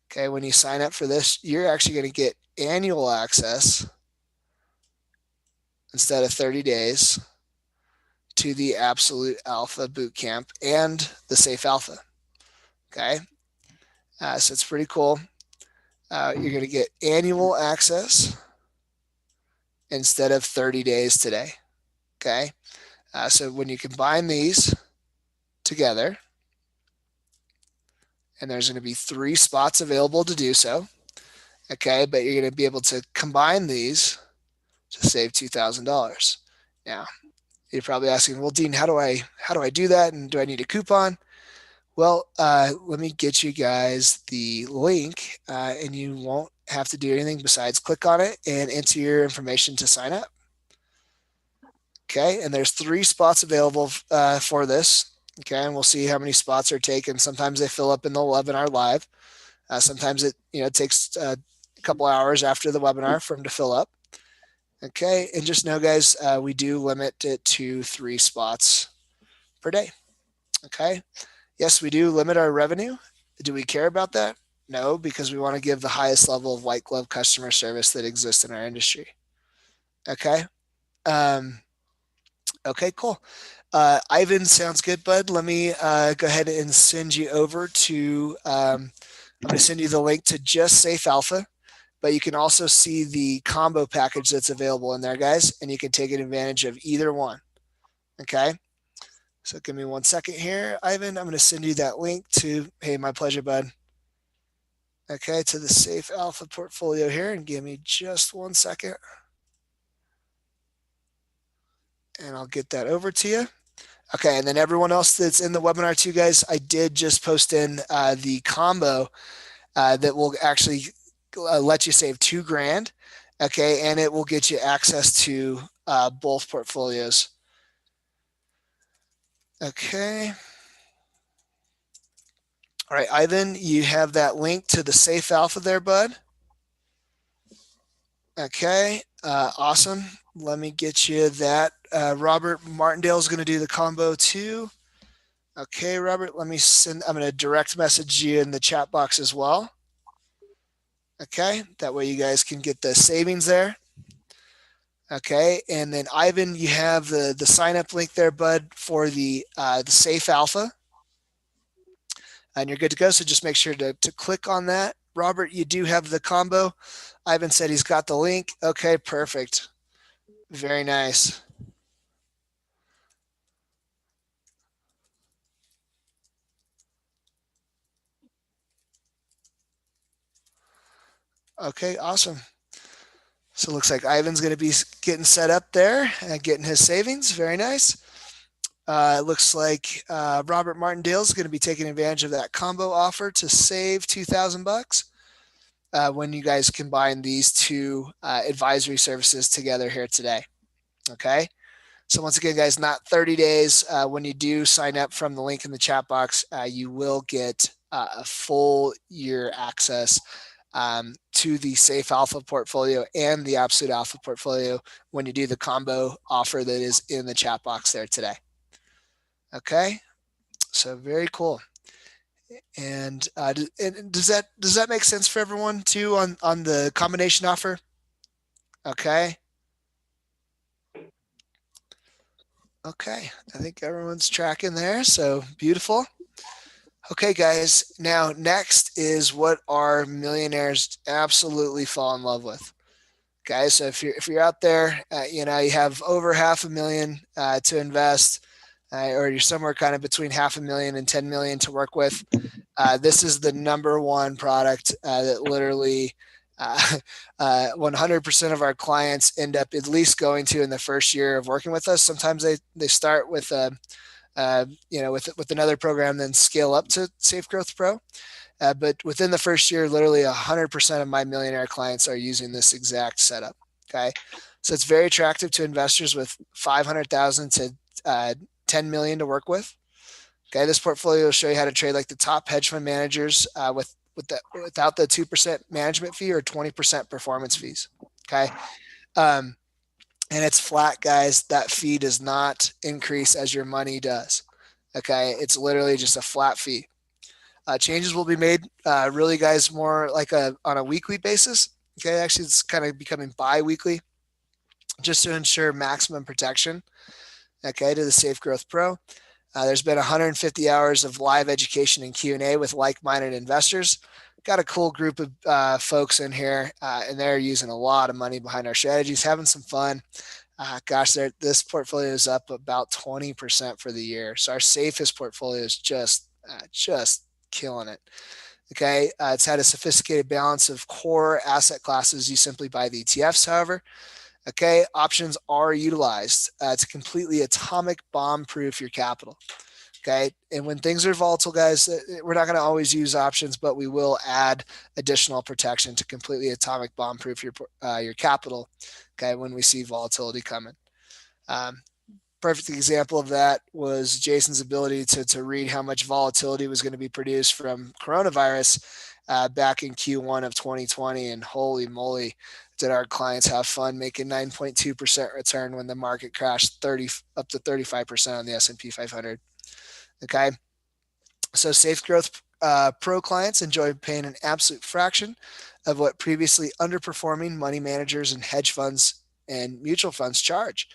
Speaker 1: okay, when you sign up for this, you're actually going to get annual access instead of 30 days to the Absolute Alpha Bootcamp and the Safe Alpha. Okay, so it's pretty cool. You're going to get annual access instead of 30 days today. Okay, so when you combine these together, and there's going to be 3 spots available to do so. Okay, but you're going to be able to combine these to save $2,000. Now, you're probably asking, well, Dean, how do I do that? And do I need a coupon? Well, let me get you guys the link, and you won't have to do anything besides click on it and enter your information to sign up. Okay, and there's 3 spots available for this. Okay, and we'll see how many spots are taken. Sometimes they fill up in the webinar live. Sometimes it takes a couple hours after the webinar for them to fill up. Okay, and just know, guys, we do limit it to 3 spots per day. Okay, yes, we do limit our revenue. Do we care about that? No, because we want to give the highest level of white glove customer service that exists in our industry. Okay. Okay, cool. Ivan, sounds good, bud. Let me go ahead and send you over to, I'm going to send you the link to just Safe Alpha, but you can also see the combo package that's available in there, guys, and you can take advantage of either one. Okay. So give me 1 second here, Ivan. I'm going to send you that link to, hey, my pleasure, bud. Okay, to the Safe Alpha portfolio here, and give me just 1 second. And I'll get that over to you. Okay, and then everyone else that's in the webinar too, guys, I did just post in the combo that will actually let you save $2,000. Okay, and it will get you access to both portfolios. Okay. All right, Ivan, you have that link to the Safe Alpha there, bud. Okay, awesome. Let me get you that. Robert Martindale is going to do the combo too. Okay, Robert, let me send, I'm going to direct message you in the chat box as well. Okay, that way you guys can get the savings there. Okay, and then Ivan, you have the sign up link there, bud, for the Safe Alpha, and you're good to go. So just make sure to click on that. Robert, you do have the combo. Ivan said he's got the link. Okay, perfect. Very nice. Okay, awesome. So it looks like Ivan's going to be getting set up there and getting his savings. Very nice. It looks like Robert Martindale is going to be taking advantage of that combo offer to save $2,000 when you guys combine these two advisory services together here today. Okay. So once again, guys, not 30 days. When you do sign up from the link in the chat box, you will get a full year access to the Safe Alpha portfolio and the Absolute Alpha portfolio when you do the combo offer that is in the chat box there today. Okay, so very cool. And does that make sense for everyone too on the combination offer? Okay. Okay, I think everyone's tracking there. So beautiful. Okay, guys. Now, next is what our millionaires absolutely fall in love with. Okay, so if you're out there, you have over $500,000 to invest, or you're somewhere kind of between $500,000 and 10 million to work with. This is the number one product that literally 100% of our clients end up at least going to in the first year of working with us. Sometimes they start with with another program, then scale up to Safe Growth Pro. But within the first year, literally 100% of my millionaire clients are using this exact setup. Okay, so it's very attractive to investors with 500,000 to 10 million to work with. Okay, this portfolio will show you how to trade like the top hedge fund managers without the 2% management fee or 20% performance fees. Okay, and it's flat, guys. That fee does not increase as your money does. Okay, it's literally just a flat fee. Changes will be made, really, guys, more like on a weekly basis. Okay, actually, it's kind of becoming bi-weekly, just to ensure maximum protection. Okay, to the Safe Growth Pro. There's been 150 hours of live education and Q&A with like-minded investors. Got a cool group of folks in here, and they're using a lot of money behind our strategies, having some fun. Gosh, this portfolio is up about 20% for the year. So our safest portfolio is just killing it. Okay, it's had a sophisticated balance of core asset classes. You simply buy the ETFs, however. Okay, options are utilized to completely atomic bomb proof your capital. Okay, and when things are volatile, guys, we're not going to always use options, but we will add additional protection to completely atomic bomb proof your capital. Okay, when we see volatility coming. Perfect example of that was Jason's ability to read how much volatility was going to be produced from coronavirus back in Q1 of 2020. And holy moly, did our clients have fun making 9.2% return when the market crashed up to 35% on the S&P 500. Okay, so Safe Growth Pro clients enjoy paying an absolute fraction of what previously underperforming money managers and hedge funds and mutual funds charge.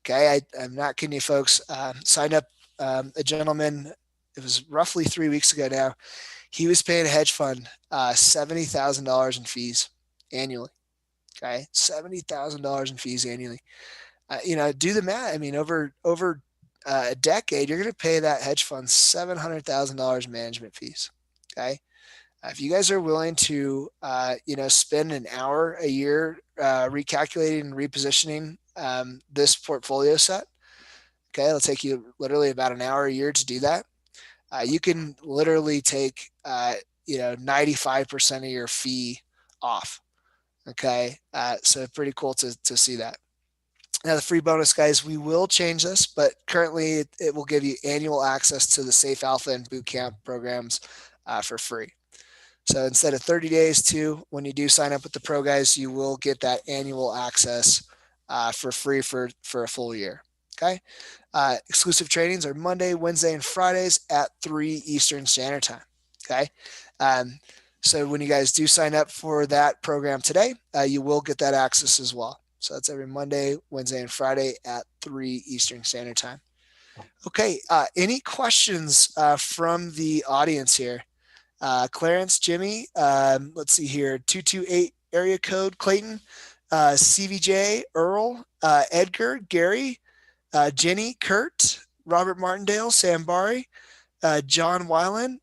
Speaker 1: Okay, I'm not kidding you, folks. Signed up a gentleman, it was roughly 3 weeks ago now. He was paying a hedge fund $70,000 in fees annually. Okay, $70,000 in fees annually. Do the math. I mean, over a decade, you're going to pay that hedge fund $700,000 management fees. Okay, if you guys are willing to, spend an hour a year recalculating and repositioning this portfolio set, okay, it'll take you literally about an hour a year to do that. You can literally take 95% of your fee off. Okay, so pretty cool to see that. Now, the free bonus, guys, we will change this, but currently it will give you annual access to the Safe Alpha and Bootcamp programs for free. So instead of 30 days too, when you do sign up with the Pro guys, you will get that annual access for free for a full year. Okay. Exclusive trainings are Monday, Wednesday, and Fridays at 3 Eastern Standard Time. Okay. So when you guys do sign up for that program today, you will get that access as well. So that's every Monday, Wednesday, and Friday at 3 Eastern Standard Time. Okay, any questions from the audience here? Clarence, Jimmy, let's see here, 228 area code, Clayton, CVJ, Earl, Edgar, Gary, Jenny, Kurt, Robert Martindale, Sam Barry, John Weiland,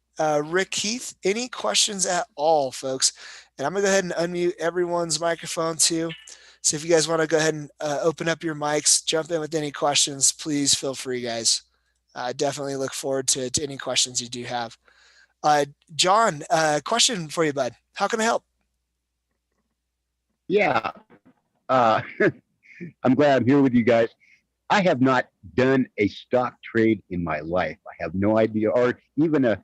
Speaker 1: Rick Heath. Any questions at all, folks? And I'm going to go ahead and unmute everyone's microphone too. So if you guys want to go ahead and open up your mics, jump in with any questions, please feel free, guys. Definitely look forward to any questions you do have. John, question for you, bud. How can I help?
Speaker 7: Yeah. I'm glad I'm here with you guys. I have not done a stock trade in my life. I have no idea, or even a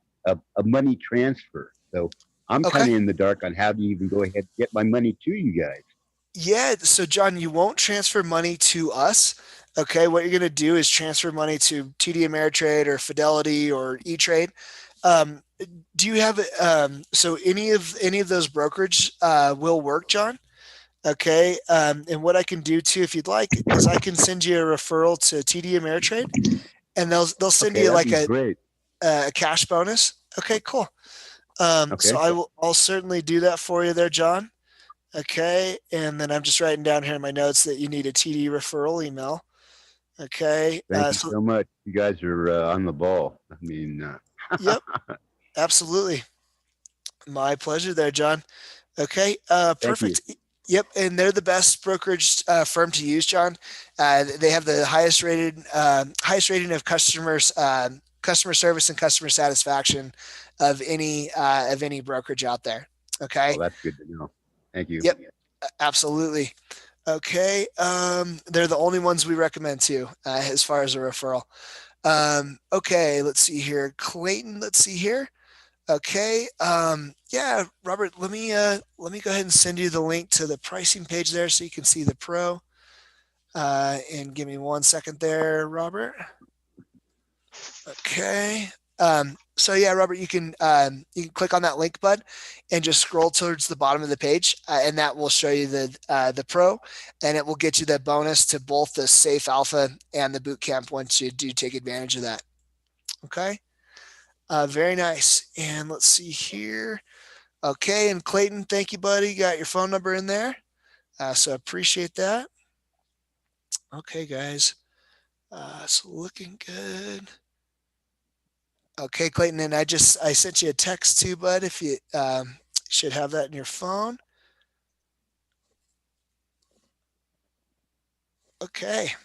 Speaker 7: money transfer. So I'm kind of in the dark on how to even go ahead and get my money to you guys.
Speaker 1: Yeah. So, John, you won't transfer money to us. Okay. What you're going to do is transfer money to TD Ameritrade or Fidelity or E-Trade. Do you have so any of those brokerage will work, John? Okay. And what I can do too, if you'd like, is I can send you a referral to TD Ameritrade, and they'll send you like a cash bonus. Okay, cool. So I'll certainly do that for you there, John. Okay. And then I'm just writing down here in my notes that you need a TD referral email. Okay.
Speaker 7: Thank you so much. You guys are on the ball. I mean,
Speaker 1: Yep, absolutely. My pleasure there, John. Okay. Perfect. Yep, and they're the best brokerage firm to use, John. They have the highest rating of customer service and customer satisfaction of any brokerage out there. Okay.
Speaker 7: Well, that's good to know. Thank you.
Speaker 1: Yep, absolutely. Okay, they're the only ones we recommend too, as far as a referral. Okay, let's see here, Clayton. Let's see here. Okay. Yeah, Robert, let me go ahead and send you the link to the pricing page there so you can see the pro. And give me 1 second there, Robert. Okay. So yeah, Robert, you can click on that link, bud, and just scroll towards the bottom of the page, and that will show you the pro, and it will get you the bonus to both the Safe Alpha and the boot camp once you do take advantage of that. Okay. Very nice. And let's see here. Okay. And Clayton, thank you, buddy. You got your phone number in there. So appreciate that. Okay, guys. It's looking good. Okay, Clayton. And I sent you a text too, bud. If you should have that in your phone. Okay.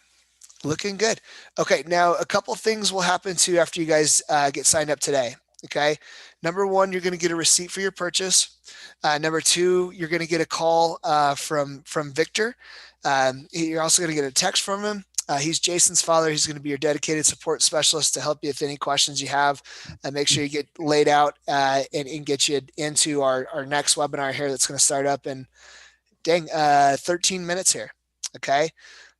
Speaker 1: Looking good. Okay, now a couple things will happen too after you guys get signed up today. Okay, number one, you're going to get a receipt for your purchase. Number two, you're going to get a call from Victor. You're also going to get a text from him. He's Jason's father. He's going to be your dedicated support specialist to help you with any questions you have, and make sure you get laid out and get you into our next webinar here that's going to start up in 13 minutes here. Okay.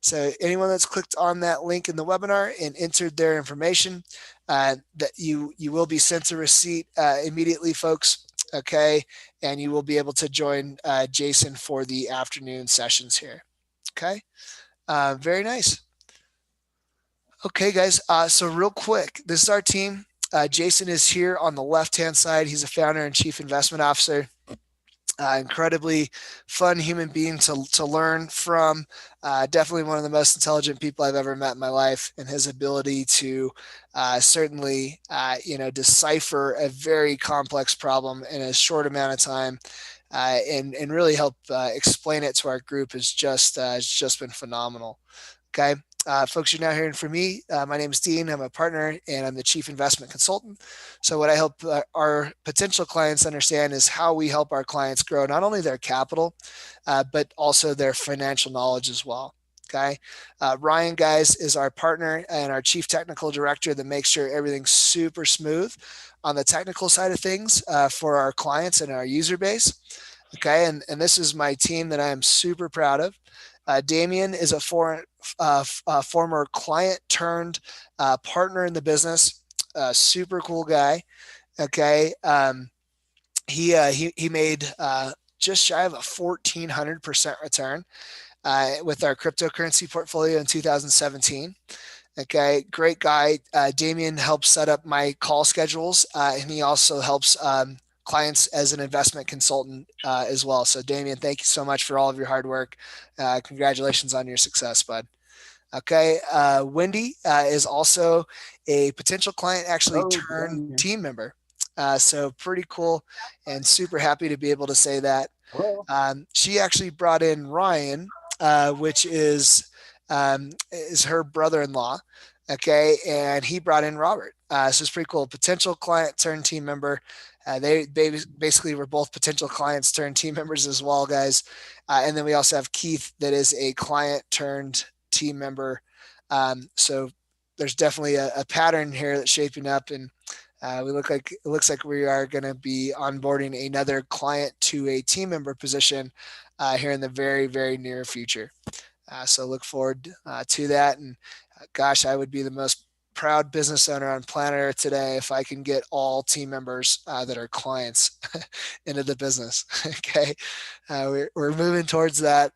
Speaker 1: So anyone that's clicked on that link in the webinar and entered their information, that you will be sent a receipt immediately, folks. Okay, and you will be able to join Jason for the afternoon sessions here. Okay, very nice. Okay, guys. So real quick, this is our team. Jason is here on the left-hand side. He's a founder and chief investment officer. Incredibly fun human being to learn from. Definitely one of the most intelligent people I've ever met in my life, and his ability to certainly decipher a very complex problem in a short amount of time and really help explain it to our group has just been phenomenal. Okay. Folks, you're now hearing from me. My name is Dean. I'm a partner and I'm the chief investment consultant. So what I help our potential clients understand is how we help our clients grow not only their capital, but also their financial knowledge as well. Okay. Ryan, guys, is our partner and our chief technical director that makes sure everything's super smooth on the technical side of things for our clients and our user base. Okay. And this is my team that I am super proud of. Damien is a former client turned partner in the business, super cool guy. Okay. he made just shy of a 1,400% return with our cryptocurrency portfolio in 2017. Okay, great guy. Damien helps set up my call schedules, and he also helps clients as an investment consultant as well. So, Damien, thank you so much for all of your hard work. Congratulations on your success, bud. Okay, Wendy is also a potential client, actually turned team member. So pretty cool, and super happy to be able to say that. She actually brought in Ryan, which is her brother-in-law. Okay, and he brought in Robert. So it's pretty cool. Potential client turned team member. They basically were both potential clients turned team members as well, guys. And then we also have Keith, that is a client turned team member. So there's definitely a pattern here that's shaping up, and it looks like we are going to be onboarding another client to a team member position here in the very, very near future. So look forward to that. And gosh, I would be the most proud business owner on planet Earth today if I can get all team members that are clients into the business. Okay, we're moving towards that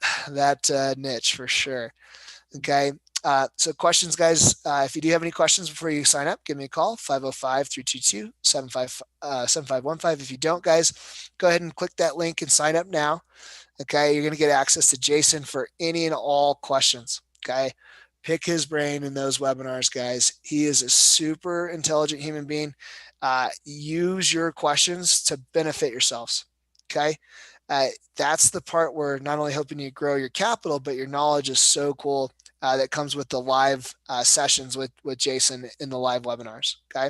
Speaker 1: niche for sure. Okay. So questions, guys, if you do have any questions before you sign up, give me a call, 505-322-7515. If you don't, guys, go ahead and click that link and sign up now. Okay. You're going to get access to Jason for any and all questions. Okay. Pick his brain in those webinars, guys. He is a super intelligent human being. Use your questions to benefit yourselves. Okay. That's the part where not only helping you grow your capital, but your knowledge is so cool. That comes with the live sessions with Jason in the live webinars. Okay.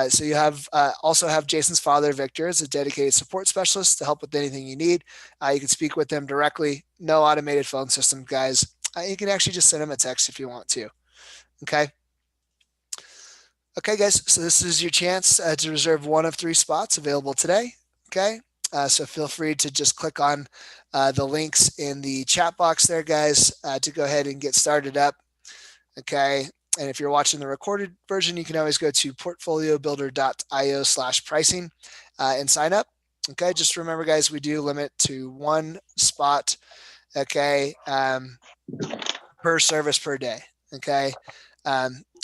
Speaker 1: So you have also have Jason's father, Victor, as a dedicated support specialist to help with anything you need. You can speak with them directly. No automated phone system, guys. You can actually just send them a text if you want to. Okay. Okay, guys. So this is your chance to reserve one of 3 spots available today. Okay. So feel free to just click on the links in the chat box there, guys, to go ahead and get started up. Okay. And if you're watching the recorded version, you can always go to portfoliobuilder.io/pricing and sign up. Okay. Just remember, guys, we do limit to 1 spot. Okay. Per service per day. Okay.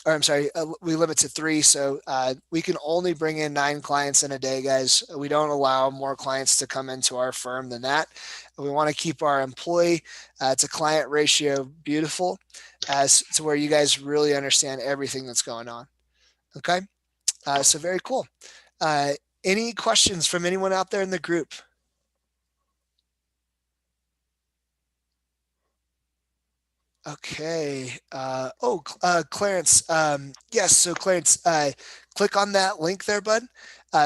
Speaker 1: Or I'm sorry, we limit to 3. So we can only bring in 9 clients in a day, guys. We don't allow more clients to come into our firm than that. We want to keep our employee to client ratio beautiful, as to where you guys really understand everything that's going on. Okay. So very cool. Any questions from anyone out there in the group? Okay. Clarence. Yes. So Clarence, click on that link there, bud.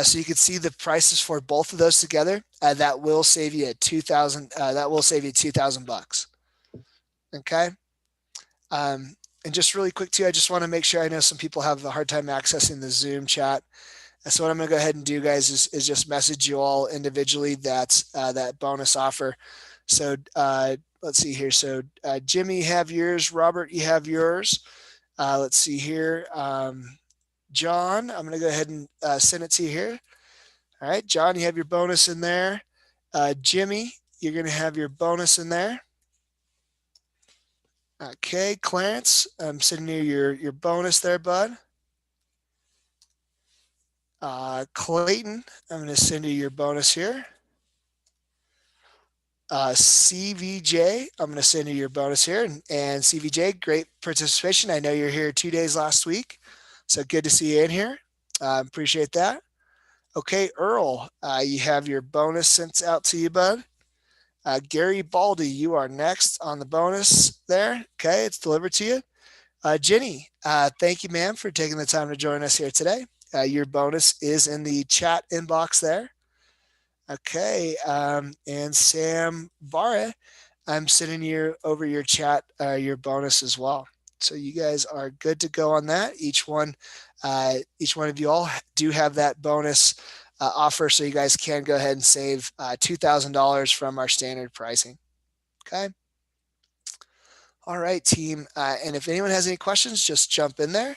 Speaker 1: So you can see the prices for both of those together. That will save you $2,000. Okay. And just really quick too, I just want to make sure, I know some people have a hard time accessing the Zoom chat. So what I'm going to go ahead and do, guys, is just message you all individually that bonus offer. So let's see here. So Jimmy, you have yours. Robert, you have yours. Let's see here. John, I'm going to go ahead and send it to you here. All right, John, you have your bonus in there. Jimmy, you're going to have your bonus in there. Okay, Clarence, I'm sending you your bonus there, bud. Clayton, I'm going to send you your bonus here. CVJ, I'm going to send you your bonus here. And CVJ, great participation. I know you're here 2 days last week, so good to see you in here. Appreciate that. Okay, Earl, you have your bonus sent out to you, bud. Gary Baldy, you are next on the bonus there. Okay, it's delivered to you. Jenny, thank you, ma'am, for taking the time to join us here today. Your bonus is in the chat inbox there. Okay, and Sam Barra, I'm sending you over your chat, your bonus as well. So you guys are good to go on that. Each one of you all do have that bonus offer, so you guys can go ahead and save $2,000 from our standard pricing. Okay. All right, team. And if anyone has any questions, just jump in there.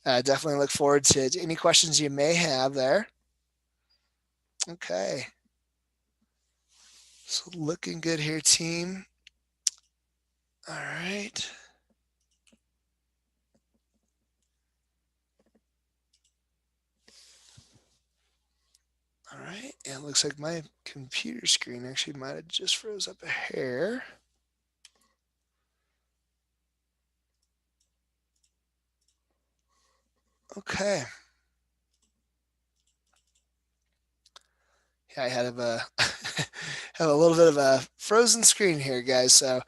Speaker 1: Definitely look forward to any questions you may have there. Okay. So looking good here, team. All right. All right, and it looks like my computer screen actually might have just froze up a hair. Okay. Yeah, I have a have a little bit of a frozen screen here, guys. So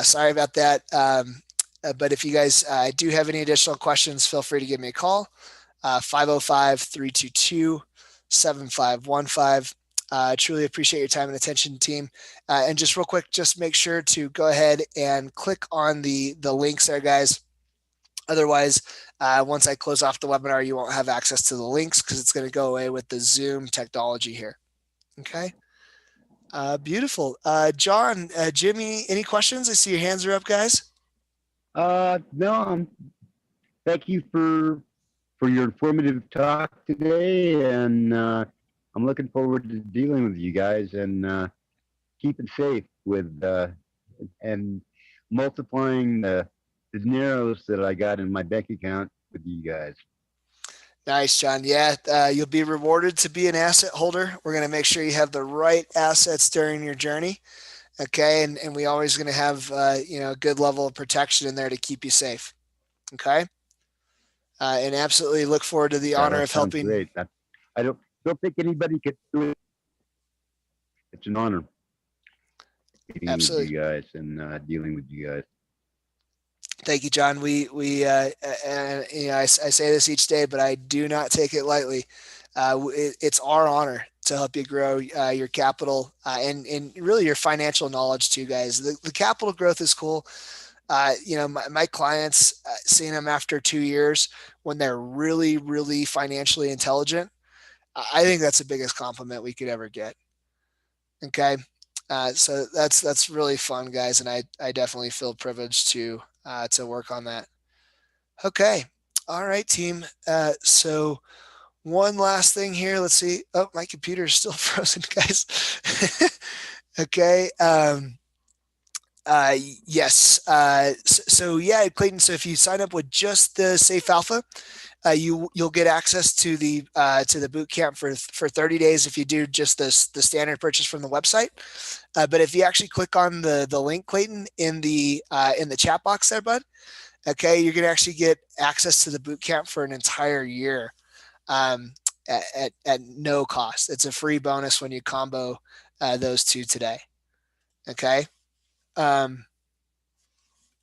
Speaker 1: sorry about that. But if you guys do have any additional questions, feel free to give me a call. 505-322-7515. Truly appreciate your time and attention, team. And just real quick, just make sure to go ahead and click on the links there, guys. Otherwise, once I close off the webinar, you won't have access to the links because it's going to go away with the Zoom technology here. Okay. Beautiful. John, Jimmy, any questions? I see your hands are up, guys.
Speaker 7: No. Thank you for your informative talk today, and I'm looking forward to dealing with you guys and keeping safe with and multiplying the dineros that I got in my bank account with you guys.
Speaker 1: Nice, John. Yeah, you'll be rewarded to be an asset holder. We're going to make sure you have the right assets during your journey. Okay. And we always going to have, a good level of protection in there to keep you safe. Okay. And absolutely look forward to the honor of helping.
Speaker 7: Great. I don't think anybody could do it. It's an honor meeting
Speaker 1: Absolutely.
Speaker 7: with you guys and dealing with you guys.
Speaker 1: Thank you, John. I say this each day, but I do not take it lightly. It's our honor to help you grow your capital and really your financial knowledge too, guys. The capital growth is cool. My clients, seeing them after 2 years when they're really, really financially intelligent, I think that's the biggest compliment we could ever get. Okay. So that's really fun, guys. And I definitely feel privileged to work on that. Okay. All right, team. So one last thing here. Let's see. Oh, my computer is still frozen, guys. Okay. Yes. So yeah, Clayton. So if you sign up with just the Safe Alpha, you'll get access to the boot camp for 30 days if you do just the standard purchase from the website. But if you actually click on the link, Clayton, in the chat box there, bud, okay, you're gonna actually get access to the boot camp for an entire year at no cost. It's a free bonus when you combo those two today. Okay.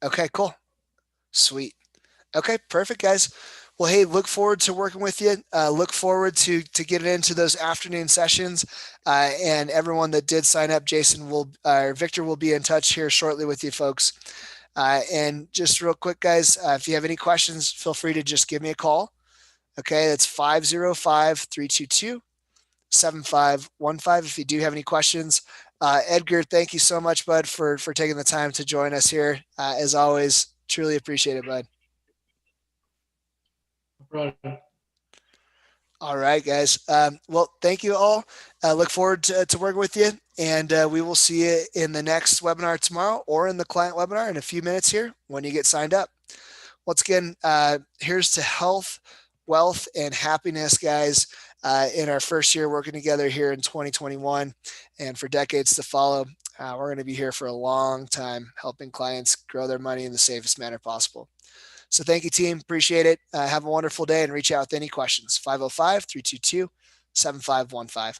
Speaker 1: Okay, cool. Sweet. Okay, perfect, guys. Well, hey, look forward to working with you. Look forward to getting into those afternoon sessions. And everyone that did sign up, Victor will be in touch here shortly with you folks. And just real quick, guys, if you have any questions, feel free to just give me a call. Okay, that's 505-322-7515 if you do have any questions. Edgar, thank you so much, bud, for taking the time to join us here. As always, truly appreciate it, bud.
Speaker 3: No problem.
Speaker 1: All right, guys. Well, thank you all. Look forward to working with you, and we will see you in the next webinar tomorrow or in the client webinar in a few minutes here when you get signed up. Once again, here's to health, wealth, and happiness, guys, in our first year working together here in 2021 and for decades to follow. We're going to be here for a long time helping clients grow their money in the safest manner possible. So thank you, team. Appreciate it. Have a wonderful day and reach out with any questions. 505-322-7515.